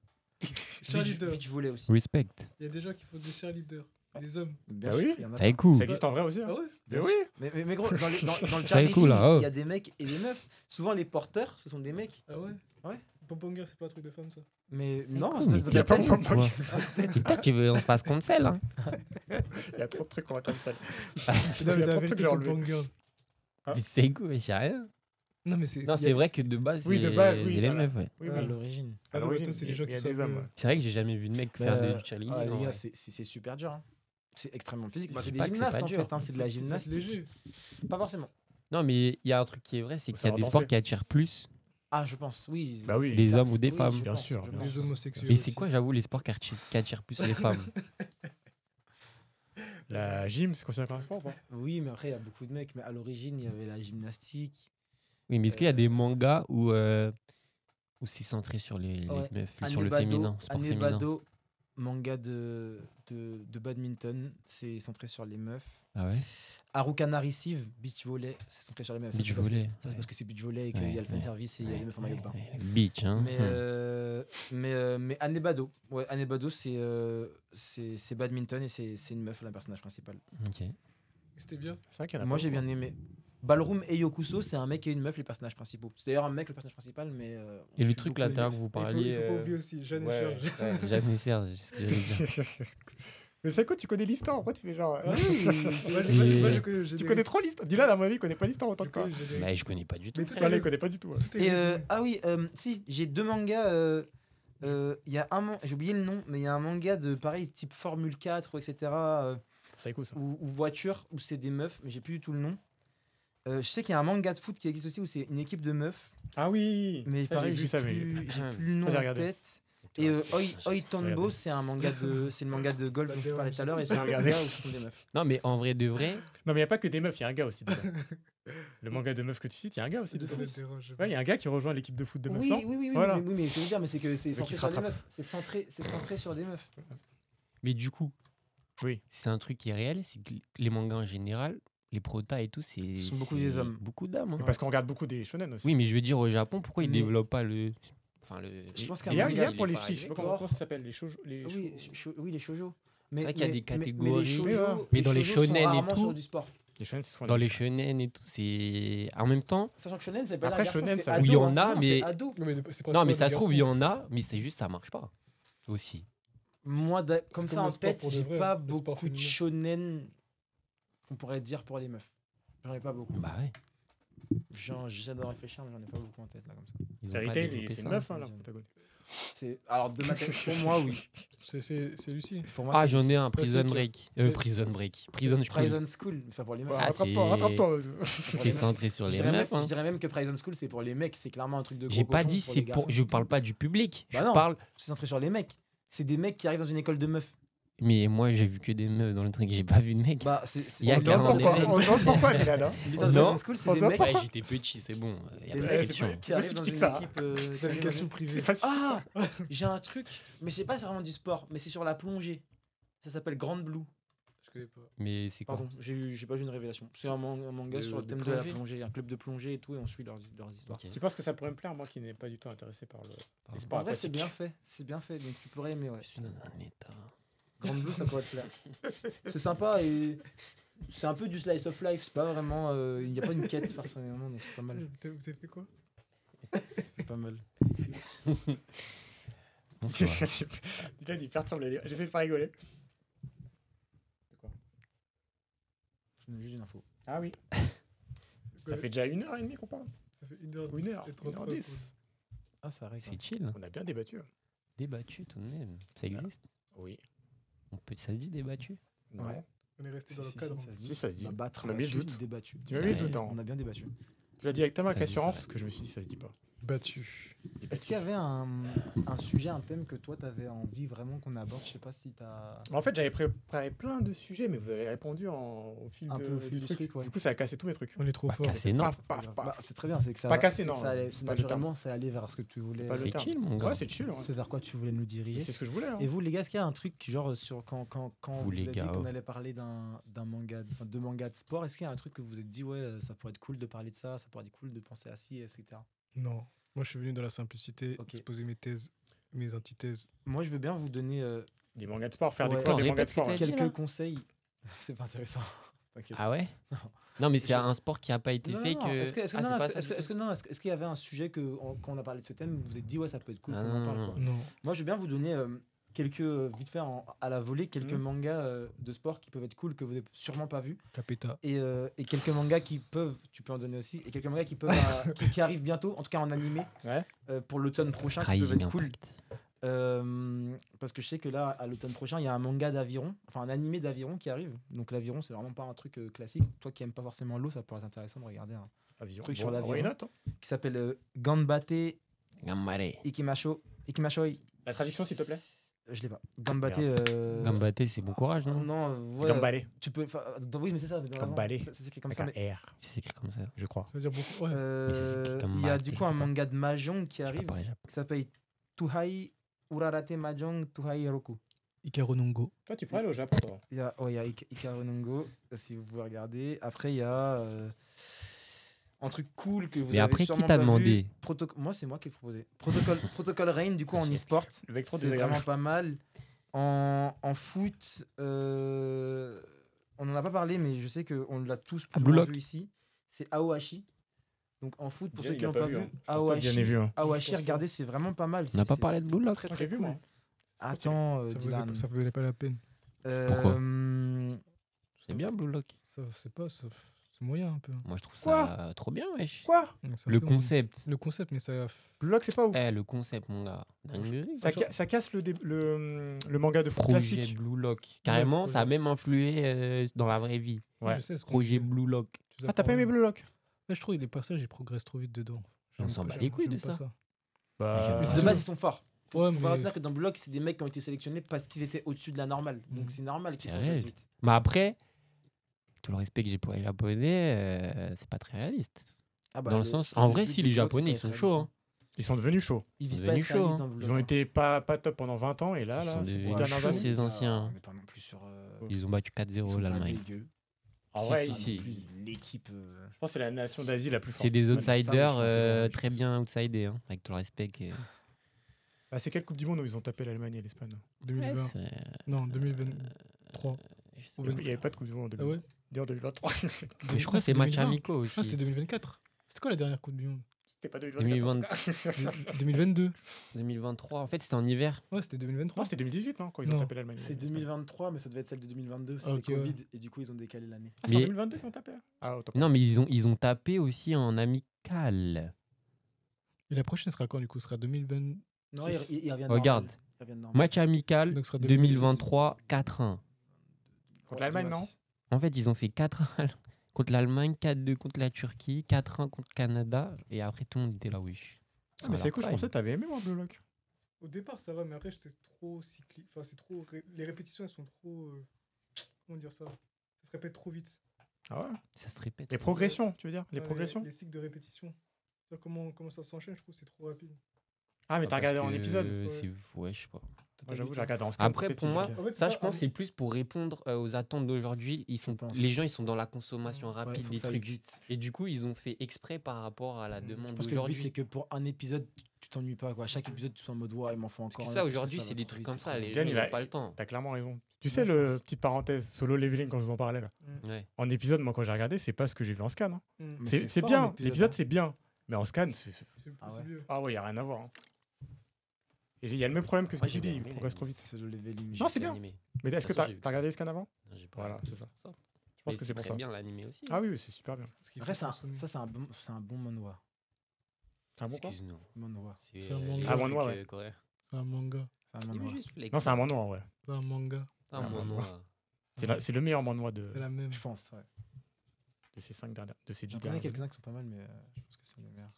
Cheerleader. Beach volley aussi. Respect. Il y a des gens qui font des cheerleaders. Des hommes. Bien Bah sûr, oui. il y en a Ça est pas. cool. Ça existe en vrai aussi. Ah Hein. ouais Mais Bien oui. sûr. Mais gros, dans le Ça est cheerleading, cool, là, oh. il y a des mecs et des meufs. Souvent, les porteurs, ce sont des mecs. Ah ouais Ouais. Pompanger, c'est pas un truc de femme, ça. Mais C'est non, cool, c'est mais dans y a ta pas ligne. de- Ouais. Peut-être tu veux on se fasse contre celle. Hein. Il y a trop de trucs qu'on va comme ça. Non, Il y a mais trop la de trucs vérité, que j'ai enlevés. Pompanger. Ah. C'est cool, mais j'ai rien. Non, mais c'est. Non, il y a- c'est vrai que de base, Oui, de c'est- base, oui, c'est les voilà. meufs, ouais. Oui, À oui. l'origine. Ah, À non, mais l'origine, toi, c'est les gens il y a qui des sont. hommes. C'est vrai que j'ai jamais vu de mec Mais, faire du cheerleading. Ah, les ouais. gars, c'est super dur. Hein. C'est extrêmement physique. Bah, Je c'est dis des pas que c'est gymnastes pas en dur. fait. Hein. C'est de la C'est gymnastique. léger. Pas forcément. Non, mais il y a un truc qui est vrai, c'est Faut qu'il y a savoir des danser. sports qui attirent plus. Ah, je pense, oui. Bah oui. C'est Des ça, hommes ou des oui, femmes. je Bien pense, sûr, je bien pense. Des homosexuels. Et c'est aussi. quoi, j'avoue, les sports qui attirent plus les femmes? La gym, c'est considéré comme un sport ou pas Oui, mais après, il y a beaucoup de mecs. Mais à l'origine, il y avait la gymnastique. Oui, mais est-ce qu'il y a des mangas où c'est centré sur les Ouais. meufs, sur le féminin, sport féminin? Anebado, manga de badminton, c'est centré sur les meufs. Ah ouais? Harukana Receive, beach volley, c'est centré sur les meufs. Ça, Beach c'est parce que- volley, Ça, c'est ouais. parce que c'est beach volley et qu'il Ouais, y a le fan ouais. service et il y a les meufs en maillot de bain. Beach, hein. Mais Anebado, ouais, Anebado, c'est badminton et c'est une meuf, la personnage principal. Ok. C'était bien. C'est vrai qu'il y en a Moi, pas j'ai beaucoup. bien aimé. Ballroom et Yokuso, c'est un mec et une meuf, les personnages principaux. C'est d'ailleurs un mec, le personnage principal, mais. on Et le suit truc beaucoup là, les tout à l'heure meufs. que vous Il parliez. faut pas oublier aussi Jeanne et ouais, Serge. ouais, Jeanne et Serge, c'est ce que j'allais dire. Mais c'est quoi, tu connais l'histoire? Pourquoi tu fais genre. Moi, je connais le Tu générique. connais trop l'histoire. Dis-là, dans ma vie, il connaît pas l'histoire autant Je que toi. connais le générique. Bah, je connais pas du tout. Mais tout Toi, là, est il connaît pas du tout. hein. tout est Et résumé. ah oui, si, j'ai deux mangas. Il y a j'ai oublié le nom, mais il y a un manga de pareil, type Formule 4, ou etc. C'est cool ça. Ou voiture, où c'est des meufs, mais j'ai plus du tout le nom. Je sais qu'il y a un manga de foot qui existe aussi où c'est une équipe de meufs, Ah oui. mais Ça, pareil, j'ai vu ça, mais. j'ai plus le nom j'ai en regardé. tête. Et Oi J'ai Tonbo, regardé. c'est un manga c'est le manga de golf dont je parlais tout à l'heure, et c'est un regardé. manga où ce sont des meufs. Non, mais en vrai de vrai, Non, mais il n'y a pas que des meufs, il y a un gars aussi. dedans. Le manga de meufs que tu cites, il y a un gars aussi de Ça me foot. dérange. Ouais, il y a un gars qui rejoint l'équipe de foot de meufs, Oui, non oui, Voilà. mais ce que je veux dire, mais c'est que c'est qui centré se sur les rattrape. meufs. C'est centré sur des meufs. mais du coup, Oui. c'est un truc qui est réel, c'est que les mangas en général, les protas et tout, c'est. Ce sont beaucoup c'est des hommes. Beaucoup d'hommes. hein. Parce qu'on regarde beaucoup des shonen aussi. Oui, mais je veux dire, au Japon, pourquoi ils Mais- développent pas le. Enfin, le. Je pense Il qu'un y a, manga, il y a il pour est les pas filles, je sais pas arrivé. comment ça s'appelle, les shoujo. Oui, oui, les shoujo. Mais, vrai qu'il y a des mais catégories. les shoujo, Mais dans les shoujo sont shonen et rarement tout, sur du sport. Les shonen, c'est souvent Dans les- les shonen et tout, c'est. En même temps, Sachant que shonen, c'est pas Après, un garçon, shonen, c'est ça- ado. Oui, il y en hein. a, Non, mais- c'est ado. Non, mais c'est pas non, mais des ça se trouve, il y garçons. en a, mais c'est juste, ça marche pas. Aussi. Moi, comme comme ça en le sport tête, pour de j'ai vrai, pas le sport beaucoup de féminin. shonen qu'on pourrait dire pour les meufs. J'en ai pas beaucoup. Bah ouais. J'essaie de réfléchir, mais j'en ai pas beaucoup en tête là comme ça. Ils ont Fairy pas Tail, développé c'est ça. une meuf, hein, là, J'aime. protagoniste. Alors, de ma tête, pour moi, oui. C'est Lucie. Pour moi, Ah, c'est- j'en ai un, c'est Prison clair. Break. C'est- Prison Break. Prison School. Prison School, enfin pour les mecs. Ouais, Ah, rattrape-toi, c'est- rattrape-toi. C'est centré sur Je les dirais, meufs. même, Hein. je dirais même que Prison School, c'est pour les mecs. C'est clairement un truc de gros J'ai pas cochon dit pour c'est les pour. garçons. Je parle pas du public. Bah Je non. parle. C'est centré sur les mecs. C'est des mecs qui arrivent dans une école de meufs. Mais moi, j'ai vu que des meufs dans le truc. J'ai pas vu de mecs. Bah, Il y a On se demande carrément des pourquoi, mecs. on se demande pourquoi, Dylan. Hein. Les autres Non. Prison School, c'est On des doit mecs pas- Ouais, j'étais petit, c'est bon. Il y a Des pas de mecs restriction. qui arrivent dans une explique ça. équipe. qui arrivent dans Navigation une- privée. C'est facile. Ah, j'ai un truc, mais je sais pas si c'est vraiment du sport, mais c'est sur la plongée. Ça s'appelle Grand Blue. Je connais pas. Mais c'est quoi? Pardon, j'ai pas eu une révélation. C'est un manga sur le de thème de la plongée. plongée, un club de plongée et tout, et on suit leurs histoires. Ok. Tu penses que ça pourrait me plaire, moi qui n'ai pas du tout intéressé par le les sports En vrai, c'est aquatiques. bien fait. C'est bien fait, donc tu pourrais aimer, ouais. Je suis dans un état. Grand Blue, ça pourrait te plaire. C'est sympa et c'est un peu du slice of life. C'est pas vraiment. Il n'y a pas une quête personnellement, donc c'est pas mal. Vous avez fait quoi? C'est pas mal. Bonsoir. Dylan, il perturbe les. J'essaie de pas rigoler. Je donne juste une info. Ah oui. Ça fait déjà 1h30 qu'on parle. Ça fait 1h10 Ou 1h, et 33 1h10. secondes. Ah, ça arrête. C'est chill. On a bien débattu. Débattu tout de même. Ça existe? Oui. Ça se dit débattu? Non. Ouais. On est resté Si, dans le si, cadre. si, ça se Si, dit. ça se dit. On a battre, On a mis le battu, doute. débattu. Tu m'as mis le doute, hein. On a bien débattu. Tu l'as dit avec ta main Ça avec se dit, assurance ça. que je me suis dit ça se dit pas. Battu. Est-ce qu'il y avait un sujet, un thème que toi, t'avais envie vraiment qu'on aborde? Je sais pas si t'as. En fait, j'avais préparé plein de sujets, mais vous avez répondu au fil, Un peu au fil du truc, ouais. Du coup, ça a cassé tous mes trucs. On est trop fort. cassé, non. Paf, paf, paf. Bah, c'est très bien, c'est que ça. Pas va- cassé, c'est- non, Ça allait, c'est pas le naturellement, ça allait vers ce que tu voulais. Pas le C'est terme. chill, mon gars. Ouais, c'est chill. Ouais. C'est vers quoi tu voulais nous diriger. C'est ce que je voulais. Hein. Et vous, les gars, est-ce qu'il y a un truc, genre, sur quand Vous, vous les avez dit gars, qu'on oh. allait parler d'un manga, enfin, de manga de sport, est-ce qu'il y a un truc que vous vous êtes dit, ouais, ça pourrait être cool de parler de ça, ça pourrait être cool de penser à ci, etc. Non. Moi, je suis venu dans la simplicité, Ok. exposer mes thèses, mes antithèses. Moi, je veux bien vous donner Des mangas de sport, faire Ouais. des cours, des Attends, mangas de répète ce que sport. t'as ouais. dit, quelques là conseils. C'est pas intéressant. T'inquiète. Ah ouais? Non. Non, mais c'est Je- un sport qui a pas été Non, fait non, que. non. Est-ce que- est-ce que- Ah, non, c'est pas est-ce que- ça, est-ce que- du est-ce que non, est-ce qu'il y avait un sujet que quand on a parlé de ce thème, vous vous êtes dit, ouais, ça peut être cool Ah, qu'on en parle, non, quoi. Non. Moi, je veux bien vous donner quelques, vite fait, à la volée, quelques Mhm. mangas de sport qui peuvent être cool, que vous n'avez sûrement pas vu. Capeta. Et quelques mangas qui peuvent, tu peux en donner aussi, et quelques mangas qui peuvent, qui arrivent bientôt, en tout cas en animé, Ouais. pour l'automne prochain, qui peuvent Rising être cool. Impact. Parce que je sais que là, à l'automne prochain, il y a un manga d'aviron, enfin un animé d'aviron qui arrive. Donc l'aviron, c'est vraiment pas un truc classique. Toi qui aimes pas forcément l'eau, ça pourrait être intéressant de regarder un Avion. truc sur l'avion. why not, hein. qui s'appelle Ganbate Gambare. Ikimashoi. La traduction, s'il te plaît. Je l'ai pas. Ganbate. Gambate, c'est bon courage, non? Non, ouais, Gambale. tu peux. Oui, mais c'est ça. mais dans l'avant, Gambale. ça s'écrit comme Avec ça. un Mais, R, C'est écrit comme ça. je crois. Ça veut dire beaucoup. Ouais. Mais c'est écrit comme il y a Mate, du je coup un sais pas. manga de Mahjong qui Je sais pas arrive parler japonais. qui s'appelle Tuhai Urarate Mahjong Tuhai Roku. Ikaronongo. Toi, tu pourrais aller au Japon, toi. Il y a, ouais, il y a Ikaru Nongo, si vous pouvez regarder. Après, il y a un truc cool que vous Mais avez après, qui sûrement t'a pas demandé? vu. Moi, c'est moi qui ai proposé. Protocol Rain, du coup, en e-sport. Le mec trop C'est désagréable. vraiment pas mal. En foot, on n'en a pas parlé, mais je sais qu'on l'a tous plus ou Blue moins Lock. vu ici. C'est Aohashi. Donc en foot, pour Bien, ceux il qui a n'ont pas pas vu, vu, hein. Pourquoi bien Aohashi, vu, hein. Aohashi, regardez, c'est vraiment pas mal. On n'a pas C'est- parlé de Blue Lock? Très J'ai très vu, cool. moi. Attends, Ça Dylan. valait pas la peine. Pourquoi C'est bien Blue Lock. Ça, c'est pas. C'est moyen un peu. Moi, je trouve Quoi ça trop bien, wesh. Quoi C'est un Le peu- concept. Le concept, mais ça. Blue Lock, c'est pas ouf. Eh, le concept, mon gars. Dinguerie. Ça casse le manga de foot Projet classique. Blue Lock. Carrément, projet. ça a même influé dans la vraie vie. Ouais. Je sais ce qu'on Projet dit. Blue Lock. Tu Ah, t'as pas aimé Blue Lock? Ouais, je trouve que les personnages ils progressent trop vite dedans. On J'aime s'en pas- bat j'aime- les couilles de j'aime pas ça. Bah, Mais c'est De tout. base, ils sont forts. Faut Ouais, faut mais- retenir que dans Blue Lock, c'est des mecs qui ont été sélectionnés parce qu'ils étaient au-dessus de la normale. Donc Mhm. c'est normal qu'ils C'est progressent vrai. vite. Mais après, tout le respect que j'ai pour les Japonais, c'est pas très réaliste. Ah Dans le sens- en vrai, si, les Japonais, ils sont chauds, hein. ils sont devenus chauds. Ils visent Ils pas à sont être chauds, réalistes hein. dans Blue Ils ont Lock, été pas top pendant 20 ans et là, Ils sont c'est devenus ces dernières chauds, années. ces anciens. On n'est pas non plus sur. Ils ont battu Ils 4-0 sont pas l'Allemagne. dégueux. En Si, vrai, si, ils- si. En plus, l'équipe. je pense que c'est la nation d'Asie la plus forte. C'est des Ouais. ça, oui, outsiders, je pense, ça, je très pense. bien outsidés, hein, avec tout le respect. Bah, c'est quelle Coupe du Monde où ils ont tapé l'Allemagne et l'Espagne? 2020. Ouais, c'est- Non, 2023. je sais Ou pas. Il n'y avait pas de Coupe du Monde en Ah 2000. ouais D'ailleurs, 2023. Mais je crois que c'est match 2020. amicaux aussi. Ah, c'était 2024. C'était quoi la dernière Coupe du Monde C'était pas 2024. 2020. 2022. 2023, en fait, c'était en hiver. Ouais, c'était 2023. Non, c'était 2018, non, quand ils ont Non. tapé l'Allemagne. et C'est l'Espagne. 2023, mais ça devait être celle de 2022. C'était Ok, ouais. Covid et du coup, ils ont décalé l'année. Ah, c'est en Mais- 2022 qu'ils ont tapé? Ah, autant. Non, mais ils ont tapé aussi en amical. Et la prochaine sera quand du coup? Ce sera 2020. Non, C'est- il revient de Regarde. normal. Il revient de normal. Match amical Donc, ce sera 2023, 4-1. Contre l'Allemagne, non? En fait, ils ont fait 4-1 contre l'Allemagne, 4-2 contre la Turquie, 4-1 contre le Canada. Et après, tout le monde était là, wesh. Ah, mais c'est cool, je pensais que t'avais aimé moi, Blue Lock. Au départ, ça va, mais après, j'étais trop cyclique. Enfin, c'est trop. Les répétitions, elles sont trop. Comment dire ça? Ça se répète trop vite. Ah ouais. Ça se répète. Les progressions, tu veux dire? Les Ouais, progressions? Les cycles de répétition. Comment ça s'enchaîne, je trouve que c'est trop rapide. Ah, mais t'as Parce regardé en que épisode? Ouais, je sais pas. Moi, j'avoue, j'ai regardé en scan. Après, peut-être pour il moi, faut- En fait, ça, c'est je pas pense, un- c'est plus pour répondre aux attentes d'aujourd'hui. pense. Les gens, ils sont dans la consommation Ouais, rapide faut des que ça aille trucs. vite. Et du coup, ils ont fait exprès par rapport à la Je demande Parce que le but, c'est d'aujourd'hui. que pour un épisode, tu t'ennuies pas. Quoi. Chaque épisode, tu sois en mode, ouais, il m'en faut Parce encore que un ça, autre, parce que aujourd'hui, ça c'est va des trop trucs vite, comme c'est ça. trop Les vite. Yann, gens, ils il a- n'ont pas le temps. T'as clairement raison. Tu sais, je le pense. petite parenthèse, solo leveling, quand je vous en parlais là. Ouais. En épisode, moi, quand j'ai regardé, c'est pas ce que j'ai vu en scan. Hein. Mm. Mais C'est fort, bien, l'épisode, hein. c'est bien. Mais en scan, c'est. Ah C'est ouais. mieux. Ah ouais, y a rien à voir. Hein. Et il y a le même problème que ce Moi, que tu j'ai dis, bien il aimé progresse les- trop vite. C'est le leveling. Non, c'est bien. L'animé. Mais est-ce que De toute façon, t'as j'ai vu t'as regardé les scans avant? Non, j'ai pas Voilà, regardé c'est ça. ça. Je pense Mais que c'est pour très ça. bien l'animé aussi. Ah oui, c'est super bien. Parce qu'il Après, faut consommer. ça, c'est un bon manhwa. C'est un bon quoi? Excuse-nous. Manhwa. C'est un les manga. Ah, trucs, manga, ouais. coréens. C'est un manga. C'est un Il veut manhwa. juste flex. Non, c'est un manhwa, ouais. C'est un manga. Un un manhwa. C'est le meilleur manhwa de C'est la même. Je pense, ouais. ces 5 dernières, de ces 10 J'en connais dernières. quelques-uns qui sont pas mal, mais je pense que c'est le meilleur.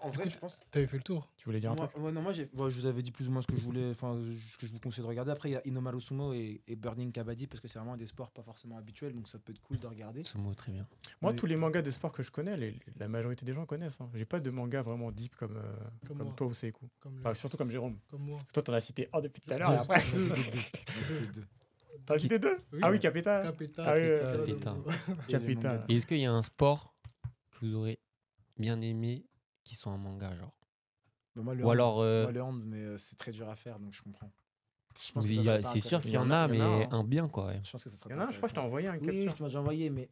En vrai, je pense. T'avais fait le tour. Tu voulais dire un Moi, truc? ouais, non, moi, je vous avais dit plus ou moins ce que je voulais, enfin, ce que je vous conseille de regarder. Après, il y a Inomaru Sumo et Burning Kabaddi parce que c'est vraiment des sports pas forcément habituels, donc ça peut être cool de regarder. Ce mot, très bien. Moi, Mais- tous les mangas de sport que je connais, la majorité des gens connaissent. Hein. J'ai pas de manga vraiment deep comme moi. toi ou Seikou. Comme, Enfin, surtout comme Jérôme. comme moi. Parce que toi, t'en as cité un depuis tout à l'heure. Deux, et après, Deux. t'en as cité deux? Ah oui, Capeta. Capeta. Ah oui, Capeta. Capeta. Et est-ce qu'il y a un sport que vous aurez bien aimé qui soit un manga, genre? Bah, moi, le Ou hand, alors, moi, le hand, mais c'est très dur à faire, donc je comprends. Je pense que ça il y serait a- pas c'est sûr intéressant. qu'il y en a, il y en a, mais hein. un bien, quoi. Ouais. Je pense que ça serait Il y en pas a un, je crois que je t'ai intéressant. envoyé un Oui, capture. tu m'as déjà envoyé, mais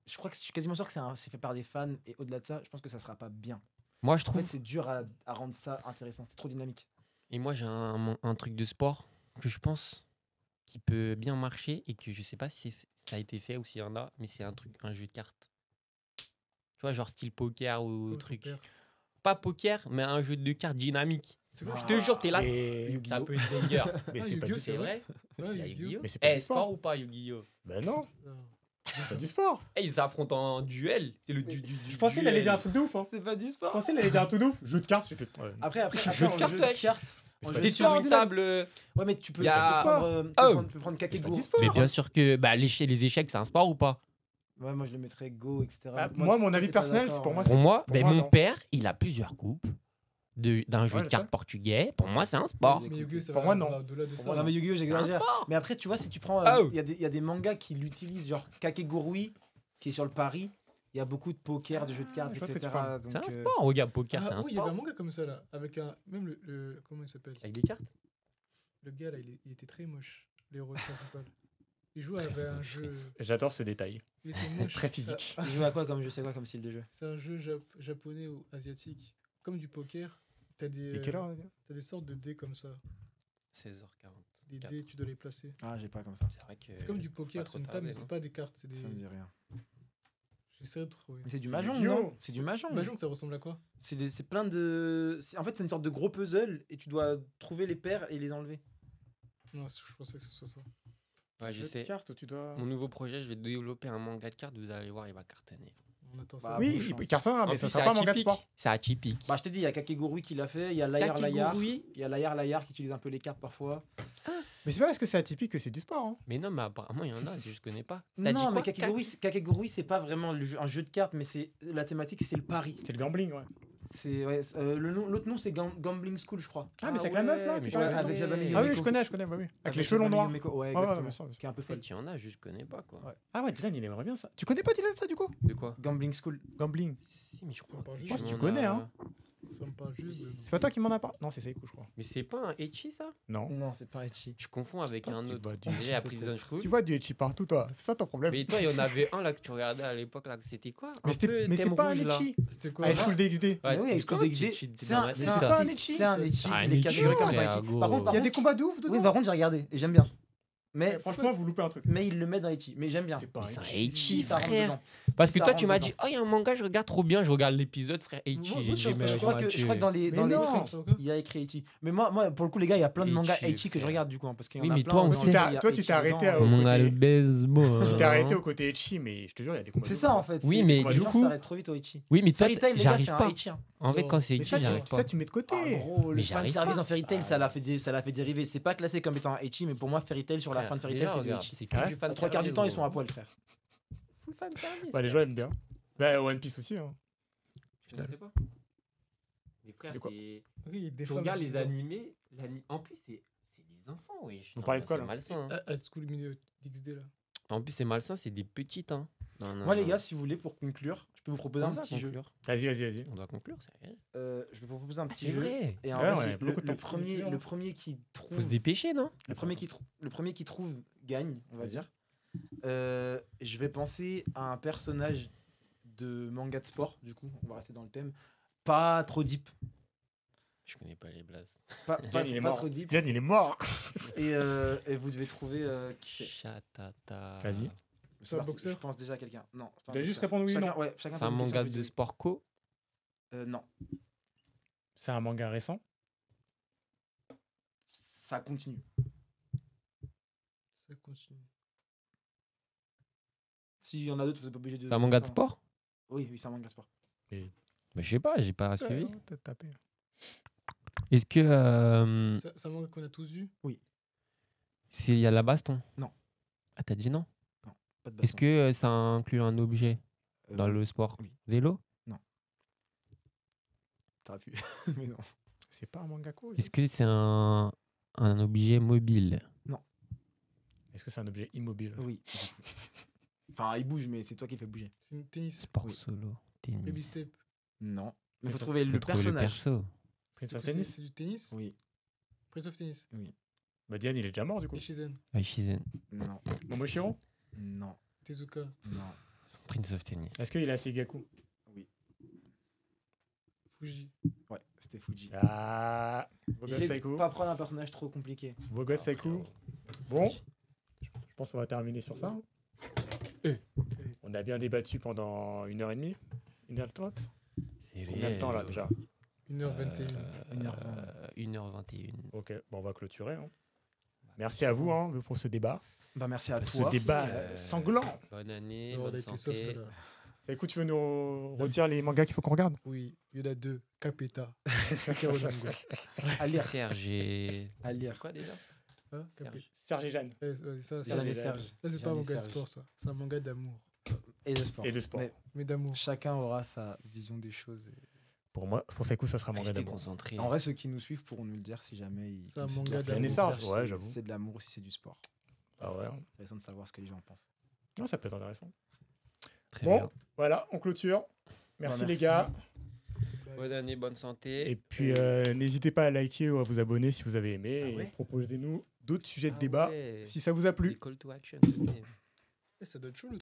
je crois que je suis quasiment sûr que c'est fait par des fans, et au-delà de ça, je pense que ça sera pas bien. Moi, je En trouve. fait, c'est dur à rendre ça intéressant, c'est trop dynamique. Et moi, j'ai un truc de sport que je pense qui peut bien marcher et que je sais pas si ça a été fait ou s'il y en a, mais c'est un jeu de cartes. Tu vois, genre style poker ou Comme truc. ton père. Pas poker, mais un jeu de cartes dynamique. C'est quoi? Je te jure, t'es là. Et- Ça peut être banger. Mais Ah, c'est pas Yu-Gi-Oh, du c'est C'est vrai. vrai. Ouais, Il y a Yu-Gi-Oh. Yu-Gi-Oh. Mais c'est pas du sport sport. ou pas Yu-Gi-Oh? Ben non, Non. c'est pas du sport. Ils s'affrontent en duel. C'est le Je pensais qu'il allait dire un truc de ouf. Hein. C'est pas du Je sport. pensais qu'il allait dire un truc de ouf. Jeu de cartes, j'ai fait. Ouais. Après, Jeu de en cartes, jeu ouais. de cartes. Mais en c'est jeu pas de T'es sur cartes, une table. Ouais, mais tu peux Y a- prendre, tu peux prendre Kakegurui. C'est pas du Mais sport. bien sûr que bah, les échecs, c'est un sport ou pas? Ouais, moi je le mettrais Go, etc. Ah, moi, mon toi, avis t'es pas personnel, d'accord, c'est pour moi, ouais. Pour moi, Pour ben, moi, mon non. père, il a plusieurs coupes d'un jeu Ouais, de je cartes sais. portugais. Pour moi, c'est un sport. Mais Yu-Gi-Oh, ça Pour va- moi, ça non. va au-delà de ça. Non, mais Yu-Gi-Oh, j'exagère. sport. Mais après, tu vois, si tu prends. Oh. Il y a des mangas qui l'utilisent, genre Kakegurui, qui est sur le pari. Il y a beaucoup de poker, de jeux de cartes, je vois ce que tu etc. parles. donc, C'est un sport. Regarde, poker, c'est Ah un oui, il y avait sport. un manga comme ça là, avec un. Même comment il s'appelle? Avec des cartes. Le gars là, il était très moche, le héros principal. Il jouait avec un jeu. J'adore ce détail. Il était moche. Très physique. Il joue à quoi comme jeu, c'est quoi comme style de jeu? C'est un jeu japonais ou asiatique. Comme du poker. T'as Et quelle heure? t'as des sortes de dés comme ça. 16h40. Des Quatre. dés, tu dois les placer. Ah, j'ai pas comme ça. C'est vrai que. C'est comme du poker, trop c'est une table, tardé, mais non c'est pas des cartes, c'est des. Ça me dit rien. J'essaierai de trouver. Mais c'est du mahjong, Yu-Gi-Oh. non? C'est du mahjong. Imagine que ça ressemble à quoi? C'est plein de. En fait, c'est une sorte de gros puzzle et tu dois trouver les paires et les enlever. Non, je pensais que ce soit ça. Ouais, je Jeu de sais. cartes où tu dois. Mon nouveau projet, je vais développer un manga de cartes. Vous allez voir, il va cartonner. On attend Bah, ça. Oui, bonne il chance. cartonnera, En mais ça plus, sera c'est pas un manga de atypique. sport. C'est atypique. Bah, je t'ai dit, il y a Kakegurui qui l'a fait, il y a Layar Kakegurui. il y a Layar qui utilise un peu les cartes parfois. Mais c'est pas parce que c'est atypique que c'est du sport. Hein. Mais non, mais apparemment, il y en a, c'est juste que je connais pas. T'as dit Non, mais quoi, Kakegurui, c'est pas vraiment un jeu de cartes, mais c'est la thématique, c'est le pari. C'est le gambling, ouais. L'autre nom, c'est Gambling School, je crois. Ah, mais c'est avec la meuf là mais qui je parle connais. avec Jabba Ah oui, Yomiko. je connais, bah oui. Avec les cheveux Jabba longs noirs. Yomiko, Ouais, Ouais, exactement. bien sûr. Qui est un peu En folle. fait, il y en a, juste je connais pas, quoi. Ouais. Ah ouais, Dylan, il aimerait bien ça. Tu connais pas Dylan ça du coup? De quoi? Gambling School. Gambling. Si, mais je crois. me parle juste. Je pense que tu on connais, a- hein. Ça me parle juste de. C'est pas toi qui m'en as parlé? Non, c'est Seikou, je crois. Mais c'est pas un Echi, ça? Non. Non, c'est pas Echi. Je confonds avec toi un qui autre. vois du Déjà, il y a Echi, Prison peut-être. School. Tu vois du Echi partout, toi. C'est ça ton problème. Mais toi, il y en avait un là que tu regardais à l'époque, là. C'était quoi? Mais Un c'était- peu mais c'est thème pas un rouge, là. Echi. C'était quoi? Ah, High School DxD. Ouais, Mais oui, t'es School quand DxD, tu- c'est un c'est pas un Echi. C'est un Echi. Ah, un Il est Echi, catégorisé comme frère, un Echi. gros. Par contre, Il y a des combats de ouf dedans. oui, par contre, j'ai regardé et j'aime bien. Mais Franchement, vous loupez un truc. mais il le met dans Ecchi. Mais j'aime bien. C'est pas Mais c'est un Ecchi. Ecchi, Ça rentre frère. dedans. Parce Si que ça toi, rentre tu m'as dedans. dit, oh, il y a un manga, je regarde trop bien, je regarde l'épisode, frère. Ecchi. Moi, j'ai dit, je mais crois je Je crois que dans Mais les non. trucs, il y a écrit Ecchi. Mais moi, pour le coup, les gars, il y a plein de mangas Ecchi, Ecchi que je frère. regarde du coup. Parce qu'il y en Oui, a mais plein toi, on dans sait. lesquels il y a Toi, tu Ecchi t'es arrêté dedans, à- au Mon côté- albesmo. Tu t'es arrêté au côté Ecchi, mais je te jure, il y a des combats. C'est ça en fait. Oui, c'est- mais les du gens coup- s'arrêtent trop vite au Ecchi. Oui, mais toi, Fairy Tail, les gars, j'arrive c'est un pas. Ecchi. hein. En fait, Non. quand c'est Mais Ecchi, ça, j'arrive pas. tu mets de côté. Ah, gros, le Mais fan j'arrive service pas. dans Fairy Tail, Ah, ça l'a fait dériver. C'est pas classé comme étant un Ecchi, mais pour moi, Fairy Tail sur la fin de Fairy Tail, c'est du Ecchi. C'est que Ouais. du fan Les trois quarts du service, temps, ils sont à gros. poil, frère. Full fan service. Bah, les gens aiment bien. Bah, One Piece aussi. Hein. Je sais pas. Mais frère, De quoi c'est. Oui, des Tu fois, regardes mais- les animés. En plus, c'est des enfants, oui. Vous parlez de quoi, C'est là malsain. hein. High School Video XD là. En plus, c'est malsain, c'est des petites. Hein. Non, non, Moi, les non. gars, si vous voulez, pour conclure, je peux vous proposer On un doit petit jeu. conclure. Vas-y. On doit conclure, c'est vrai. Je peux vous proposer un Ah, petit c'est jeu. vrai. Et en Ouais, vrai, ouais, c'est beaucoup de temps. le premier qui trouve. Faut se dépêcher, non Le premier qui trouve gagne, on va dire. Je vais penser à un personnage de manga de sport, du coup, on va rester dans le thème. Pas trop deep. Je connais pas les blazes. Pas il est pas mort. trop deep. Diane, il est mort. Et vous devez trouver qui c'est. Chatata. Vas-y. C'est un parti, boxeur Je pense déjà à quelqu'un. Non, c'est pas un Tu dois juste boxeur. répondre oui ou Chacun, non. ouais, chacun C'est un pose une question, manga vous de dites sport co. oui. Non. C'est un manga récent. Ça continue. Ça continue. S'il y en a d'autres, vous êtes pas obligé de. C'est un manga de sport Oui, c'est un manga de sport. Bah, je sais pas, j'ai pas suivi. Ouais, t'as tapé. Est-ce que C'est un manga qu'on a tous vu. il y a la baston Non. Ah, t'as dit non. Pas de Est-ce baston. que ça inclut un objet dans oui, le sport oui. Vélo T'aurais pu. Mais non. C'est pas un manga quoi. Est-ce que c'est un objet mobile Est-ce que c'est un objet immobile? Oui. du coup. Enfin, il bouge, mais c'est toi qui le fais bouger. C'est une tennis. Sport Oui. solo. Tennis. Baby Step. Non. Mais il faut Faut trouver Faut le trouver le personnage. perso. Prince C'est of quoi, Tennis. c'est du tennis. Oui. Prince of Tennis. Bah, Diane, il est déjà mort du coup. Et Shizen. Ah, Shizen. Non. Momoshiro. Non. Tezuka. Non. Prince of Tennis. Est-ce qu'il a Segaku? Oui. Fuji. Ouais, c'était Fuji. Ah. Beau gosse J'ai Saiku. pas prendre un personnage trop compliqué. Beau gosse Saiku. Bon. Je pense qu'on va terminer sur ça. On a bien débattu pendant 1h30. 1h30. C'est Combien de temps là déjà? 1h21. 1h21. Ok, bon, on va clôturer. Hein. Merci à vous hein, pour ce débat. Bah, merci à Ce toi. débat sanglant. Bonne année, On bonne a été soft santé. là. Écoute, tu veux nous redire les mangas qu'il faut qu'on regarde? Oui, il y en a deux. Capeta. Hikaru Dango. À lire. Serge et... À lire. Quoi déjà Hein, Serge. Serge et Jeanne. Ouais, ça, Jeanne et c'est- Serge. ça, c'est Jeanne pas un et manga de Serge. sport, ça. C'est un manga d'amour. Et de sport. Et de sport. Mais d'amour. Chacun aura sa vision des choses. Pour moi, pour Saiku, ça sera un manga Restez d'amour. concentrés. En vrai, ceux qui nous suivent pourront nous le dire si jamais ils. C'est un considèrent manga que d'amour. Jeanne et Serge, Serge, ouais, c'est- j'avoue. C'est de l'amour ou si c'est du sport. Ah ouais. Intéressant de savoir ce que les gens en pensent. Non, ça peut être intéressant. Très Bon. bien. Voilà, on clôture. Merci Bah, les merci. gars. Bonne année, bonne santé. Et puis, n'hésitez pas à liker ou à vous abonner si vous avez aimé. Ah et ouais proposez-nous d'autres sujets de Ah débat ouais. si ça vous a plu. Des call to action. c'est bien. Ça doit être chaud le